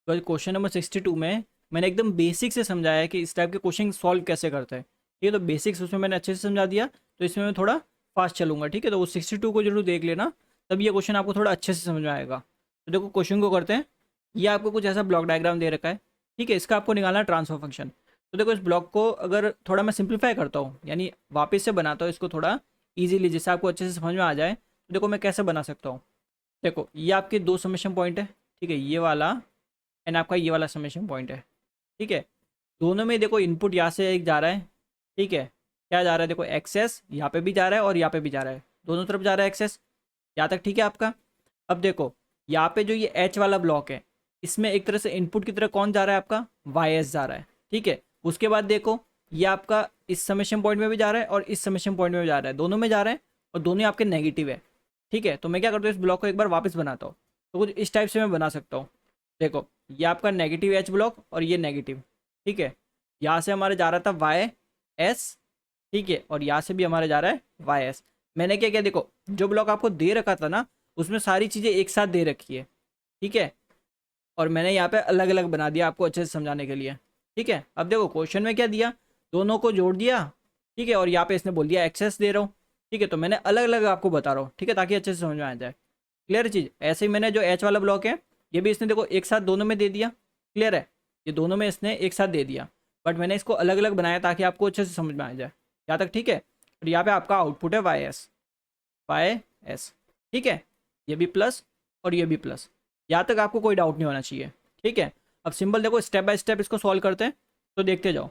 तो क्वेश्चन नंबर 62 में मैंने एकदम बेसिक से समझाया है कि इस टाइप के क्वेश्चन सॉल्व कैसे करते हैं, ठीक है। तो बेसिक्स उसमें मैंने अच्छे से समझा दिया, तो इसमें मैं थोड़ा फास्ट चलूँगा, ठीक है। तो वो 62 को जरूर देख लेना, तब ये क्वेश्चन आपको थोड़ा अच्छे से समझ में आएगा। तो देखो क्वेश्चन को करते हैं। ये आपको कुछ ऐसा ब्लॉक डायग्राम दे रखा है, ठीक है। इसका आपको निकालना है ट्रांसफर फंक्शन। तो देखो इस ब्लॉक को अगर थोड़ा मैं सिंप्लीफाई करता हूँ, यानी वापस से बनाता हूँ इसको थोड़ा ईजिली, जिससे आपको अच्छे से समझ में आ जाए। तो देखो मैं कैसे बना सकता हूँ। देखो ये आपके 2 समेशन पॉइंट है, ठीक है, ये वाला एंड आपका ये वाला समेशन पॉइंट है, ठीक है। दोनों में देखो इनपुट यहाँ से एक जा रहा है, ठीक है। क्या जा रहा है देखो, एक्सेस यहाँ पे भी जा रहा है और यहाँ पे भी जा रहा है, दोनों तरफ जा रहा है एक्सेस। यहाँ तक ठीक है आपका। अब देखो यहाँ पे जो ये H वाला ब्लॉक है, इसमें एक तरह से इनपुट की तरह कौन जा रहा है, आपका YS जा रहा है, ठीक है। उसके बाद देखो ये आपका इस समेशन पॉइंट में भी जा रहा है और इस समेशन पॉइंट में भी जा रहा है, दोनों में जा रहा है और दोनों आपके नेगेटिव है, ठीक है। तो मैं क्या करता हूँ, इस ब्लॉक को एक बार वापस बनाता हूँ। तो कुछ इस टाइप से मैं बना सकता हूँ। देखो ये आपका नेगेटिव H ब्लॉक और ये नेगेटिव, ठीक है। यहाँ से हमारे जा रहा था YS, ठीक है, और यहाँ से भी हमारे जा रहा है YS। मैंने क्या किया, देखो जो ब्लॉक आपको दे रखा था ना, उसमें सारी चीज़ें एक साथ दे रखी है, ठीक है। और मैंने यहाँ पे अलग अलग बना दिया आपको अच्छे से समझाने के लिए, ठीक है। अब देखो क्वेश्चन में क्या दिया, दोनों को जोड़ दिया, ठीक है, और यहाँ पे इसने बोल दिया एक्सेस दे रहा हूँ, ठीक है। तो मैंने अलग अलग आपको बता रहा हूँ, ठीक है, ताकि अच्छे से समझ में आ जाए। क्लियर चीज़। ऐसे ही मैंने जो H वाला ब्लॉक है, ये भी इसने देखो एक साथ दोनों में दे दिया। क्लियर है, ये दोनों में इसने एक साथ दे दिया, बट मैंने इसको अलग अलग बनाया ताकि आपको अच्छे से समझ में आ जाए। यहाँ तक ठीक है। और यहाँ पे आपका आउटपुट है YS, ठीक है, ये भी प्लस और ये भी प्लस। यहाँ तक आपको कोई डाउट नहीं होना चाहिए, ठीक है। अब सिंपल देखो स्टेप बाय स्टेप इसको सॉल्व करते हैं, तो देखते जाओ।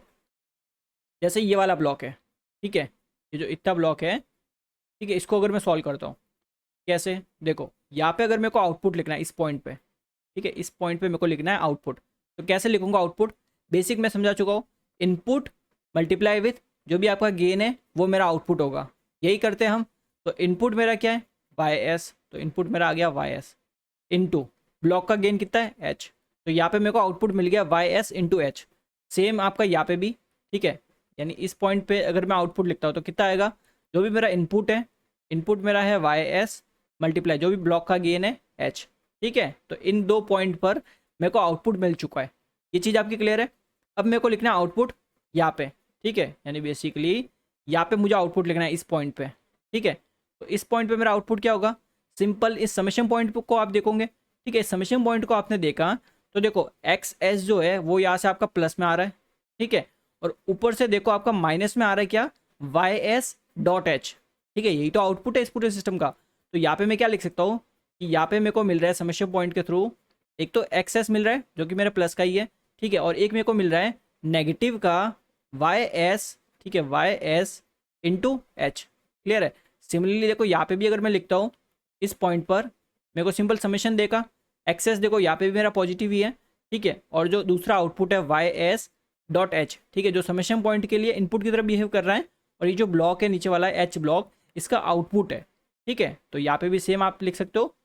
जैसे ये वाला ब्लॉक है, ठीक है, ये जो इतना ब्लॉक है, ठीक है, इसको अगर मैं सॉल्व करता हूँ कैसे, देखो यहाँ पे अगर मेरे को आउटपुट लिखना है इस पॉइंट पे, ठीक है, इस पॉइंट पे मेरे को लिखना है आउटपुट, तो कैसे लिखूंगा आउटपुट, बेसिक मैं समझा चुका हूँ। इनपुट मल्टीप्लाई विथ जो भी आपका गेन है वो मेरा आउटपुट होगा, यही करते हैं हम। तो इनपुट मेरा क्या है YS, तो इनपुट मेरा आ गया YS इनटू ब्लॉक का गेन कितना है H, तो यहाँ पे मेरे को आउटपुट मिल गया YS इंटू H। सेम आपका यहाँ पे भी, ठीक है, यानी इस पॉइंट पे अगर मैं आउटपुट लिखता हूँ तो कितना आएगा, जो भी मेरा इनपुट है, इनपुट मेरा है YS मल्टीप्लाई जो भी ब्लॉक का गेन है H, ठीक है। तो इन दो पॉइंट पर मेरे को आउटपुट मिल चुका है, ये चीज़ आपकी क्लियर है। अब मेरे को लिखना है आउटपुट यहाँ पे, ठीक है, यानी बेसिकली यहाँ पे मुझे आउटपुट लिखना है इस पॉइंट पे, ठीक है। तो इस पॉइंट पे मेरा आउटपुट क्या होगा, सिंपल इस समेशन पॉइंट को आप देखोगे ठीक है। समेशन पॉइंट को आपने देखा तो देखो एक्स एस जो है वो यहाँ से आपका प्लस में आ रहा है, ठीक है, और ऊपर से देखो आपका माइनस में आ रहा है क्या, वाई एस डॉट एच, ठीक है, यही तो आउटपुट है इस पूरे सिस्टम का। तो यहाँ पे मैं क्या लिख सकता हूँ कि यहाँ पे मेरे को मिल रहा है समेशन पॉइंट के थ्रू एक तो एक्स एस मिल रहा है जो कि मेरे प्लस का ही है, ठीक है, और एक मेरे को मिल रहा है नेगेटिव का वाई एस, ठीक है, Y S into H. Clear है। सिमिलरली देखो यहाँ पे भी अगर मैं लिखता हूँ इस पॉइंट पर मेरे को सिंपल समेशन देगा, एक्सेस देखो यहाँ पे भी मेरा पॉजिटिव ही है, ठीक है, और जो दूसरा आउटपुट है वाई एस डॉट एच, ठीक है, जो समेशन पॉइंट के लिए इनपुट की तरफ बिहेव कर रहा है, और ये जो ब्लॉक है नीचे वाला है एच ब्लॉक, इसका आउटपुट है, ठीक है। तो यहाँ पे भी सेम आप लिख सकते हो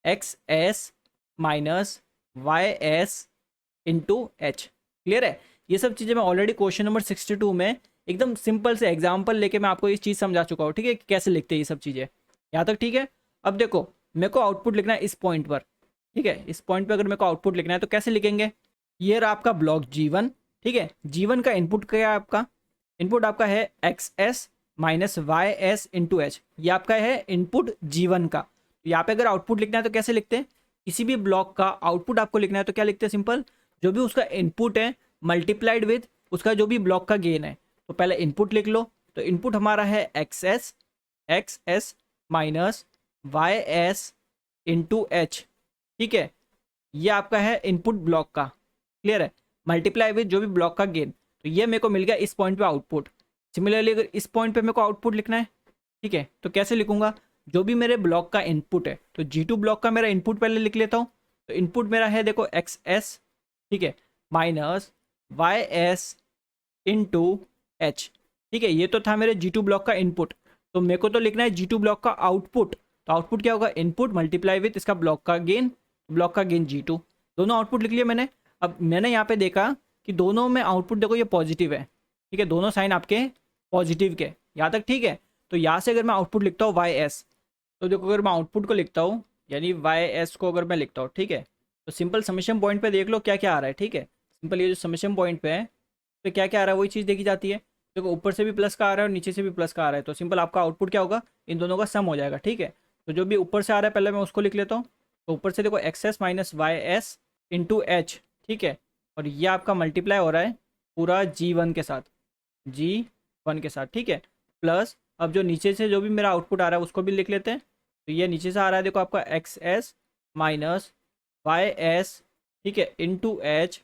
X S minus Y S into H. Clear है। ये सब चीज़ें मैं ऑलरेडी क्वेश्चन नंबर 62 में एकदम सिंपल से एग्जाम्पल लेके मैं आपको ये चीज़ समझा चुका हूँ, ठीक है, कि कैसे लिखते हैं ये सब चीज़ें। यहाँ तक ठीक है। अब देखो मेरे को आउटपुट लिखना है इस पॉइंट पर, ठीक है, इस पॉइंट पे अगर मेरे को आउटपुट लिखना है तो कैसे लिखेंगे, ये रहा आपका ब्लॉक G1, ठीक है, G1 का इनपुट क्या है, आपका इनपुट आपका है X S minus Y S into H, ये आपका है इनपुट G1 का। तो यहाँ पे अगर आउटपुट लिखना है तो कैसे लिखते हैं, किसी भी ब्लॉक का आउटपुट आपको लिखना है तो क्या लिखते हैं, सिंपल, जो भी उसका इनपुट है मल्टीप्लाइड विद उसका जो भी ब्लॉक का गेन है। तो पहले इनपुट लिख लो, तो इनपुट हमारा है X S minus Y S into H, ठीक है, ये आपका है इनपुट ब्लॉक का। क्लियर है। मल्टीप्लाई विद जो भी ब्लॉक का गेन, तो ये मेरे को मिल गया इस पॉइंट पे आउटपुट। सिमिलरली अगर इस पॉइंट पे मेरे को आउटपुट लिखना है, ठीक है, तो कैसे लिखूंगा, जो भी मेरे ब्लॉक का इनपुट है, तो G2 ब्लॉक का मेरा इनपुट पहले लिख लेता हूँ। तो इनपुट मेरा है देखो एक्स एस, ठीक है, minus Y S into H, ठीक है, ये तो था मेरे G2 ब्लॉक का इनपुट। तो मेरे को तो लिखना है G2 ब्लॉक का आउटपुट, तो आउटपुट क्या होगा, इनपुट मल्टीप्लाई विथ इसका ब्लॉक का गेन, ब्लॉक का गेन G2। दोनों आउटपुट लिख लिए मैंने। अब मैंने यहाँ पे देखा कि दोनों में आउटपुट देखो ये पॉजिटिव है, ठीक है, दोनों साइन आपके पॉजिटिव के, यहाँ तक ठीक है। तो यहाँ से अगर मैं आउटपुट लिखता हूँ वाई एस, तो देखो अगर मैं आउटपुट को लिखता हूँ यानी वाई एस को अगर मैं लिखता हूँ, ठीक है, तो सिंपल समेशन पॉइंट पे देख लो क्या क्या आ रहा है, ठीक है, सिंपल ये जो समेशन पॉइंट पे है तो क्या क्या आ रहा है वही चीज़ देखी जाती है। देखो ऊपर से भी प्लस का आ रहा है और नीचे से भी प्लस का आ रहा है, तो सिंपल आपका आउटपुट क्या होगा, इन दोनों का सम हो जाएगा, ठीक है। तो जो भी ऊपर से आ रहा है पहले मैं उसको लिख लेता हूँ। तो ऊपर से देखो X S minus Y S into H, ठीक है, और ये आपका मल्टीप्लाई हो रहा है पूरा G1 के साथ, G1 के साथ, ठीक है, प्लस अब जो नीचे से जो भी मेरा आउटपुट आ रहा है उसको भी लिख लेते हैं। तो ये नीचे से आ रहा है देखो आपका X S minus Y S, ठीक है, इंटू एच,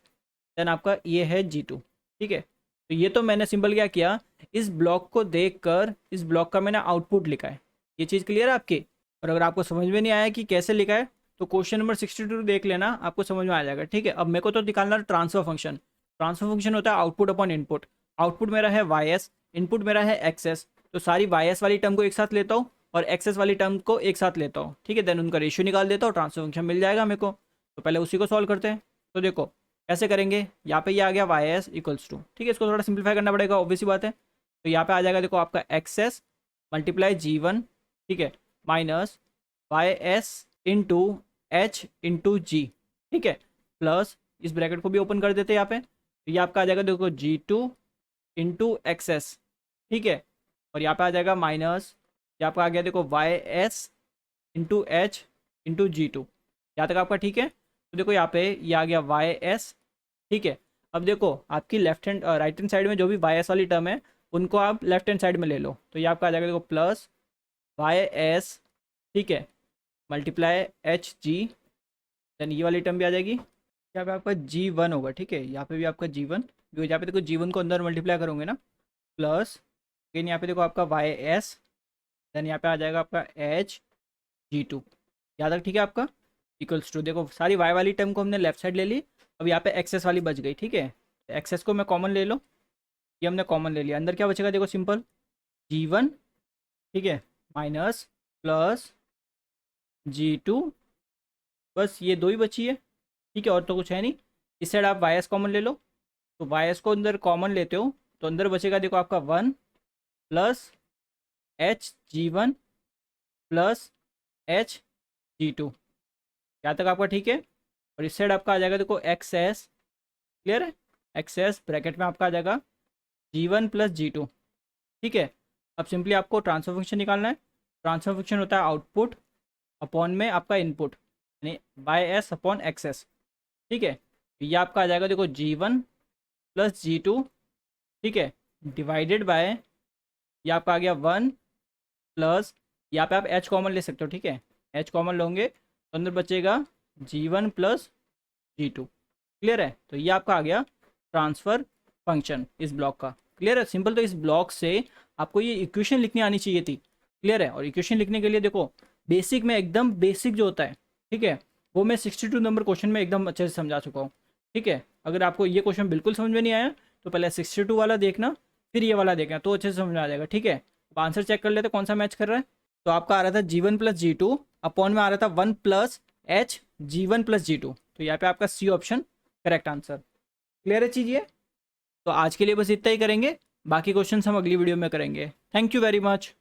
देन आपका ये है G2, ठीक है। तो ये तो मैंने सिंपल क्या किया, इस ब्लॉक को देखकर इस ब्लॉक का मैंने आउटपुट लिखा है। ये चीज़ क्लियर है आपकी। और अगर आपको समझ में नहीं आया कि कैसे लिखा है तो क्वेश्चन नंबर 62 देख लेना, आपको समझ में आ जाएगा, ठीक है। अब मेरे को तो निकालना ट्रांसफर फंक्शन। ट्रांसफर फंक्शन होता है आउटपुट अपॉन इनपुट। आउटपुट मेरा है वाई एस, इनपुट मेरा है एक्स एस, तो सारी वाई एस वाली टर्म को एक साथ लेता हूँ और एक्स एस वाली टर्म को एक साथ लेता हूँ, ठीक है, देन उनका रेशियो निकाल देता हूँ, ट्रांसफर फंक्शन मिल जाएगा मेरे को। तो पहले उसी को सॉल्व करते हैं। तो देखो कैसे करेंगे, यहाँ पे ये आ गया वाई एस इक्वल्स टू, ठीक है, इसको थोड़ा सिंप्लीफाई करना पड़ेगा, ऑब्वियस सी बात है। तो यहाँ पे आ जाएगा देखो आपका एक्स एस मल्टीप्लाई G1, ठीक है, minus Y S into H into G, ठीक है, प्लस इस ब्रैकेट को भी ओपन कर देते हैं यहाँ पे। तो ये आपका आ जाएगा देखो G2 इंटू एक्स एस, ठीक है, और यहाँ पे आ जाएगा माइनस, यहाँ पे आ गया देखो Y S into H into G2। यहाँ तक आपका ठीक है। तो देखो यहाँ पे ये आ गया वाई एस, ठीक है। अब देखो आपकी left hand right hand side में जो भी वाई एस वाली टर्म है उनको आप लेफ्ट हैंड साइड में ले लो। तो ये आपका आ जाएगा देखो प्लस वाई एस, ठीक है, मल्टीप्लाई एच जी, देन ये वाली टर्म भी आ जाएगी, यहाँ पे आपका G1 होगा, ठीक है, यहाँ पे भी आपका G1, यहाँ पे देखो G1 को अंदर मल्टीप्लाई करोगे ना, प्लस लेकिन यहाँ पे देखो आपका वाई एस, देन यहाँ पे आ जाएगा आपका एच G2। यहाँ तक ठीक है आपका, इक्वल्स टू, देखो सारी वाई वाली टर्म को हमने लेफ्ट साइड ले ली, अब यहाँ पे एक्सेस वाली बच गई, ठीक है, एक्सेस को मैं कॉमन ले लो, ये हमने कॉमन ले लिया, अंदर क्या बचेगा देखो सिंपल G1, ठीक है, माइनस प्लस G2, बस ये दो ही बची है, ठीक है, और तो कुछ है नहीं। इस साइड आप वाई एस कॉमन ले लो, तो वाई एस को अंदर कॉमन लेते हो तो अंदर बचेगा देखो आपका 1 plus H G1 plus H G2। यहाँ तक आपका ठीक है। और इस साइड आपका आ जाएगा देखो एक्स एस, क्लियर है, एक्स एस ब्रैकेट में आपका आ जाएगा G1 प्लस G2, ठीक है। अब सिंपली आपको ट्रांसफर फंक्शन निकालना है। ट्रांसफर फंक्शन होता है आउटपुट अपॉन में आपका इनपुट, यानी बाय एस अपॉन एक्स, ठीक है। तो ये आपका आ जाएगा देखो G1 प्लस G2, ठीक है, डिवाइडेड बाय, ये आपका आ गया 1 प्लस, यहाँ पे आप H कॉमन ले सकते हो, ठीक है, H कॉमन लोगे तो अंदर बचेगा G1 प्लस G2। क्लियर है, तो ये आपका आ गया ट्रांसफ़र फंक्शन इस ब्लॉक का। क्लियर है, सिंपल। तो इस ब्लॉक से आपको ये इक्वेशन लिखनी आनी चाहिए थी। क्लियर है, और इक्वेशन लिखने के लिए देखो बेसिक में, एकदम बेसिक जो होता है, ठीक है, वो मैं 62 नंबर क्वेश्चन में एकदम अच्छे से समझा चुका हूँ। ठीक है, अगर आपको ये क्वेश्चन बिल्कुल समझ में नहीं आया तो पहले 62 वाला देखना, फिर ये वाला देखना, तो अच्छे से समझ में आ जाएगा। ठीक है, अब आंसर चेक कर लेते कौन सा मैच कर रहा है। तो आपका आ रहा था G1 प्लस G2, अपॉन में आ रहा था 1 plus H G1 plus G2, तो यहाँ पे आपका C option correct answer. Clear है चीज़ ये। तो आज के लिए बस इतना ही करेंगे, बाकी क्वेश्चन हम अगली वीडियो में करेंगे। Thank you very much.